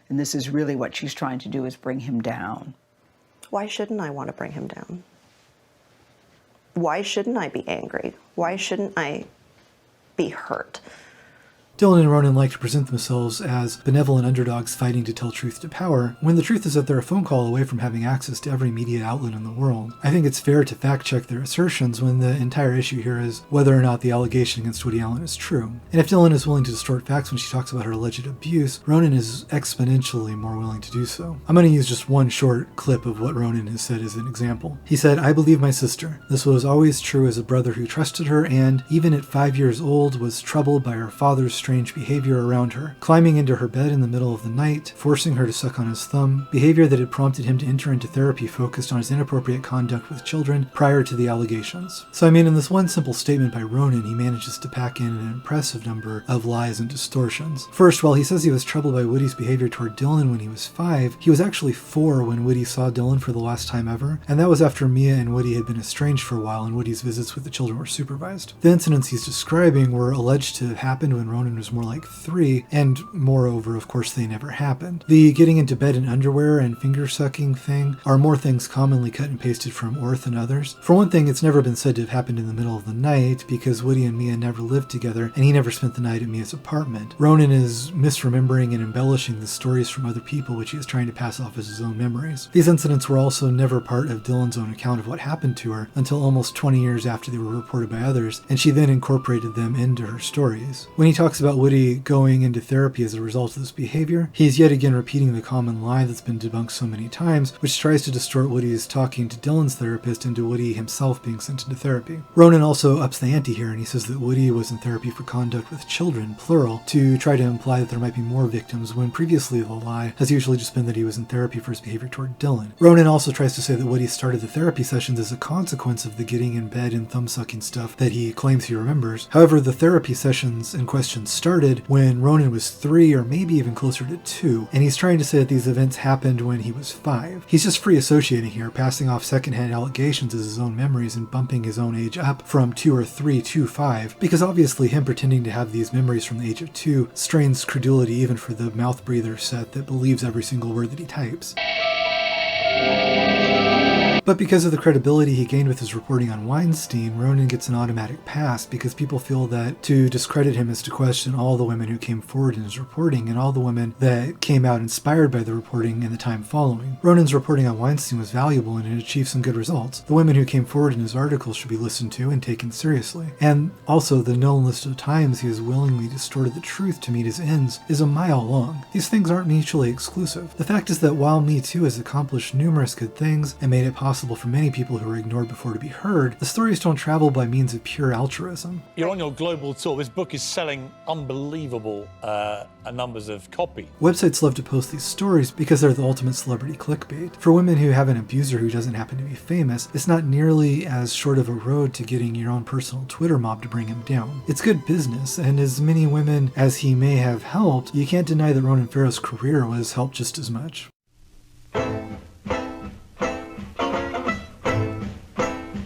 And this is really what she's trying to do, is bring him down. Why shouldn't I want to bring him down? Why shouldn't I be angry? Why shouldn't I be hurt? Dylan and Ronan like to present themselves as benevolent underdogs fighting to tell truth to power, when the truth is that they're a phone call away from having access to every media outlet in the world. I think it's fair to fact-check their assertions when the entire issue here is whether or not the allegation against Woody Allen is true. And if Dylan is willing to distort facts when she talks about her alleged abuse, Ronan is exponentially more willing to do so. I'm going to use just one short clip of what Ronan has said as an example. He said, "I believe my sister. This was always true as a brother who trusted her and, even at 5 years old, was troubled by her father's strange behavior around her, climbing into her bed in the middle of the night, forcing her to suck on his thumb, behavior that had prompted him to enter into therapy focused on his inappropriate conduct with children prior to the allegations." So in this one simple statement by Ronan, he manages to pack in an impressive number of lies and distortions. First, while he says he was troubled by Woody's behavior toward Dylan when he was 5, he was actually 4 when Woody saw Dylan for the last time ever, and that was after Mia and Woody had been estranged for a while and Woody's visits with the children were supervised. The incidents he's describing were alleged to have happened when Ronan was more like 3, and moreover, of course, they never happened. The getting into bed in underwear and finger-sucking thing are more things commonly cut and pasted from Orth and others. For one thing, it's never been said to have happened in the middle of the night, because Woody and Mia never lived together, and he never spent the night at Mia's apartment. Ronan is misremembering and embellishing the stories from other people, which he is trying to pass off as his own memories. These incidents were also never part of Dylan's own account of what happened to her until almost 20 years after they were reported by others, and she then incorporated them into her stories. When he talks about Woody going into therapy as a result of this behavior, he is yet again repeating the common lie that's been debunked so many times, which tries to distort Woody's talking to Dylan's therapist into Woody himself being sent into therapy. Ronan also ups the ante here, and he says that Woody was in therapy for conduct with children, plural, to try to imply that there might be more victims, when previously the lie has usually just been that he was in therapy for his behavior toward Dylan. Ronan also tries to say that Woody started the therapy sessions as a consequence of the getting in bed and thumb-sucking stuff that he claims he remembers. However, the therapy sessions in question started when Ronan was 3 or maybe even closer to 2, and he's trying to say that these events happened when he was 5. He's just free associating here, passing off secondhand allegations as his own memories and bumping his own age up from 2 or 3 to 5, because obviously him pretending to have these memories from the age of 2 strains credulity even for the mouth breather set that believes every single word that he types. But because of the credibility he gained with his reporting on Weinstein, Ronan gets an automatic pass because people feel that to discredit him is to question all the women who came forward in his reporting and all the women that came out inspired by the reporting in the time following. Ronan's reporting on Weinstein was valuable and it achieved some good results. The women who came forward in his articles should be listened to and taken seriously. And also, the known list of times he has willingly distorted the truth to meet his ends is a mile long. These things aren't mutually exclusive. The fact is that while Me Too has accomplished numerous good things and made it possible for many people who were ignored before to be heard, the stories don't travel by means of pure altruism. You're on your global tour. This book is selling unbelievable numbers of copies. Websites love to post these stories because they're the ultimate celebrity clickbait. For women who have an abuser who doesn't happen to be famous, it's not nearly as short of a road to getting your own personal Twitter mob to bring him down. It's good business, and as many women as he may have helped, you can't deny that Ronan Farrow's career was helped just as much.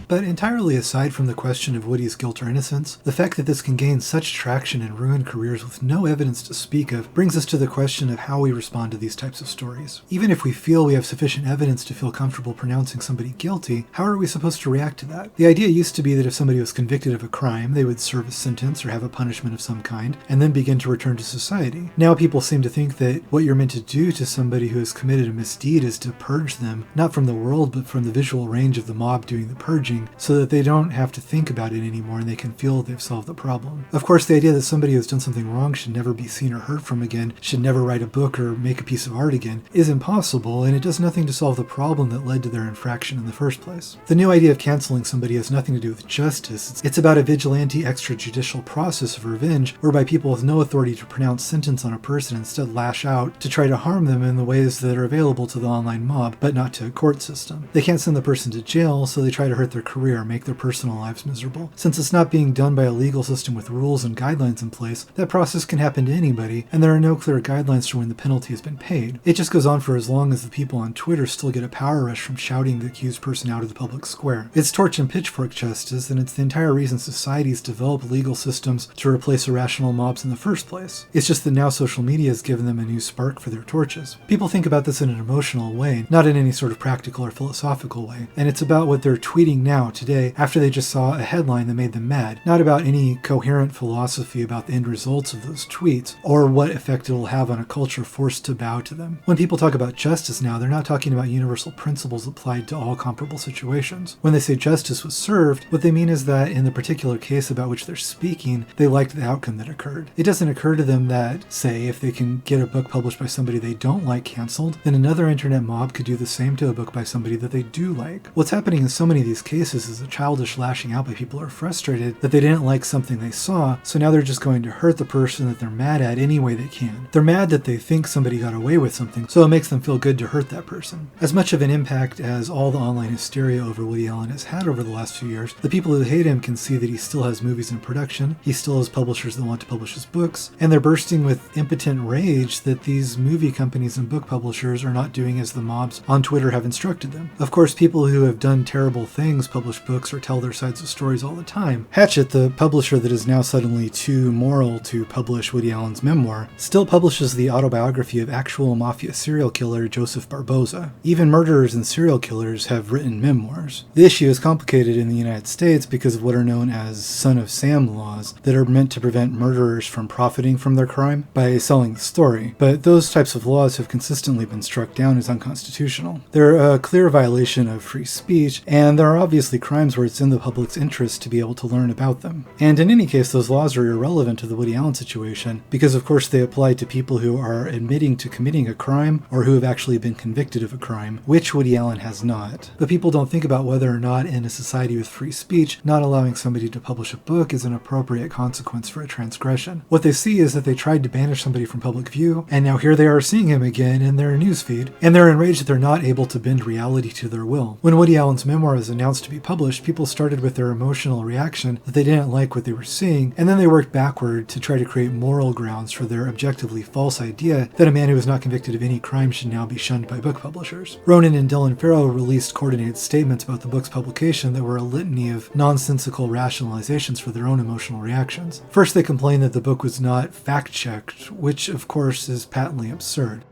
But entirely aside from the question of Woody's guilt or innocence, the fact that this can gain such traction and ruin careers with no evidence to speak of brings us to the question of how we respond to these types of stories. Even if we feel we have sufficient evidence to feel comfortable pronouncing somebody guilty, how are we supposed to react to that? The idea used to be that if somebody was convicted of a crime, they would serve a sentence or have a punishment of some kind, and then begin to return to society. Now people seem to think that what you're meant to do to somebody who has committed a misdeed is to purge them, not from the world, but from the visual range of the mob doing the purging, so that they don't have to think about it anymore and they can feel they've solved the problem. Of course, the idea that somebody who has done something wrong should never be seen or heard from again, should never write a book or make a piece of art again, is impossible, and it does nothing to solve the problem that led to their infraction in the first place. The new idea of canceling somebody has nothing to do with justice. It's about a vigilante extrajudicial process of revenge whereby people with no authority to pronounce sentence on a person instead lash out to try to harm them in the ways that are available to the online mob, but not to a court system. They can't send the person to jail, so they try to hurt their career, make their personal lives miserable. Since it's not being done by a legal system with rules and guidelines in place, that process can happen to anybody, and there are no clear guidelines for when the penalty has been paid. It just goes on for as long as the people on Twitter still get a power rush from shouting the accused person out of the public square. It's torch and pitchfork justice, and it's the entire reason societies develop legal systems to replace irrational mobs in the first place. It's just that now social media has given them a new spark for their torches. People think about this in an emotional way, not in any sort of practical or philosophical way, and it's about what they're tweeting now, today, after they just saw a headline that made them mad, not about any coherent philosophy about the end results of those tweets, or what effect it will have on a culture forced to bow to them. When people talk about justice now, they're not talking about universal principles applied to all comparable situations. When they say justice was served, what they mean is that in the particular case about which they're speaking, they liked the outcome that occurred. It doesn't occur to them that, say, if they can get a book published by somebody they don't like canceled, then another internet mob could do the same to a book by somebody that they do like. What's happening in so many of these cases is a childish lashing out by people who are frustrated that they didn't like something they saw, so now they're just going to hurt the person that they're mad at any way they can. They're mad that they think somebody got away with something, so it makes them feel good to hurt that person. As much of an impact as all the online hysteria over Woody Allen has had over the last few years, the people who hate him can see that he still has movies in production, he still has publishers that want to publish his books, and they're bursting with impotent rage that these movie companies and book publishers are not doing as the mobs on Twitter have instructed them. Of course, people who have done terrible things publish books or tell their sides of stories all the time. Hachette, the publisher that is now suddenly too moral to publish Woody Allen's memoir, still publishes the autobiography of actual mafia serial killer Joseph Barboza. Even murderers and serial killers have written memoirs. The issue is complicated in the United States because of what are known as Son of Sam laws that are meant to prevent murderers from profiting from their crime by selling the story, but those types of laws have consistently been struck down as unconstitutional. They're a clear violation of free speech, and there are obviously crimes where it's in the public's interest to be able to learn about them. And in any case, those laws are irrelevant to the Woody Allen situation, because of course they apply to people who are admitting to committing a crime or who have actually been convicted of a crime, which Woody Allen has not. But people don't think about whether or not in a society with free speech, not allowing somebody to publish a book is an appropriate consequence for a transgression. What they see is that they tried to banish somebody from public view, and now here they are seeing him again in their newsfeed, and they're enraged that they're not able to bend reality to their will. When Woody Allen's memoir was announced to be published, people started with their emotional reaction that they didn't like what they were seeing, and then they worked backward to try to create moral grounds for their objectively false idea that a man who was not convicted of any crime should now be shunned by book publishers. Ronan and Dylan Farrow released coordinated statements about the book's publication that were a litany of nonsensical rationalizations for their own emotional reactions. First, they complained that the book was not fact-checked, which of course is patently absurd.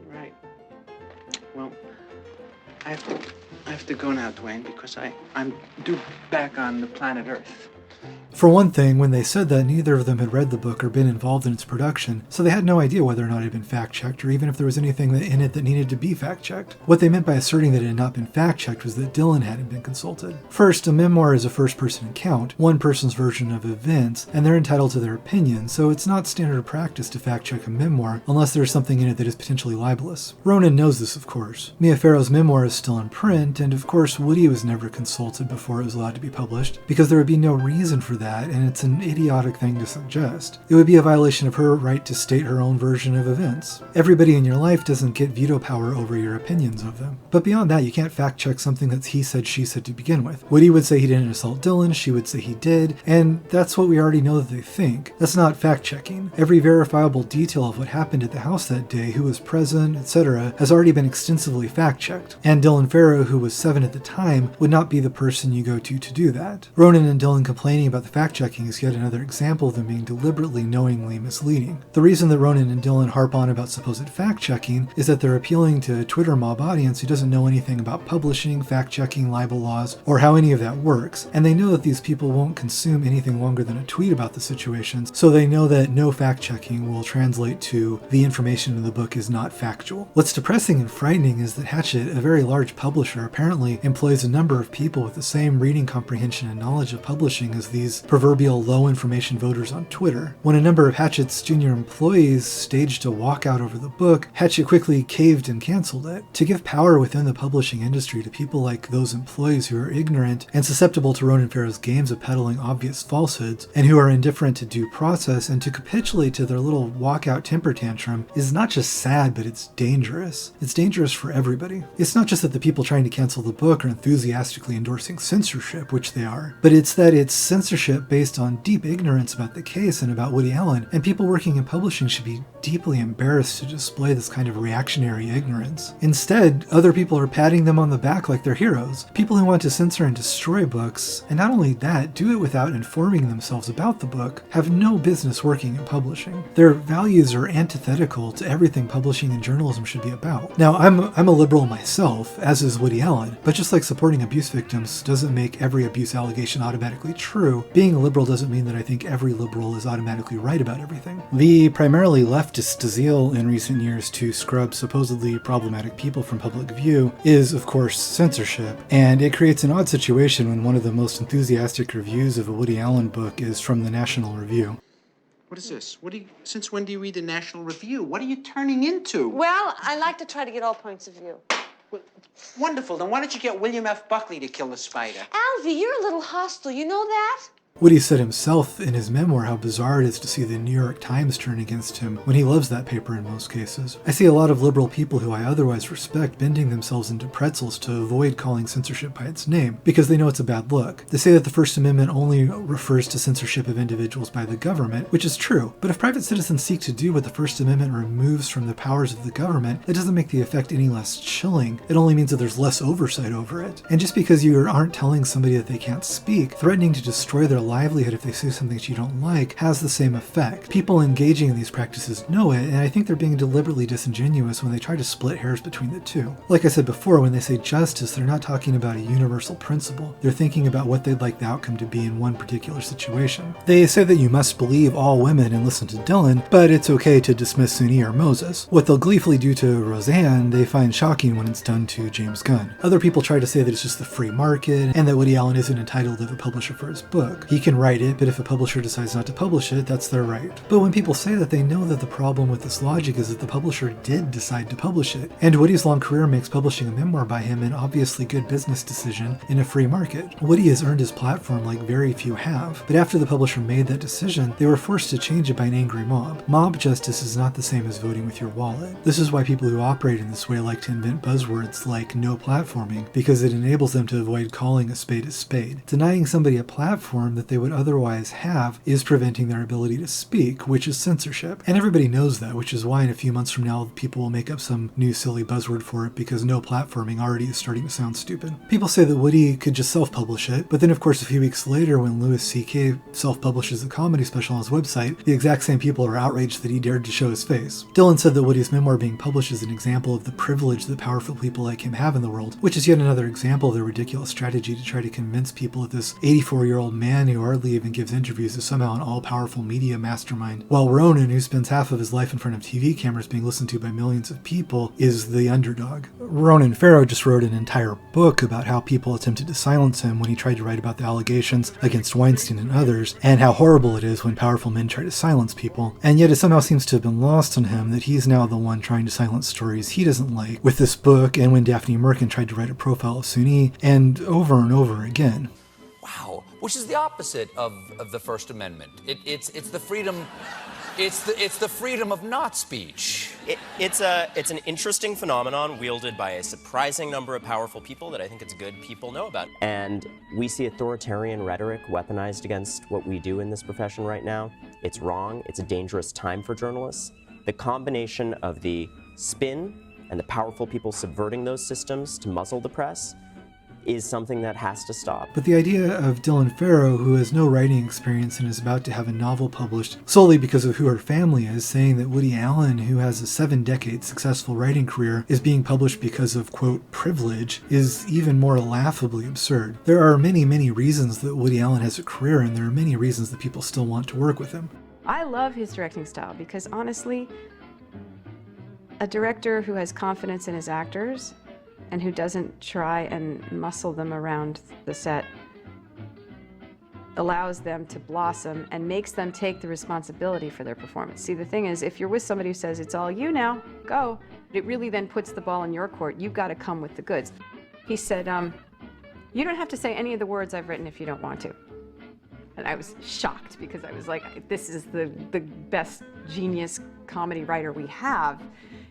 Right. Well, I have to go now, Dwayne, because I'm due back on the planet Earth. For one thing, when they said that, neither of them had read the book or been involved in its production, so they had no idea whether or not it had been fact-checked, or even if there was anything in it that needed to be fact-checked. What they meant by asserting that it had not been fact-checked was that Dylan hadn't been consulted. First, a memoir is a first-person account, one person's version of events, and they're entitled to their opinion, so it's not standard practice to fact-check a memoir unless there's something in it that is potentially libelous. Ronan knows this, of course. Mia Farrow's memoir is still in print, and of course Woody was never consulted before it was allowed to be published, because there would be no reason for that, and it's an idiotic thing to suggest. It would be a violation of her right to state her own version of events. Everybody in your life doesn't get veto power over your opinions of them. But beyond that, you can't fact-check something that's he said, she said to begin with. Woody would say he didn't assault Dylan, she would say he did, and that's what we already know that they think. That's not fact-checking. Every verifiable detail of what happened at the house that day, who was present, etc., has already been extensively fact-checked. And Dylan Farrow, who was 7 at the time, would not be the person you go to do that. Ronan and Dylan complaining about the fact-checking is yet another example of them being deliberately, knowingly misleading. The reason that Ronan and Dylan harp on about supposed fact-checking is that they're appealing to a Twitter mob audience who doesn't know anything about publishing, fact-checking, libel laws, or how any of that works, and they know that these people won't consume anything longer than a tweet about the situations, so they know that no fact-checking will translate to the information in the book is not factual. What's depressing and frightening is that Hachette, a very large publisher, apparently employs a number of people with the same reading comprehension and knowledge of publishing as these proverbial low-information voters on Twitter. When a number of Hachette's junior employees staged a walkout over the book, Hachette quickly caved and canceled it. To give power within the publishing industry to people like those employees who are ignorant and susceptible to Ronan Farrow's games of peddling obvious falsehoods, and who are indifferent to due process, and to capitulate to their little walkout temper tantrum is not just sad, but it's dangerous. It's dangerous for everybody. It's not just that the people trying to cancel the book are enthusiastically endorsing censorship, which they are, but it's that it's censorship based on deep ignorance about the case and about Woody Allen, and people working in publishing should be deeply embarrassed to display this kind of reactionary ignorance. Instead, other people are patting them on the back like they're heroes. People who want to censor and destroy books, and not only that, do it without informing themselves about the book, have no business working in publishing. Their values are antithetical to everything publishing and journalism should be about. Now, I'm a liberal myself, as is Woody Allen, but just like supporting abuse victims doesn't make every abuse allegation automatically true, being a liberal doesn't mean that I think every liberal is automatically right about everything. The primarily leftist zeal in recent years to scrub supposedly problematic people from public view is, of course, censorship, and it creates an odd situation when one of the most enthusiastic reviews of a Woody Allen book is from the National Review. What is this? Since when do you read the National Review? What are you turning into? Well, I like to try to get all points of view. Well, wonderful. Then why don't you get William F. Buckley to kill the spider? Alvy, you're a little hostile. You know that? Woody said himself in his memoir how bizarre it is to see the New York Times turn against him when he loves that paper in most cases. I see a lot of liberal people who I otherwise respect bending themselves into pretzels to avoid calling censorship by its name, because they know it's a bad look. They say that the First Amendment only refers to censorship of individuals by the government, which is true, but if private citizens seek to do what the First Amendment removes from the powers of the government, it doesn't make the effect any less chilling. It only means that there's less oversight over it. And just because you aren't telling somebody that they can't speak, threatening to destroy their livelihood if they say something that you don't like has the same effect. People engaging in these practices know it, and I think they're being deliberately disingenuous when they try to split hairs between the two. Like I said before, when they say justice, they're not talking about a universal principle. They're thinking about what they'd like the outcome to be in one particular situation. They say that you must believe all women and listen to Dylan, but it's okay to dismiss Suni or Moses. What they'll gleefully do to Roseanne, they find shocking when it's done to James Gunn. Other people try to say that it's just the free market, and that Woody Allen isn't entitled to have a publisher for his book. He can write it, but if a publisher decides not to publish it, that's their right. But when people say that, they know that the problem with this logic is that the publisher did decide to publish it, and Woody's long career makes publishing a memoir by him an obviously good business decision in a free market. Woody has earned his platform like very few have, but after the publisher made that decision, they were forced to change it by an angry mob. Mob justice is not the same as voting with your wallet. This is why people who operate in this way like to invent buzzwords like no platforming, because it enables them to avoid calling a spade a spade. Denying somebody a platform that they would otherwise have is preventing their ability to speak, which is censorship. And everybody knows that, which is why in a few months from now, people will make up some new silly buzzword for it, because no platforming already is starting to sound stupid. People say that Woody could just self-publish it, but then of course a few weeks later when Louis C.K. self-publishes a comedy special on his website, the exact same people are outraged that he dared to show his face. Dylan said that Woody's memoir being published is an example of the privilege that powerful people like him have in the world, which is yet another example of the ridiculous strategy to try to convince people that this 84-year-old man who hardly even gives interviews is somehow an all-powerful media mastermind, while Ronan, who spends half of his life in front of TV cameras being listened to by millions of people, is the underdog. Ronan Farrow just wrote an entire book about how people attempted to silence him when he tried to write about the allegations against Weinstein and others, and how horrible it is when powerful men try to silence people. And yet it somehow seems to have been lost on him that he's now the one trying to silence stories he doesn't like, with this book and when Daphne Merkin tried to write a profile of Suni, and over again. Wow, which is the opposite of the First Amendment. It's the freedom. It's the freedom of not speech. It's an interesting phenomenon wielded by a surprising number of powerful people that I think it's good people know about. And we see authoritarian rhetoric weaponized against what we do in this profession right now. It's wrong. It's a dangerous time for journalists. The combination of the spin and the powerful people subverting those systems to muzzle the press is something that has to stop. But the idea of Dylan Farrow, who has no writing experience and is about to have a novel published solely because of who her family is, saying that Woody Allen, who has a 7-decade successful writing career, is being published because of, quote, privilege, is even more laughably absurd. There are many, many reasons that Woody Allen has a career, and there are many reasons that people still want to work with him. I love his directing style because, honestly, a director who has confidence in his actors and who doesn't try and muscle them around the set allows them to blossom and makes them take the responsibility for their performance. See, the thing is, if you're with somebody who says, it's all you now, go, it really then puts the ball in your court. You've got to come with the goods. He said, you don't have to say any of the words I've written if you don't want to. And I was shocked because I was like, this is the best genius comedy writer we have.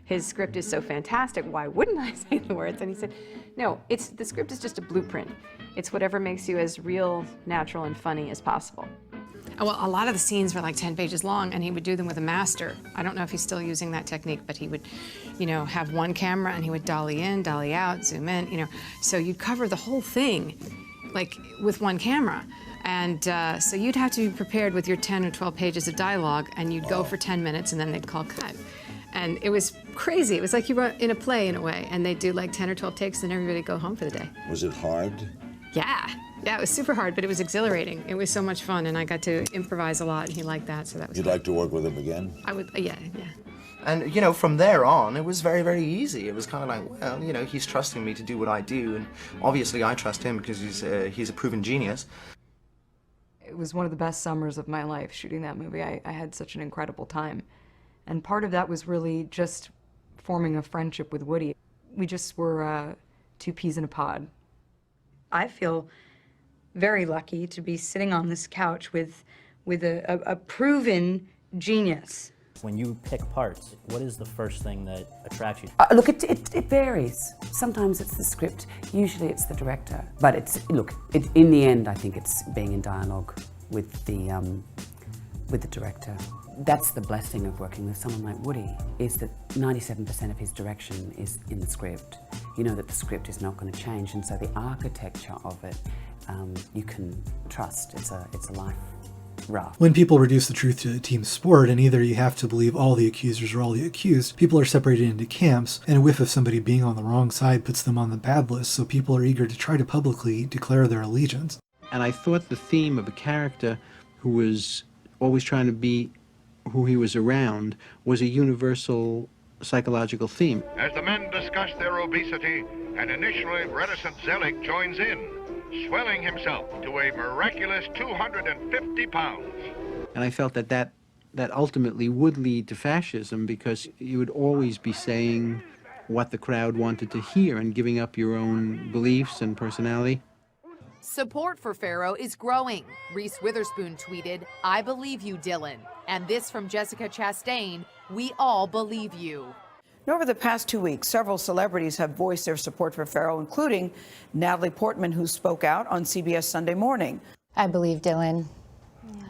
His script is so fantastic, why wouldn't I say the words? And he said, no, the script is just a blueprint. It's whatever makes you as real, natural, and funny as possible. Well, a lot of the scenes were like 10 pages long, and he would do them with a master. I don't know if he's still using that technique, but he would, have one camera, and he would dolly in, dolly out, zoom in, So you'd cover the whole thing, like, with one camera. And so you'd have to be prepared with your 10 or 12 pages of dialogue, and you'd go for 10 minutes, and then they'd call cut. And it was crazy. It was like you were in a play in a way, and they'd do like 10 or 12 takes, and everybody would go home for the day. Was it hard? Yeah, it was super hard, but it was exhilarating. It was so much fun, and I got to improvise a lot, and he liked that, so that was You'd fun. like to work with him again? I would, yeah. And, from there on, it was very, very easy. It was kind of like, well, he's trusting me to do what I do, and obviously I trust him because he's a proven genius. It was one of the best summers of my life shooting that movie. I had such an incredible time. And part of that was really just forming a friendship with Woody. We just were two peas in a pod. I feel very lucky to be sitting on this couch with a proven genius. When you pick parts, what is the first thing that attracts you? Look, it varies. Sometimes it's the script, usually it's the director. But in the end, I think it's being in dialogue with the director. That's the blessing of working with someone like Woody, is that 97% of his direction is in the script. You know that the script is not going to change, and so the architecture of it, you can trust. It's a life raft. When people reduce the truth to a team sport, and either you have to believe all the accusers or all the accused, people are separated into camps, and a whiff of somebody being on the wrong side puts them on the bad list, so people are eager to try to publicly declare their allegiance. And I thought the theme of a character who was always trying to be who he was around was a universal psychological theme. As the men discuss their obesity, an initially reticent Zelig joins in, swelling himself to a miraculous 250 pounds. And I felt that ultimately would lead to fascism, because you would always be saying what the crowd wanted to hear and giving up your own beliefs and personality. Support for Farrow is growing. Reese Witherspoon tweeted, "I believe you, Dylan." And this from Jessica Chastain, "We all believe you." And over the past 2 weeks, several celebrities have voiced their support for Farrow, including Natalie Portman, who spoke out on CBS Sunday Morning. I believe Dylan.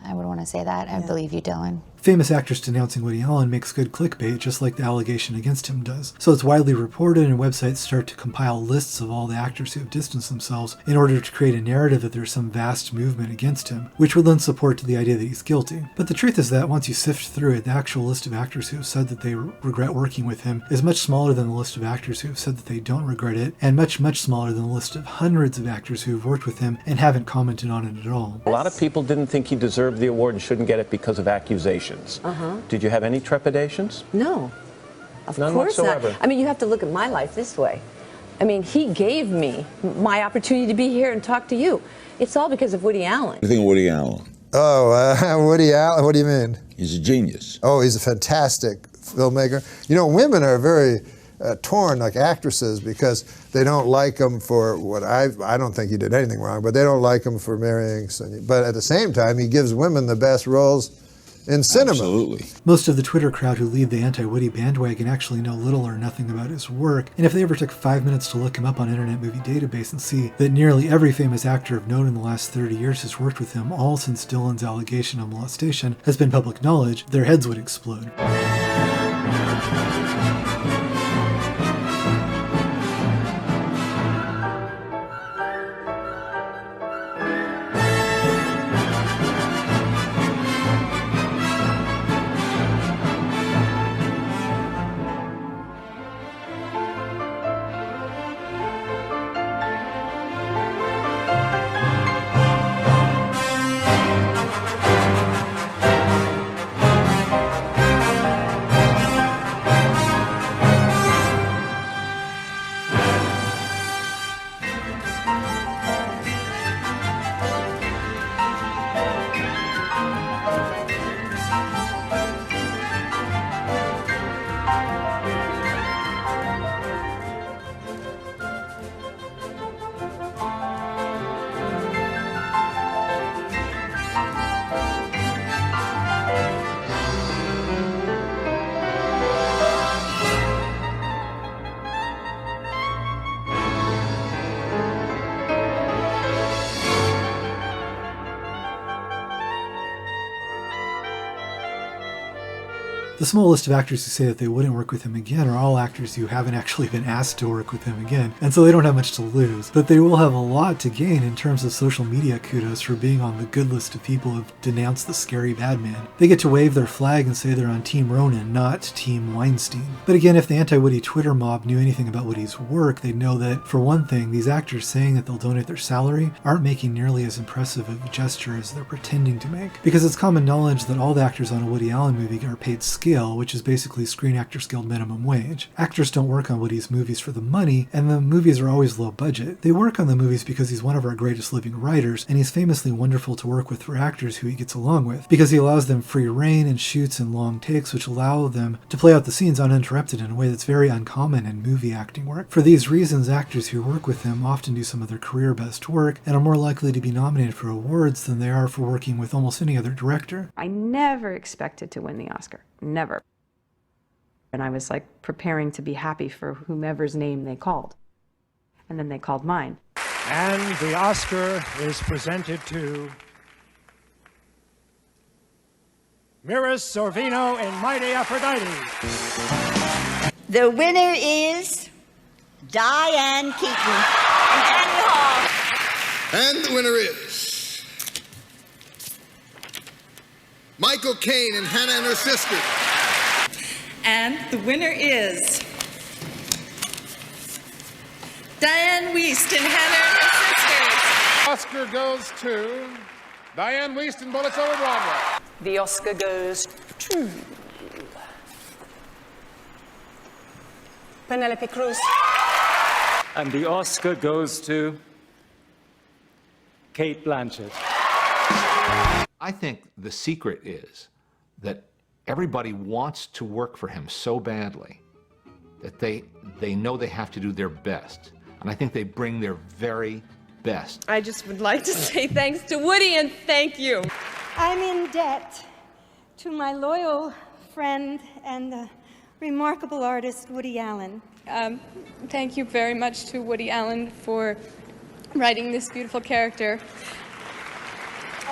I would want to say that. I believe you, Dylan. Famous actress denouncing Woody Allen makes good clickbait, just like the allegation against him does. So it's widely reported, and websites start to compile lists of all the actors who have distanced themselves in order to create a narrative that there's some vast movement against him, which would lend support to the idea that he's guilty. But the truth is that once you sift through it, the actual list of actors who have said that they regret working with him is much smaller than the list of actors who have said that they don't regret it, and much, much smaller than the list of hundreds of actors who have worked with him and haven't commented on it at all. A lot of people didn't think he deserved the award and shouldn't get it because of accusations. Did you have any trepidations? No, of None course whatsoever. not. I mean, you have to look at my life this way. I mean, he gave me my opportunity to be here and talk to you. It's all because of Woody Allen. What do you think of Woody Allen? Oh, Woody Allen, what do you mean? He's a genius. Oh, he's a fantastic filmmaker. You know, women are very torn, like actresses, because they don't like him for what I don't think he did anything wrong, but they don't like him for marrying Sonia. But at the same time, he gives women the best roles in cinema. Absolutely. Most of the Twitter crowd who lead the anti-Woody bandwagon actually know little or nothing about his work, and if they ever took 5 minutes to look him up on Internet Movie Database and see that nearly every famous actor of note in the last 30 years has worked with him, all since Dylan's allegation of molestation has been public knowledge, their heads would explode. The small list of actors who say that they wouldn't work with him again are all actors who haven't actually been asked to work with him again, and so they don't have much to lose. But they will have a lot to gain in terms of social media kudos for being on the good list of people who've denounced the scary bad man. They get to wave their flag and say they're on Team Ronan, not Team Weinstein. But again, if the anti-Woody Twitter mob knew anything about Woody's work, they'd know that, for one thing, these actors saying that they'll donate their salary aren't making nearly as impressive of a gesture as they're pretending to make. Because it's common knowledge that all the actors on a Woody Allen movie are paid scale, which is basically Screen Actors Guild minimum wage. Actors don't work on Woody's movies for the money, and the movies are always low budget. They work on the movies because he's one of our greatest living writers, and he's famously wonderful to work with for actors who he gets along with, because he allows them free reign and shoots in long takes which allow them to play out the scenes uninterrupted in a way that's very uncommon in movie acting work. For these reasons, actors who work with him often do some of their career best work and are more likely to be nominated for awards than they are for working with almost any other director. I never expected to win the Oscar. Never. And I was like preparing to be happy for whomever's name they called. And then they called mine. And the Oscar is presented to Miris Sorvino in Mighty Aphrodite. The winner is Diane Keaton and Annie Hall. And the winner is Michael Caine and Hannah and her sister. And the winner is Diane Wiest and Hannah and her sisters. Oscar goes to Diane Wiest and Bullets Over Broadway. The Oscar goes to Penelope Cruz. And the Oscar goes to Kate Blanchett. I think the secret is that everybody wants to work for him so badly that they know they have to do their best. And I think they bring their very best. I just would like to say thanks to Woody and thank you. I'm in debt to my loyal friend and remarkable artist, Woody Allen. Thank you very much to Woody Allen for writing this beautiful character.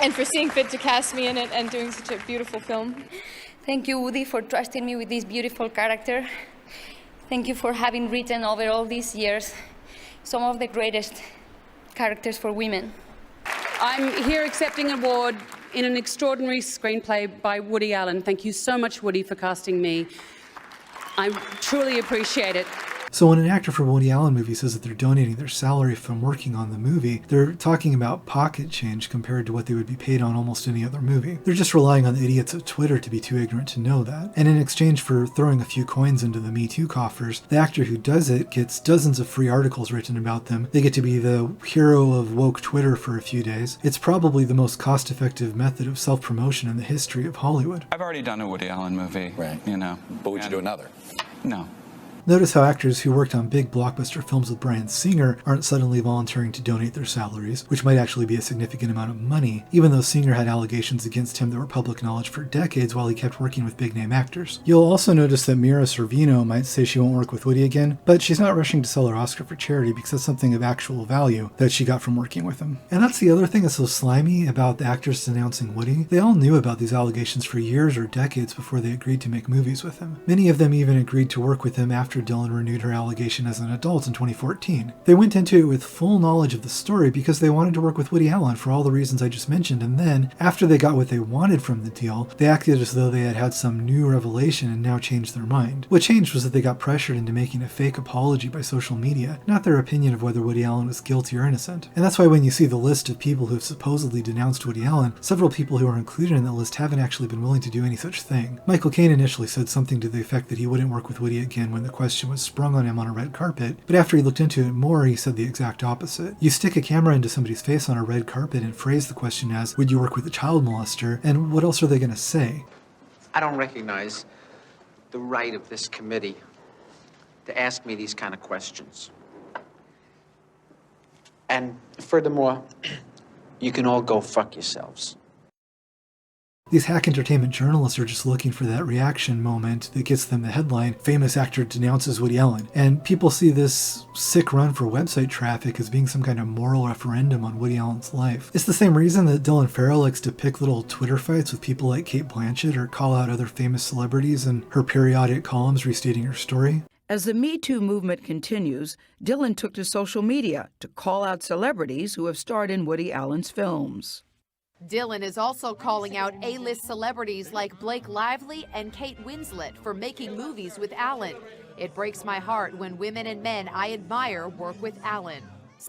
and for seeing fit to cast me in it and doing such a beautiful film. Thank you, Woody, for trusting me with this beautiful character. Thank you for having written over all these years some of the greatest characters for women. I'm here accepting an award in an extraordinary screenplay by Woody Allen. Thank you so much, Woody, for casting me. I truly appreciate it. So when an actor for a Woody Allen movie says that they're donating their salary from working on the movie, they're talking about pocket change compared to what they would be paid on almost any other movie. They're just relying on the idiots of Twitter to be too ignorant to know that. And in exchange for throwing a few coins into the Me Too coffers, the actor who does it gets dozens of free articles written about them. They get to be the hero of woke Twitter for a few days. It's probably the most cost-effective method of self-promotion in the history of Hollywood. I've already done a Woody Allen movie, right? You know. But would you do another? No. Notice how actors who worked on big blockbuster films with Bryan Singer aren't suddenly volunteering to donate their salaries, which might actually be a significant amount of money, even though Singer had allegations against him that were public knowledge for decades while he kept working with big-name actors. You'll also notice that Mira Sorvino might say she won't work with Woody again, but she's not rushing to sell her Oscar for charity because that's something of actual value that she got from working with him. And that's the other thing that's so slimy about the actors denouncing Woody. They all knew about these allegations for years or decades before they agreed to make movies with him. Many of them even agreed to work with him after Dylan renewed her allegation as an adult in 2014. They went into it with full knowledge of the story because they wanted to work with Woody Allen for all the reasons I just mentioned, and then, after they got what they wanted from the deal, they acted as though they had had some new revelation and now changed their mind. What changed was that they got pressured into making a fake apology by social media, not their opinion of whether Woody Allen was guilty or innocent. And that's why when you see the list of people who have supposedly denounced Woody Allen, several people who are included in that list haven't actually been willing to do any such thing. Michael Caine initially said something to the effect that he wouldn't work with Woody again when the question was sprung on him on a red carpet, but after he looked into it more, he said the exact opposite. You stick a camera into somebody's face on a red carpet and phrase the question as, would you work with a child molester, and what else are they going to say? I don't recognize the right of this committee to ask me these kind of questions. And furthermore, you can all go fuck yourselves. These hack entertainment journalists are just looking for that reaction moment that gets them the headline, famous actor denounces Woody Allen. And people see this sick run for website traffic as being some kind of moral referendum on Woody Allen's life. It's the same reason that Dylan Farrow likes to pick little Twitter fights with people like Cate Blanchett or call out other famous celebrities in her periodic columns restating her story. As the Me Too movement continues, Dylan took to social media to call out celebrities who have starred in Woody Allen's films. Dylan is also calling out A-list celebrities like Blake Lively and Kate Winslet for making movies with Allen. It breaks my heart when women and men I admire work with Allen.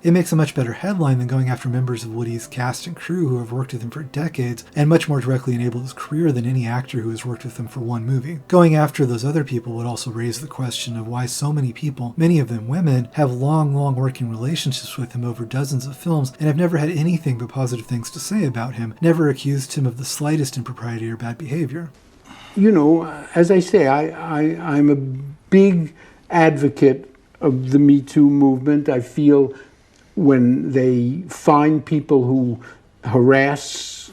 It makes a much better headline than going after members of Woody's cast and crew who have worked with him for decades and much more directly enabled his career than any actor who has worked with him for one movie. Going after those other people would also raise the question of why so many people, many of them women, have long working relationships with him over dozens of films and have never had anything but positive things to say about him, never accused him of the slightest impropriety or bad behavior. You know, as I say, I'm a big advocate of the Me Too movement. I feel when they find people who harass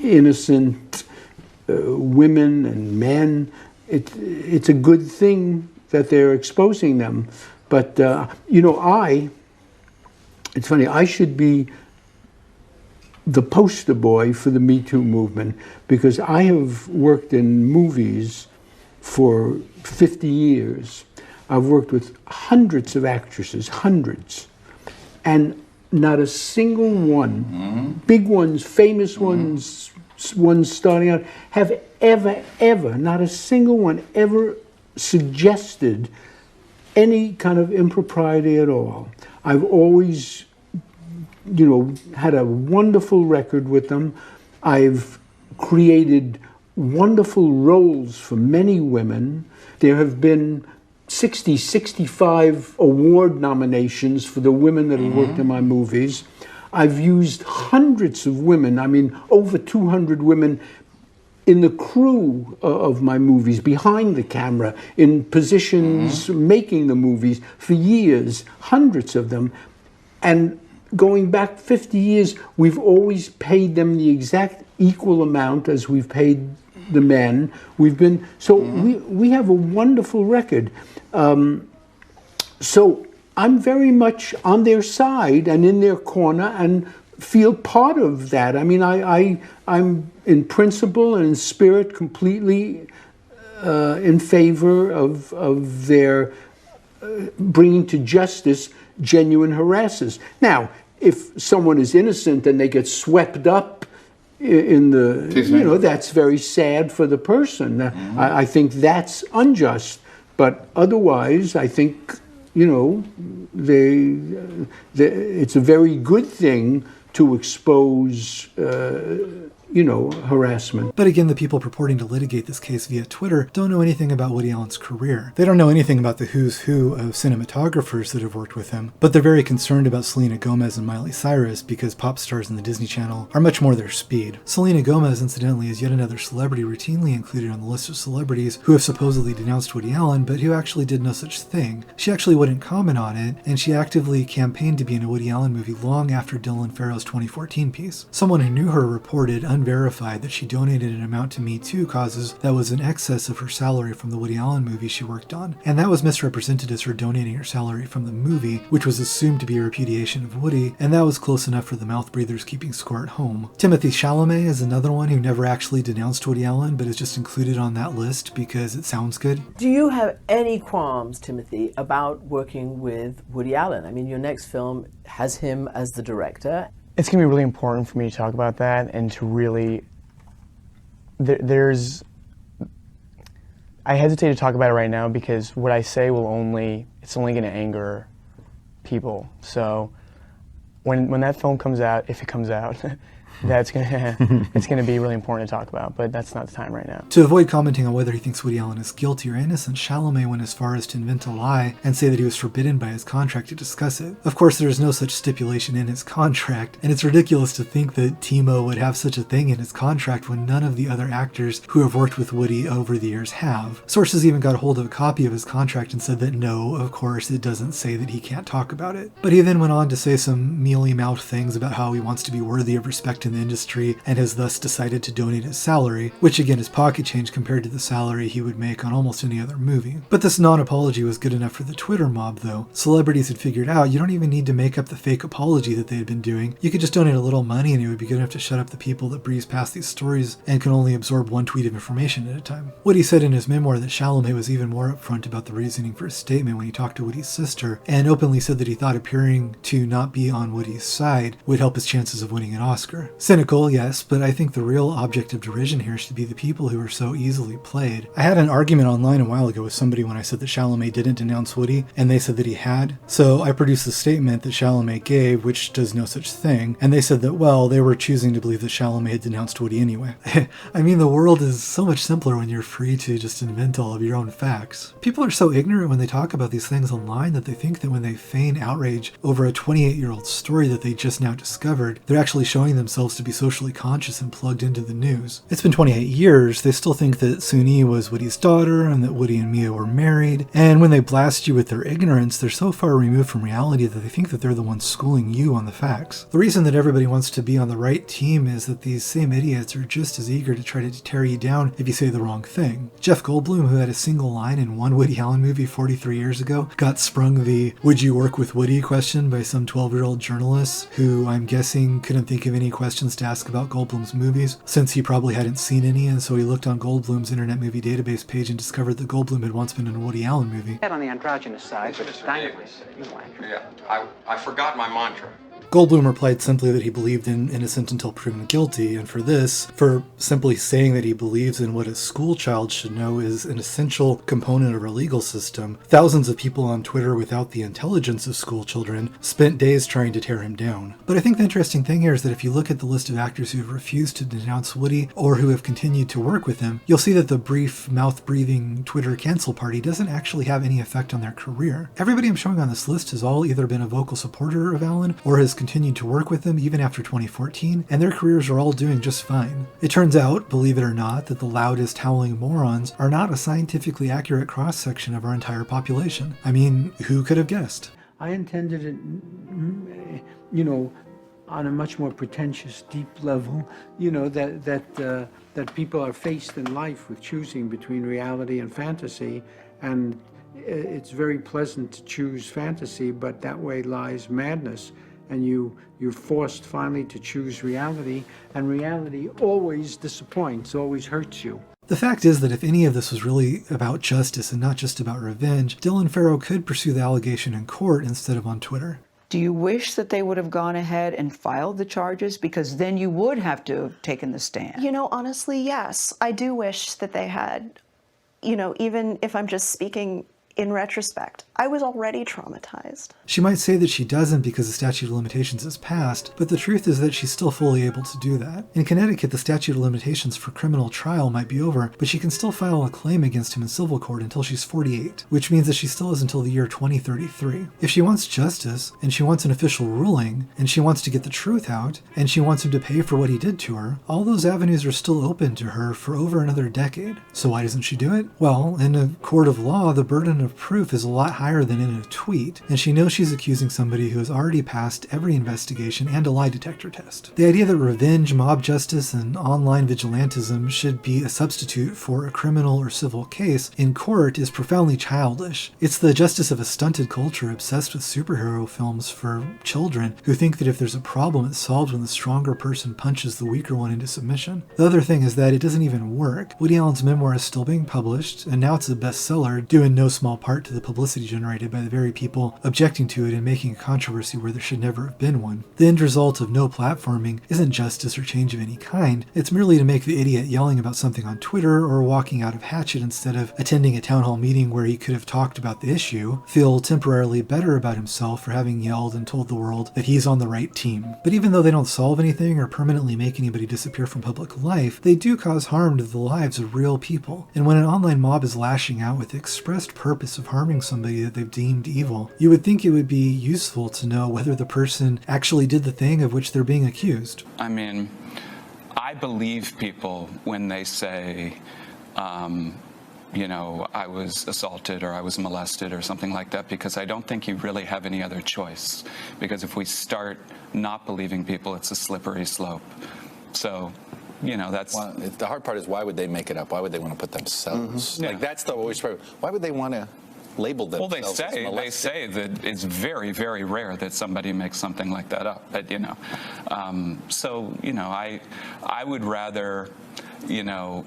innocent women and men, it's a good thing that they're exposing them. But, you know, it's funny, I should be the poster boy for the Me Too movement because I have worked in movies for 50 years. I've worked with hundreds of actresses, hundreds. And not a single one, big ones, famous ones, ones starting out, have ever, not a single one ever suggested any kind of impropriety at all. I've always, you know, had a wonderful record with them. I've created wonderful roles for many women. There have been 60, 65 award nominations for the women that have worked in my movies. I've used hundreds of women, I mean, over 200 women in the crew of my movies, behind the camera, in positions making the movies for years, hundreds of them. And going back 50 years, we've always paid them the exact equal amount as we've paid the men. We've been, so we have a wonderful record. So I'm very much on their side and in their corner and feel part of that. I mean, I'm in principle and in spirit completely in favor of their bringing to justice genuine harassers. Now, if someone is innocent and they get swept up in the, that's very sad for the person. I think that's unjust. But otherwise, I think, it's a very good thing to expose, harassment. But again, the people purporting to litigate this case via Twitter don't know anything about Woody Allen's career. They don't know anything about the who's who of cinematographers that have worked with him, but they're very concerned about Selena Gomez and Miley Cyrus because pop stars in the Disney Channel are much more their speed. Selena Gomez, incidentally, is yet another celebrity routinely included on the list of celebrities who have supposedly denounced Woody Allen, but who actually did no such thing. She actually wouldn't comment on it, and she actively campaigned to be in a Woody Allen movie long after Dylan Farrow's 2014 piece. Someone who knew her reported, unverified, that she donated an amount to Me Too causes that was in excess of her salary from the Woody Allen movie she worked on, and that was misrepresented as her donating her salary from the movie, which was assumed to be a repudiation of Woody, and that was close enough for the mouth breathers keeping score at home. Timothée Chalamet is another one who never actually denounced Woody Allen, but is just included on that list because it sounds good. Do you have any qualms, Timothy, about working with Woody Allen? I mean, your next film has him as the director. It's going to be really important for me to talk about that and to really... I hesitate to talk about it right now because what I say it's only going to anger people. So when that film comes out, if it comes out, it's going to be really important to talk about, but that's not the time right now. To avoid commenting on whether he thinks Woody Allen is guilty or innocent, Chalamet went as far as to invent a lie and say that he was forbidden by his contract to discuss it. Of course, there is no such stipulation in his contract, and it's ridiculous to think that Timo would have such a thing in his contract when none of the other actors who have worked with Woody over the years have. Sources even got a hold of a copy of his contract and said that no, of course, it doesn't say that he can't talk about it. But he then went on to say some mealy-mouthed things about how he wants to be worthy of respect in the industry and has thus decided to donate his salary, which again is pocket change compared to the salary he would make on almost any other movie. But this non-apology was good enough for the Twitter mob, though. Celebrities had figured out you don't even need to make up the fake apology that they had been doing. You could just donate a little money and it would be good enough to shut up the people that breeze past these stories and can only absorb one tweet of information at a time. Woody said in his memoir that Chalamet was even more upfront about the reasoning for his statement when he talked to Woody's sister, and openly said that he thought appearing to not be on Woody's side would help his chances of winning an Oscar. Cynical, yes, but I think the real object of derision here should be the people who are so easily played. I had an argument online a while ago with somebody when I said that Chalamet didn't denounce Woody, and they said that he had. So I produced the statement that Chalamet gave, which does no such thing, and they said that, well, they were choosing to believe that Chalamet had denounced Woody anyway. I mean, the world is so much simpler when you're free to just invent all of your own facts. People are so ignorant when they talk about these things online that they think that when they feign outrage over a 28-year-old story that they just now discovered, they're actually showing themselves to be socially conscious and plugged into the news. It's been 28 years, they still think that Suni was Woody's daughter and that Woody and Mia were married, and when they blast you with their ignorance, they're so far removed from reality that they think that they're the ones schooling you on the facts. The reason that everybody wants to be on the right team is that these same idiots are just as eager to try to tear you down if you say the wrong thing. Jeff Goldblum, who had a single line in one Woody Allen movie 43 years ago, got sprung the "would you work with Woody" question by some 12-year-old journalist who I'm guessing couldn't think of any questions to ask about Goldblum's movies, since he probably hadn't seen any, and so he looked on Goldblum's Internet Movie Database page and discovered that Goldblum had once been in a Woody Allen movie. On the androgynous side, but it's ridiculous. Yeah, I forgot my mantra. Goldblum replied simply that he believed in innocent until proven guilty, and for this, for simply saying that he believes in what a school child should know is an essential component of our legal system, thousands of people on Twitter without the intelligence of school children spent days trying to tear him down. But I think the interesting thing here is that if you look at the list of actors who have refused to denounce Woody or who have continued to work with him, you'll see that the brief, mouth-breathing Twitter cancel party doesn't actually have any effect on their career. Everybody I'm showing on this list has all either been a vocal supporter of Allen or has continued to work with him even after 2014, and their careers are all doing just fine. It turns out, believe it or not, that the loudest howling morons are not a scientifically accurate cross-section of our entire population. I mean, who could have guessed? I intended it, on a much more pretentious, deep level, that people are faced in life with choosing between reality and fantasy, and it's very pleasant to choose fantasy, but that way lies madness. and you're forced finally to choose reality, and reality always disappoints, always hurts you. The fact is that if any of this was really about justice and not just about revenge, Dylan Farrow could pursue the allegation in court instead of on Twitter. Do you wish that they would have gone ahead and filed the charges? Because then you would have to have taken the stand. You know, honestly, yes. I do wish that they had, you know, even if I'm just speaking in retrospect, I was already traumatized. She might say that she doesn't because the statute of limitations is passed, but the truth is that she's still fully able to do that. In Connecticut, the statute of limitations for criminal trial might be over, but she can still file a claim against him in civil court until she's 48, which means that she still has until the year 2033. If she wants justice, and she wants an official ruling, and she wants to get the truth out, and she wants him to pay for what he did to her, all those avenues are still open to her for over another decade. So why doesn't she do it? Well, in a court of law, the burden of proof is a lot higher than in a tweet, and she knows she's accusing somebody who has already passed every investigation and a lie detector test. The idea that revenge, mob justice, and online vigilantism should be a substitute for a criminal or civil case in court is profoundly childish. It's the justice of a stunted culture obsessed with superhero films for children who think that if there's a problem, it's solved when the stronger person punches the weaker one into submission. The other thing is that it doesn't even work. Woody Allen's memoir is still being published, and now it's a bestseller, due in no small part to the publicity generated by the very people objecting to it and making a controversy where there should never have been one. The end result of no platforming isn't justice or change of any kind. It's merely to make the idiot yelling about something on Twitter or walking out of Hatchet instead of attending a town hall meeting where he could have talked about the issue feel temporarily better about himself for having yelled and told the world that he's on the right team. But even though they don't solve anything or permanently make anybody disappear from public life, they do cause harm to the lives of real people. And when an online mob is lashing out with the expressed purpose of harming somebody that they've deemed evil, you would think it would be useful to know whether the person actually did the thing of which they're being accused. I mean, I believe people when they say, you know, I was assaulted or I was molested or something like that, because I don't think you really have any other choice. Because if we start not believing people, it's a slippery slope. So, you know, that's... Well, the hard part is, why would they make it up? Why would they want to put themselves... Like, that's the always problem. Why would they want to label themselves as molested? Well, they say that it's very, very rare that somebody makes something like that up. But, you know, so, you know, I would rather, you know,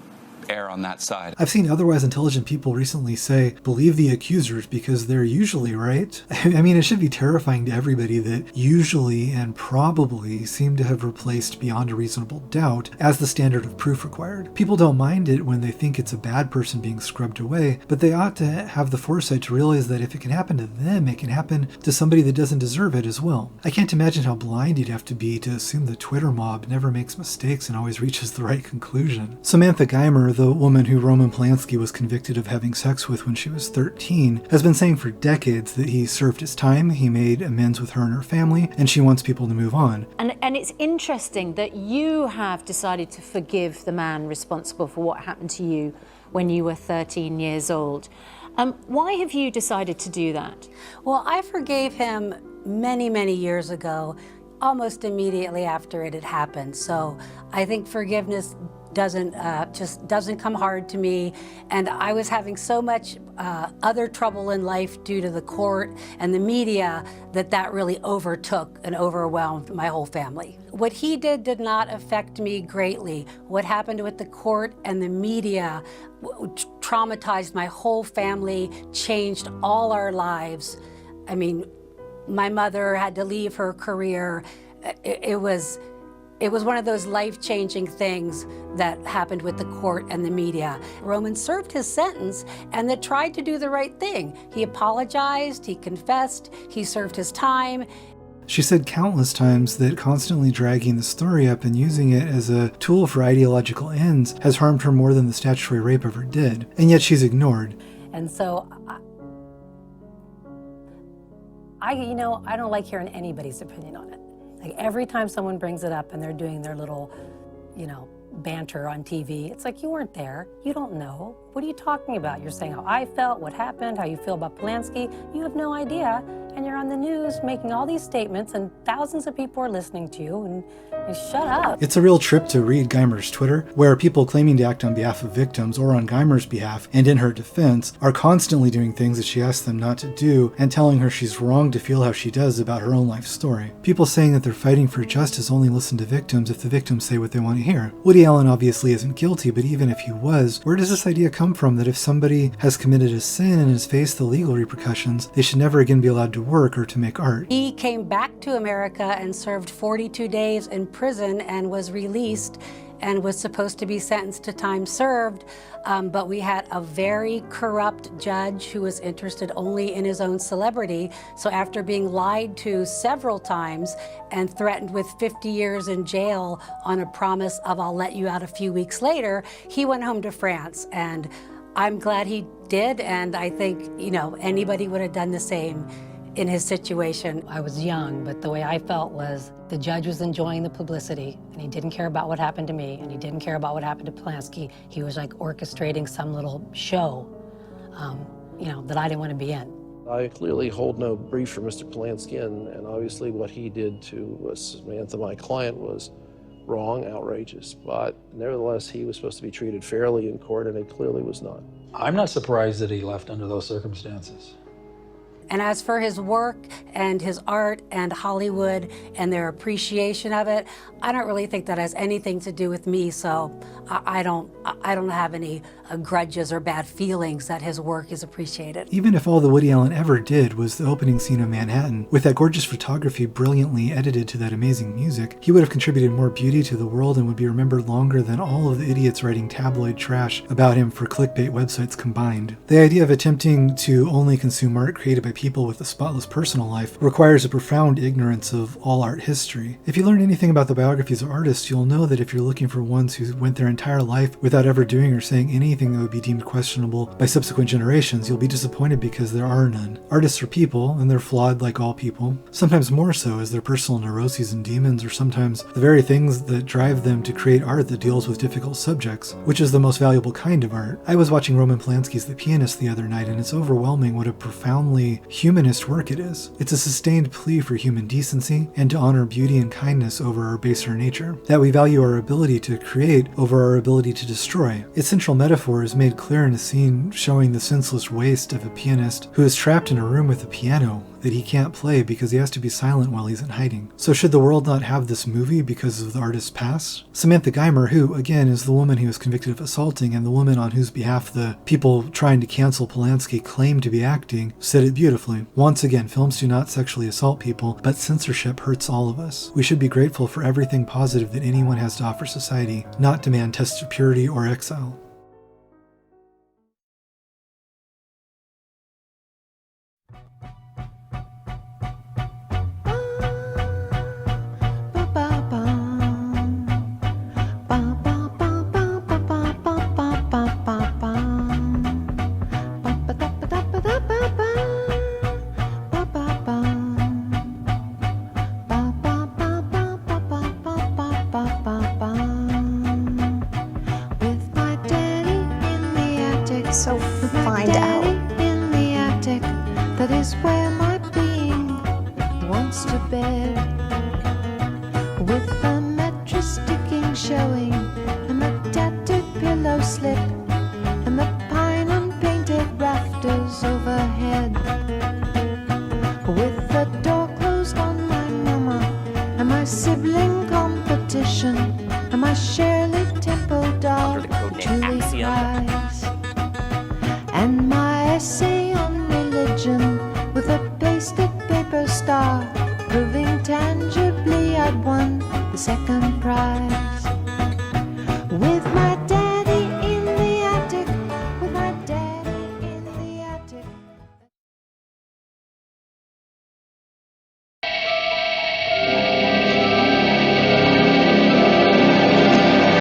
err on that side. I've seen otherwise intelligent people recently say, believe the accusers because they're usually right. I mean, it should be terrifying to everybody that usually and probably seem to have replaced beyond a reasonable doubt as the standard of proof required. People don't mind it when they think it's a bad person being scrubbed away, but they ought to have the foresight to realize that if it can happen to them, it can happen to somebody that doesn't deserve it as well. I can't imagine how blind you'd have to be to assume the Twitter mob never makes mistakes and always reaches the right conclusion. Samantha Geimer, the woman who Roman Polanski was convicted of having sex with when she was 13, has been saying for decades that he served his time, he made amends with her and her family, and she wants people to move on. And it's interesting that you have decided to forgive the man responsible for what happened to you when you were 13 years old. Why have you decided to do that? Well, I forgave him many, many years ago, almost immediately after it had happened. So I think forgiveness just doesn't come hard to me, and I was having so much other trouble in life due to the court and the media that really overtook and overwhelmed my whole family. What he did not affect me greatly. What happened with the court and the media traumatized my whole family, changed all our lives. I mean, my mother had to leave her career. It was one of those life-changing things that happened with the court and the media. Roman served his sentence and then tried to do the right thing. He apologized, he confessed, he served his time. She said countless times that constantly dragging the story up and using it as a tool for ideological ends has harmed her more than the statutory rape ever did, and yet she's ignored. And so I don't like hearing anybody's opinion on it. Like, every time someone brings it up and they're doing their little, banter on TV, it's like, you weren't there. You don't know. What are you talking about? You're saying how I felt, what happened, how you feel about Polanski. You have no idea, and you're there on the news making all these statements and thousands of people are listening to you and shut up. It's a real trip to read Geimer's Twitter, where people claiming to act on behalf of victims or on Geimer's behalf and in her defense are constantly doing things that she asks them not to do and telling her she's wrong to feel how she does about her own life story. People saying that they're fighting for justice only listen to victims if the victims say what they want to hear. Woody Allen obviously isn't guilty, but even if he was, where does this idea come from that if somebody has committed a sin and has faced the legal repercussions, they should never again be allowed to work or to make art? He came back to America and served 42 days in prison and was released and was supposed to be sentenced to time served, but we had a very corrupt judge who was interested only in his own celebrity. So after being lied to several times and threatened with 50 years in jail on a promise of I'll let you out a few weeks later, he went home to France. And I'm glad he did, and I think, anybody would have done the same in his situation. I was young, but the way I felt was the judge was enjoying the publicity, and he didn't care about what happened to me, and he didn't care about what happened to Polanski. He was like orchestrating some little show, that I didn't want to be in. I clearly hold no brief for Mr. Polanski, and obviously what he did to Samantha, my client, was wrong, outrageous, but nevertheless, he was supposed to be treated fairly in court, and he clearly was not. I'm not surprised that he left under those circumstances. And as for his work and his art and Hollywood and their appreciation of it, I don't really think that has anything to do with me, so I don't have any grudges or bad feelings that his work is appreciated. Even if all that Woody Allen ever did was the opening scene of Manhattan, with that gorgeous photography brilliantly edited to that amazing music, he would have contributed more beauty to the world and would be remembered longer than all of the idiots writing tabloid trash about him for clickbait websites combined. The idea of attempting to only consume art created by people with a spotless personal life requires a profound ignorance of all art history. If you learn anything about the biographies of artists, you'll know that if you're looking for ones who went their entire life without ever doing or saying anything that would be deemed questionable by subsequent generations, you'll be disappointed because there are none. Artists are people, and they're flawed like all people, sometimes more so as their personal neuroses and demons, or sometimes the very things that drive them to create art that deals with difficult subjects, which is the most valuable kind of art. I was watching Roman Polanski's The Pianist the other night, and it's overwhelming what a profoundly humanist work it is. It's a sustained plea for human decency and to honor beauty and kindness over our baser nature, that we value our ability to create over our ability to destroy. Its central metaphor is made clear in a scene showing the senseless waste of a pianist who is trapped in a room with a piano that he can't play because he has to be silent while he's in hiding. So should the world not have this movie because of the artist's past? Samantha Geimer, who, again, is the woman he was convicted of assaulting and the woman on whose behalf the people trying to cancel Polanski claim to be acting, said it beautifully. Once again, films do not sexually assault people, but censorship hurts all of us. We should be grateful for everything positive that anyone has to offer society, not demand tests of purity or exile. So find out. In the attic, that is where my being wants to bed. With the mattress sticking showing, and the tattered pillow slip, and the pine unpainted rafters overhead. With the door closed on my mama, and my sibling competition, and my Shirley Temple doll, Julie cries. And my essay on religion with a pasted paper star, proving tangibly I'd won the second prize.